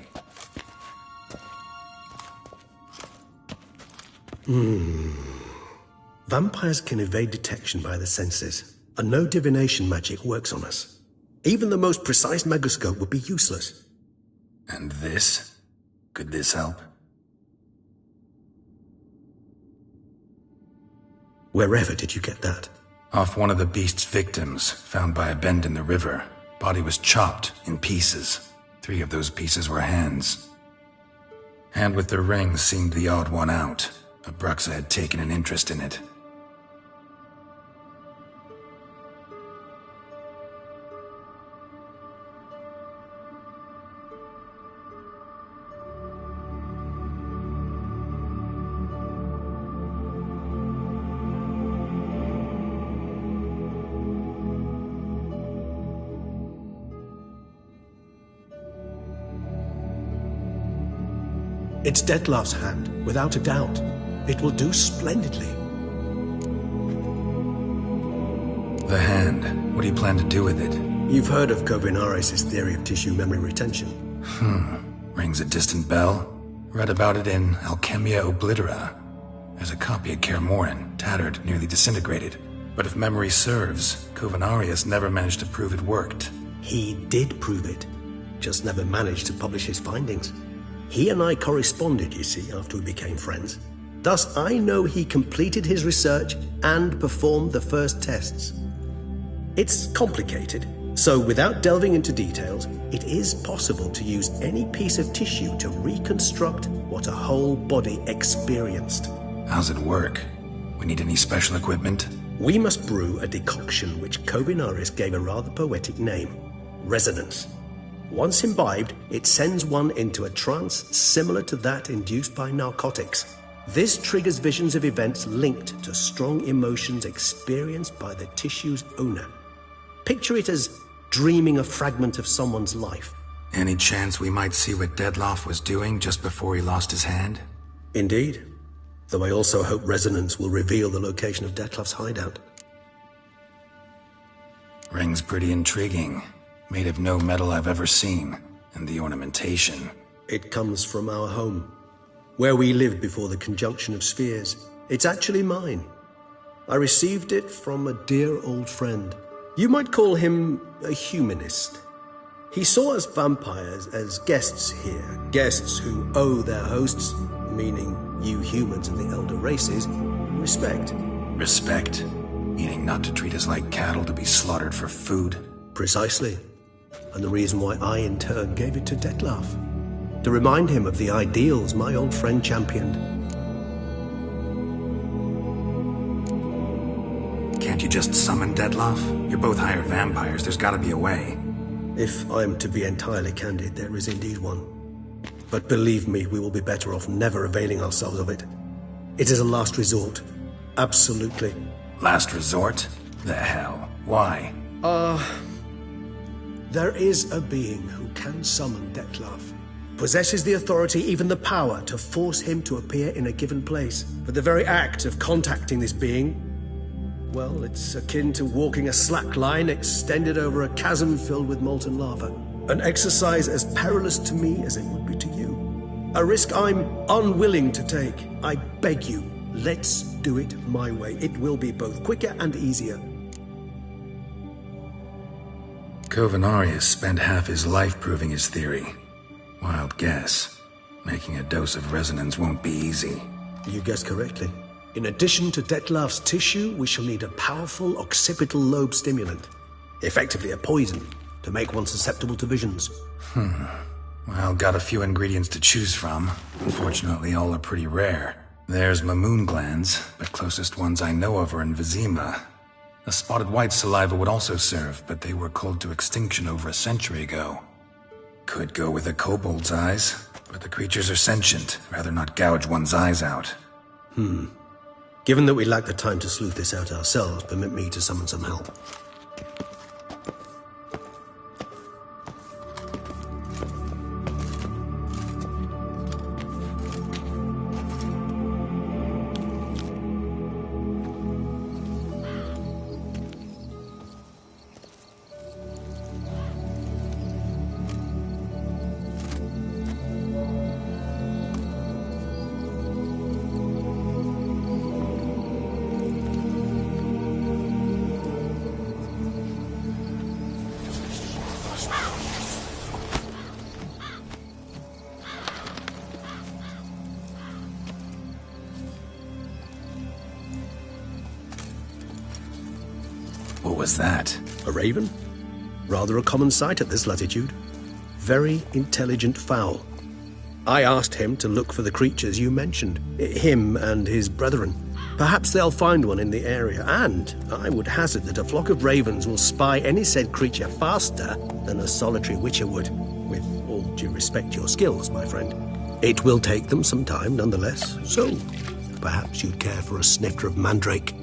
Speaker 16: Vampires can evade detection by the senses, and no divination magic works on us. Even the most precise megascope would be useless.
Speaker 2: And this? Could this help?
Speaker 16: Wherever did you get that?
Speaker 2: Off one of the beast's victims, found by a bend in the river. Body was chopped in pieces. 3 of those pieces were hands. Hand with the ring seemed the odd one out. Abraxa had taken an interest in it.
Speaker 16: It's Dettlaff's hand, without a doubt. It will do splendidly.
Speaker 2: The hand. What do you plan to do with it?
Speaker 16: You've heard of Kovinaris' theory of tissue memory retention.
Speaker 2: Rings a distant bell. Read about it in Alchemia Oblitera. There's a copy at Kaer Morhen, tattered, nearly disintegrated. But if memory serves, Kovinaris never managed to prove it worked.
Speaker 16: He did prove it, just never managed to publish his findings. He and I corresponded, you see, after we became friends. Thus, I know he completed his research and performed the first tests. It's complicated, so without delving into details, it is possible to use any piece of tissue to reconstruct what a whole body experienced.
Speaker 2: How's it work? We need any special equipment?
Speaker 16: We must brew a decoction which Kovinaris gave a rather poetic name, resonance. Once imbibed, it sends one into a trance similar to that induced by narcotics. This triggers visions of events linked to strong emotions experienced by the tissue's owner. Picture it as dreaming a fragment of someone's life.
Speaker 2: Any chance we might see what Dettlaff was doing just before he lost his hand?
Speaker 16: Indeed. Though I also hope resonance will reveal the location of Dettlaff's hideout.
Speaker 2: Ring's pretty intriguing. Made of no metal I've ever seen. And the ornamentation.
Speaker 16: It comes from our home. where we lived before the conjunction of spheres. It's actually mine. I received it from a dear old friend. You might call him a humanist. He saw us vampires as guests here, guests who owe their hosts, meaning you humans and the elder races, respect.
Speaker 2: Respect? Meaning not to treat us like cattle to be slaughtered for food?
Speaker 16: Precisely. And the reason why I, in turn, gave it to Detlef. To remind him of the ideals my old friend championed.
Speaker 2: Can't you just summon Detlef? You're both hired vampires, there's gotta be a way.
Speaker 16: If I'm to be entirely candid, there is indeed one. But believe me, we will be better off never availing ourselves of it. It is a last resort. Absolutely.
Speaker 2: Last resort? The hell? Why?
Speaker 16: There is a being who can summon Detlef. Possesses the authority, even the power, to force him to appear in a given place. But the very act of contacting this being, well, it's akin to walking a slack line extended over a chasm filled with molten lava. An exercise as perilous to me as it would be to you. A risk I'm unwilling to take. I beg you, let's do it my way. It will be both quicker and easier.
Speaker 2: Covenarius spent half his life proving his theory. Wild guess. Making a dose of resonance won't be easy.
Speaker 16: You guessed correctly. In addition to Detlef's tissue, we shall need a powerful occipital lobe stimulant. Effectively a poison, to make one susceptible to visions.
Speaker 2: Well, got a few ingredients to choose from. Unfortunately, all are pretty rare. There's Mamoon glands, but closest ones I know of are in Vizima. A spotted white saliva would also serve, but they were cold to extinction over a century ago. Could go with a kobold's eyes, but the creatures are sentient. Rather not gouge one's eyes out.
Speaker 16: Given that we lack the time to sleuth this out ourselves, permit me to summon some help.
Speaker 2: What was that?
Speaker 16: A raven? Rather a common sight at this latitude. Very intelligent fowl. I asked him to look for the creatures you mentioned. Him and his brethren. Perhaps they'll find one in the area, and I would hazard that a flock of ravens will spy any said creature faster than a solitary witcher would. With all due respect to your skills, my friend. It will take them some time, nonetheless, so perhaps you'd care for a snifter of mandrake.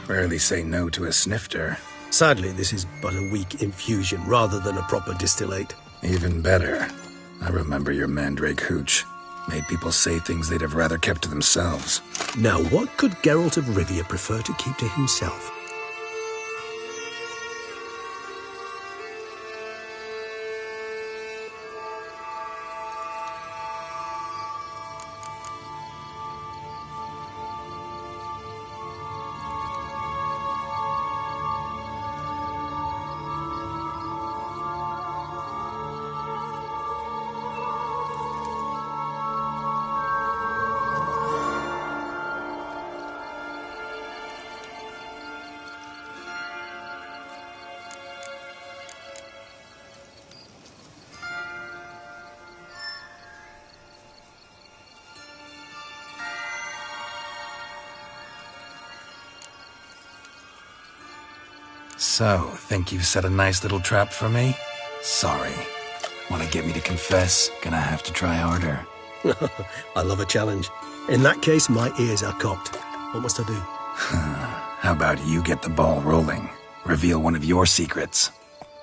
Speaker 2: Rarely say no to a snifter.
Speaker 16: Sadly, this is but a weak infusion rather than a proper distillate.
Speaker 2: Even better. I remember your mandrake hooch. Made people say things they'd have rather kept to themselves.
Speaker 16: Now, what could Geralt of Rivia prefer to keep to himself?
Speaker 2: So, think you've set a nice little trap for me? Sorry. Want to get me to confess? Gonna have to try harder.
Speaker 16: I love a challenge. In that case, my ears are cocked. What must I do?
Speaker 2: How about you get the ball rolling? Reveal one of your secrets.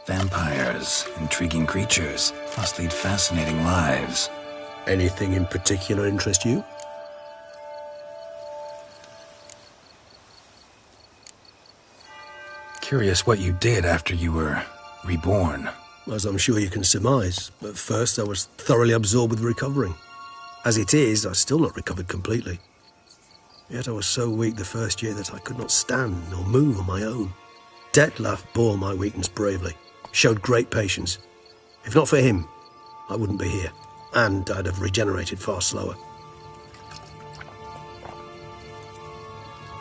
Speaker 2: Vampires, intriguing creatures, must lead fascinating lives.
Speaker 16: Anything in particular interest you?
Speaker 2: Curious what you did after you were reborn.
Speaker 16: as I'm sure you can surmise. At first, I was thoroughly absorbed with recovering. As it is, I've still not recovered completely. Yet I was so weak the first year that I could not stand or move on my own. Detlef bore my weakness bravely, showed great patience. If not for him, I wouldn't be here, and I'd have regenerated far slower.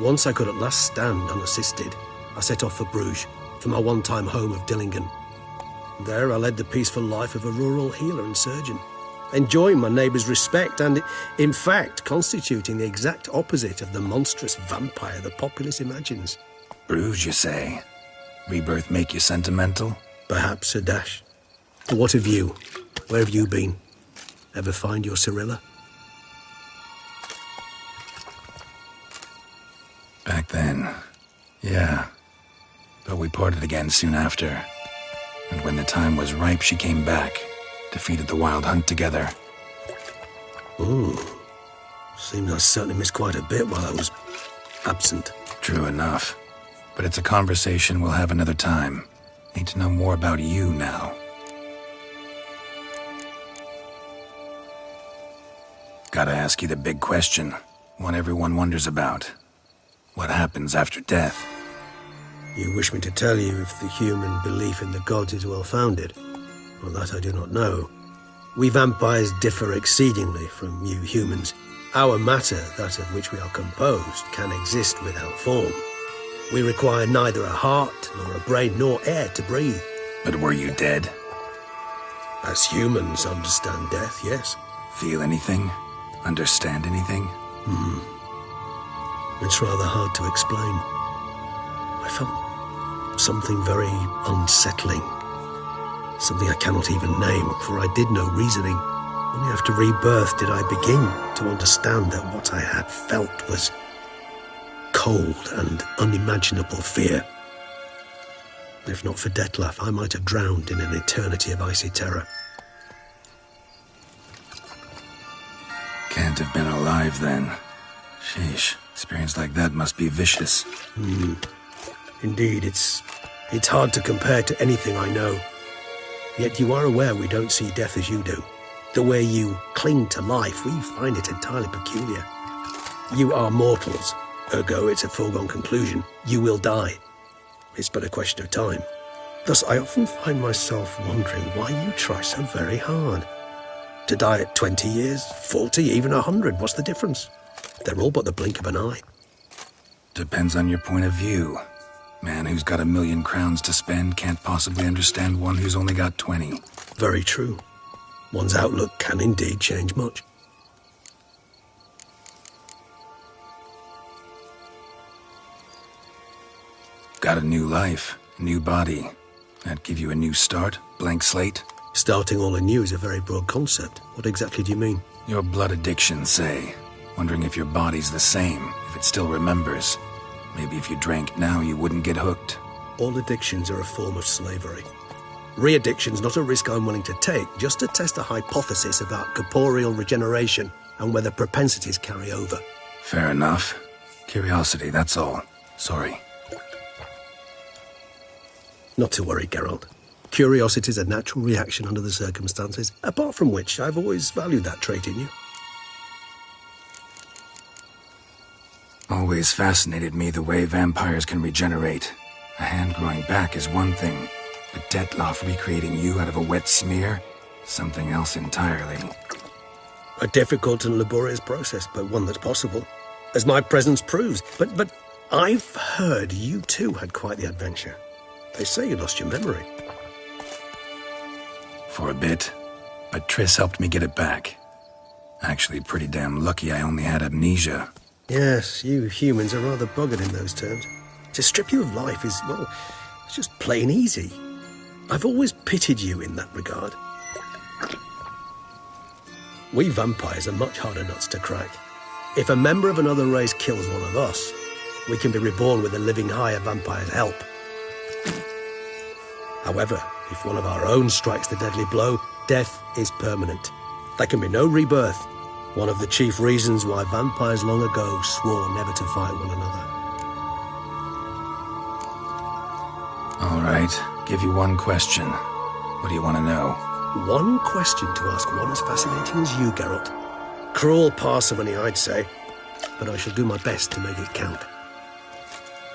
Speaker 16: Once I could at last stand unassisted, I set off for Bruges, for my one-time home of Dillingen. There I led the peaceful life of a rural healer and surgeon, enjoying my neighbours' respect and, in fact, constituting the exact opposite of the monstrous vampire the populace imagines.
Speaker 2: Bruges, you say? Rebirth make you sentimental?
Speaker 16: Perhaps a dash. What of you? Where have you been? Ever find your Cyrilla?
Speaker 2: Back then, yeah. But we parted again soon after. And when the time was ripe, she came back. Defeated the Wild Hunt together.
Speaker 16: Ooh. Seems I certainly missed quite a bit while I was absent.
Speaker 2: True enough. But it's a conversation we'll have another time. Need to know more about you now. Gotta ask you the big question. One everyone wonders about. What happens after death?
Speaker 16: You wish me to tell you if the human belief in the gods is well-founded? Well, that I do not know. We vampires differ exceedingly from you humans. Our matter, that of which we are composed, can exist without form. We require neither a heart, nor a brain, nor air to breathe.
Speaker 2: But were you dead?
Speaker 16: As humans understand death, yes.
Speaker 2: Feel anything? Understand anything?
Speaker 16: It's rather hard to explain. I felt something very unsettling. Something I cannot even name, for I did no reasoning. Only after rebirth did I begin to understand that what I had felt was cold and unimaginable fear. If not for Detlef, I might have drowned in an eternity of icy terror.
Speaker 2: Can't have been alive then. Sheesh, experience like that must be vicious.
Speaker 16: Indeed, it's hard to compare to anything I know. Yet you are aware we don't see death as you do. The way you cling to life, we find it entirely peculiar. You are mortals, ergo it's a foregone conclusion. You will die. It's but a question of time. Thus, I often find myself wondering why you try so very hard. To die at 20 years, 40, even 100, what's the difference? They're all but the blink of an eye.
Speaker 2: Depends on your point of view. Man who's got 1,000,000 crowns to spend can't possibly understand one who's only got 20.
Speaker 16: Very true. One's outlook can indeed change much.
Speaker 2: Got a new life, a new body. That give you a new start? Blank slate?
Speaker 16: Starting all anew is a very broad concept. What exactly do you mean?
Speaker 2: Your blood addiction, say. Wondering if your body's the same, if it still remembers. Maybe if you drank now, you wouldn't get hooked.
Speaker 16: All addictions are a form of slavery. Re-addiction's not a risk I'm willing to take, just to test a hypothesis about corporeal regeneration and whether propensities carry over.
Speaker 2: Fair enough. Curiosity, that's all. Sorry.
Speaker 16: Not to worry, Geralt. Curiosity is a natural reaction under the circumstances, apart from which I've always valued that trait in you.
Speaker 2: Always fascinated me the way vampires can regenerate. A hand growing back is one thing, but Detlef recreating you out of a wet smear? Something else entirely.
Speaker 16: A difficult and laborious process, but one that's possible, as my presence proves. But I've heard you too had quite the adventure. They say you lost your memory.
Speaker 2: For a bit, but Triss helped me get it back. Actually, pretty damn lucky I only had amnesia.
Speaker 16: Yes, you humans are rather buggered in those terms. To strip you of life is, well, it's just plain easy. I've always pitied you in that regard. We vampires are much harder nuts to crack. If a member of another race kills one of us, we can be reborn with a living higher vampire's help. However, if one of our own strikes the deadly blow, death is permanent. There can be no rebirth. One of the chief reasons why vampires long ago swore never to fight one another.
Speaker 2: All right, give you one question. What do you want to know?
Speaker 16: One question to ask one as fascinating as you, Geralt. Cruel parsimony, I'd say, but I shall do my best to make it count.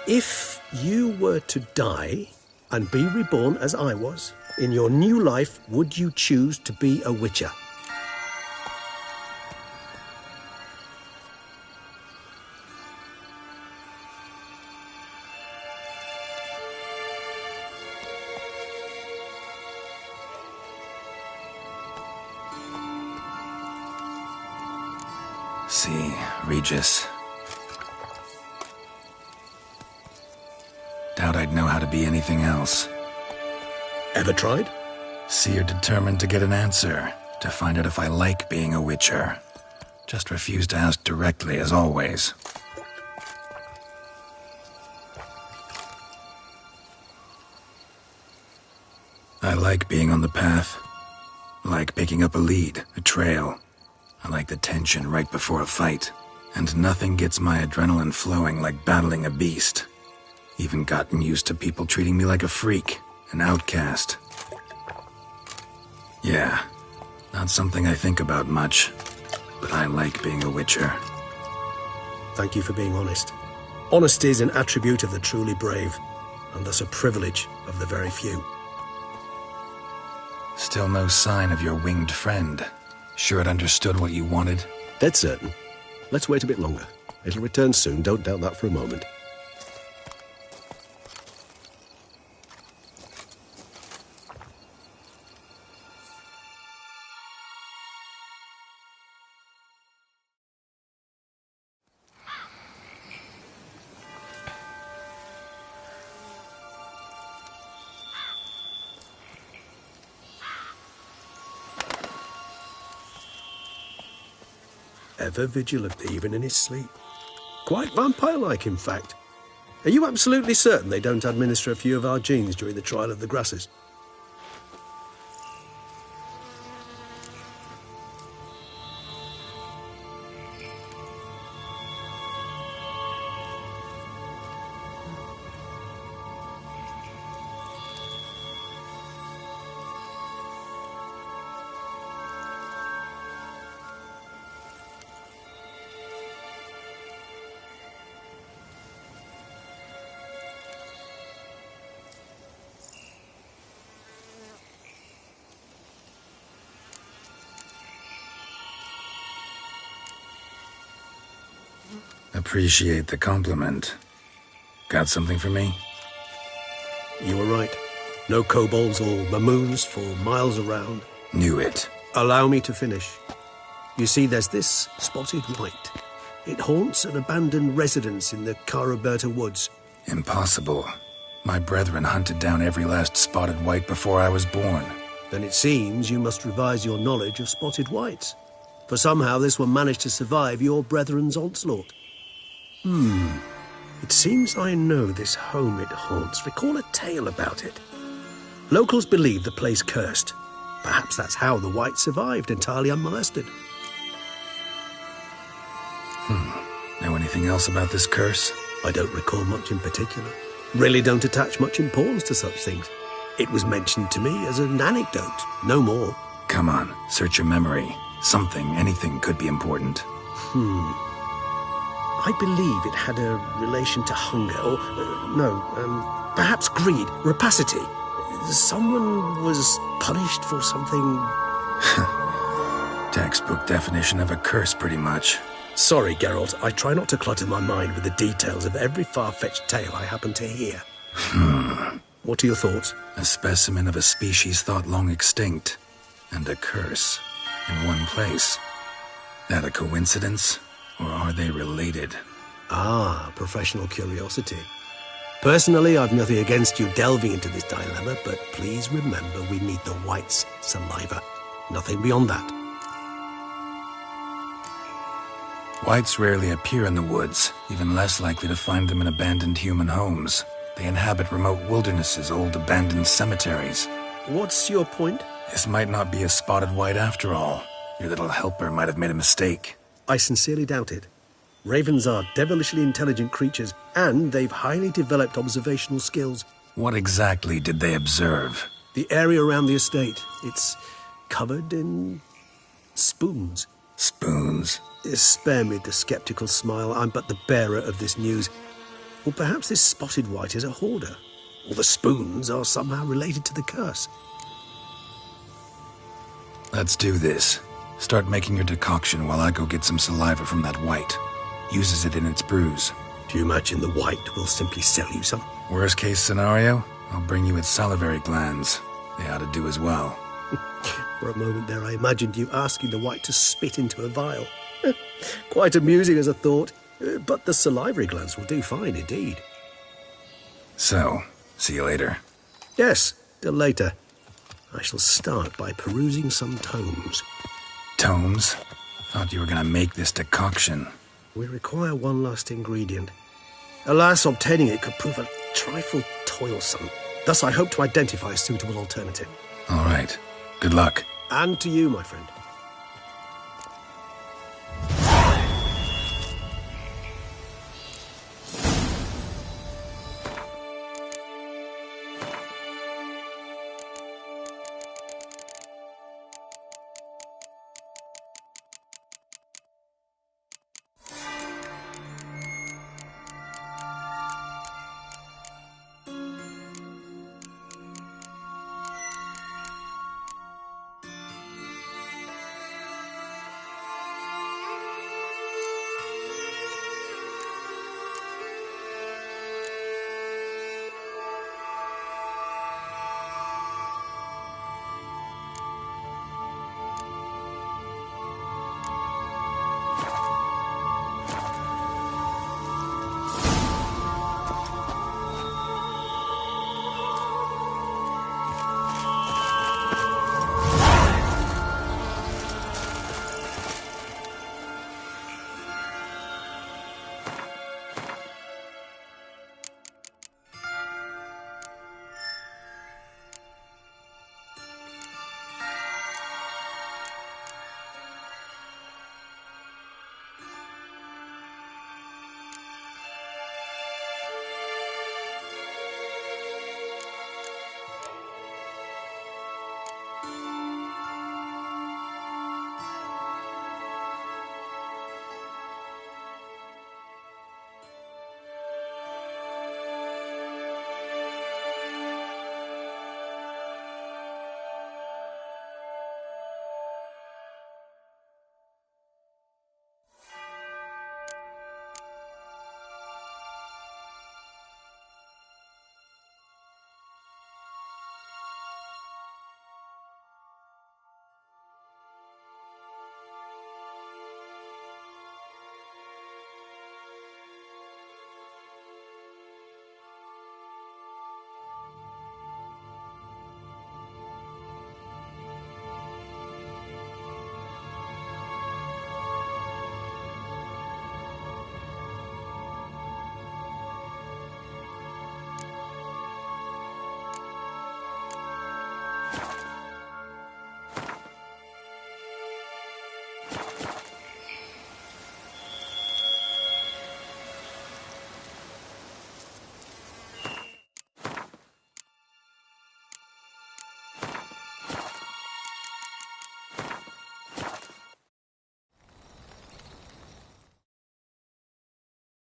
Speaker 16: If you were to die and be reborn as I was, in your new life, would you choose to be a witcher?
Speaker 2: See, Regis. Doubt I'd know how to be anything else.
Speaker 16: Ever tried?
Speaker 2: See, you're determined to get an answer, to find out if I like being a witcher. Just refuse to ask directly, as always. I like being on the path. I like picking up a lead, a trail. I like the tension right before a fight. And nothing gets my adrenaline flowing like battling a beast. Even gotten used to people treating me like a freak, an outcast. Yeah, not something I think about much, but I like being a witcher.
Speaker 16: Thank you for being honest. Honesty is an attribute of the truly brave, and thus a privilege of the very few.
Speaker 2: Still no sign of your winged friend. Sure it understood what you wanted?
Speaker 16: Dead certain. Let's wait a bit longer. It'll return soon, don't doubt that for a moment. Ever vigilant, even in his sleep. Quite vampire-like, in fact. Are you absolutely certain they don't administer a few of our genes during the trial of the grasses?
Speaker 2: Appreciate the compliment. Got something for me?
Speaker 16: You were right. No kobolds or mamoons for miles around.
Speaker 2: Knew it.
Speaker 16: Allow me to finish. You see, there's this spotted white. It haunts an abandoned residence in the Caraberta woods.
Speaker 2: Impossible. My brethren hunted down every last spotted white before I was born.
Speaker 16: Then it seems you must revise your knowledge of spotted whites. For somehow this one managed to survive your brethren's onslaught. It seems I know this home it haunts. Recall a tale about it. Locals believe the place cursed. Perhaps that's how the white survived, entirely unmolested.
Speaker 2: Know anything else about this curse?
Speaker 16: I don't recall much in particular. Really don't attach much importance to such things. It was mentioned to me as an anecdote, no more.
Speaker 2: Come on, search your memory. Something, anything could be important.
Speaker 16: I believe it had a relation to hunger, or, perhaps greed, rapacity. Someone was punished for something...
Speaker 2: Textbook definition of a curse, pretty much.
Speaker 16: Sorry, Geralt, I try not to clutter my mind with the details of every far-fetched tale I happen to hear. What are your thoughts?
Speaker 2: A specimen of a species thought long extinct, and a curse in one place. That a coincidence? Or are they related?
Speaker 16: Ah, professional curiosity. Personally, I've nothing against you delving into this dilemma, but please remember we need the white's saliva. Nothing beyond that.
Speaker 2: Whites rarely appear in the woods, even less likely to find them in abandoned human homes. They inhabit remote wildernesses, old abandoned cemeteries.
Speaker 16: What's your point?
Speaker 2: This might not be a spotted white after all. Your little helper might have made a mistake.
Speaker 16: I sincerely doubt it. Ravens are devilishly intelligent creatures, and they've highly developed observational skills.
Speaker 2: What exactly did they observe?
Speaker 16: The area around the estate. It's covered in spoons.
Speaker 2: Spoons?
Speaker 16: Spare me the skeptical smile. I'm but the bearer of this news. Or perhaps this spotted wight is a hoarder. Or the spoons are somehow related to the curse.
Speaker 2: Let's do this. Start making your decoction while I go get some saliva from that wight. Uses it in its brews.
Speaker 16: Do you imagine the wight will simply sell you some?
Speaker 2: Worst case scenario, I'll bring you its salivary glands. They ought to do as well.
Speaker 16: For a moment there I imagined you asking the wight to spit into a vial. Quite amusing as a thought, but the salivary glands will do fine indeed.
Speaker 2: So, see you later.
Speaker 16: Yes, till later. I shall start by perusing some tomes.
Speaker 2: Tomes? Thought you were gonna make this decoction.
Speaker 16: We require one last ingredient. Alas, obtaining it could prove a trifle toilsome. Thus I hope to identify a suitable alternative.
Speaker 2: All right. Good luck.
Speaker 16: And to you, my friend.